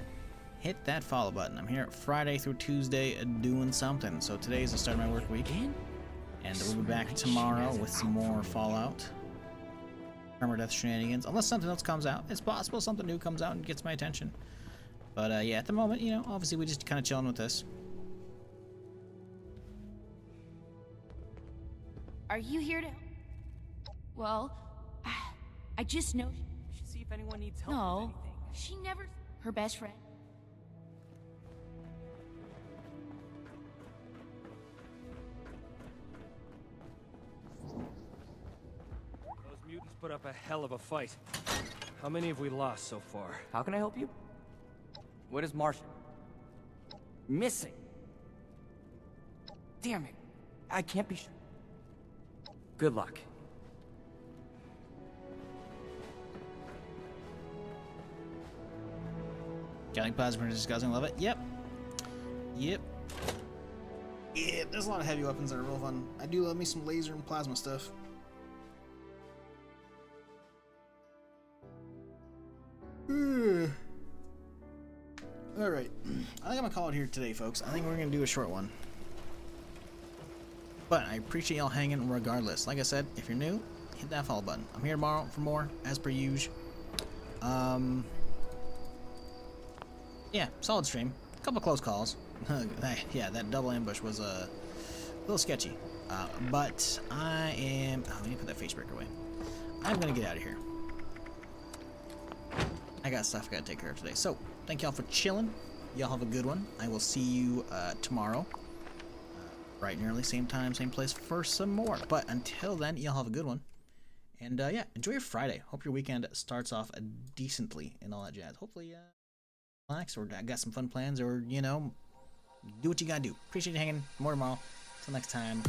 hit that follow button. I'm here Friday through Tuesday doing something. So today's the start of my work week. And we'll be back tomorrow with some more Fallout. Permadeath Shenanigans. Unless something else comes out. It's possible something new comes out and gets my attention. But yeah, at the moment, you know, obviously we just kind of chilling with this. Are you here to... Well, I just know... We should see if anyone needs help with No, anything. she never... Her best friend. Mutants put up a hell of a fight. How many have we lost so far? How can I help you? What is Martian? Missing. Damn it. I can't be sure. Good luck. Counting plasma is disgusting. Love it. Yep. Yep. Yeah, there's a lot of heavy weapons that are real fun. I do love me some laser and plasma stuff. Alright. I think I'm gonna call it here today, folks. I think we're gonna do a short one. But I appreciate y'all hanging regardless. Like I said, if you're new, hit that follow button. I'm here tomorrow for more, as per usual. Yeah, solid stream. A couple close calls. Yeah, that double ambush was a little sketchy. But I am... Oh, let me put that face breaker away. I'm gonna get out of here. I got stuff I gotta take care of today. So, thank y'all for chilling. Y'all have a good one. I will see you tomorrow. Bright and early, same time, same place for some more. But until then, y'all have a good one. And yeah, enjoy your Friday. Hope your weekend starts off decently and all that jazz. Hopefully, relax or got some fun plans or, you know, do what you gotta do. Appreciate you hanging. More tomorrow. Till next time.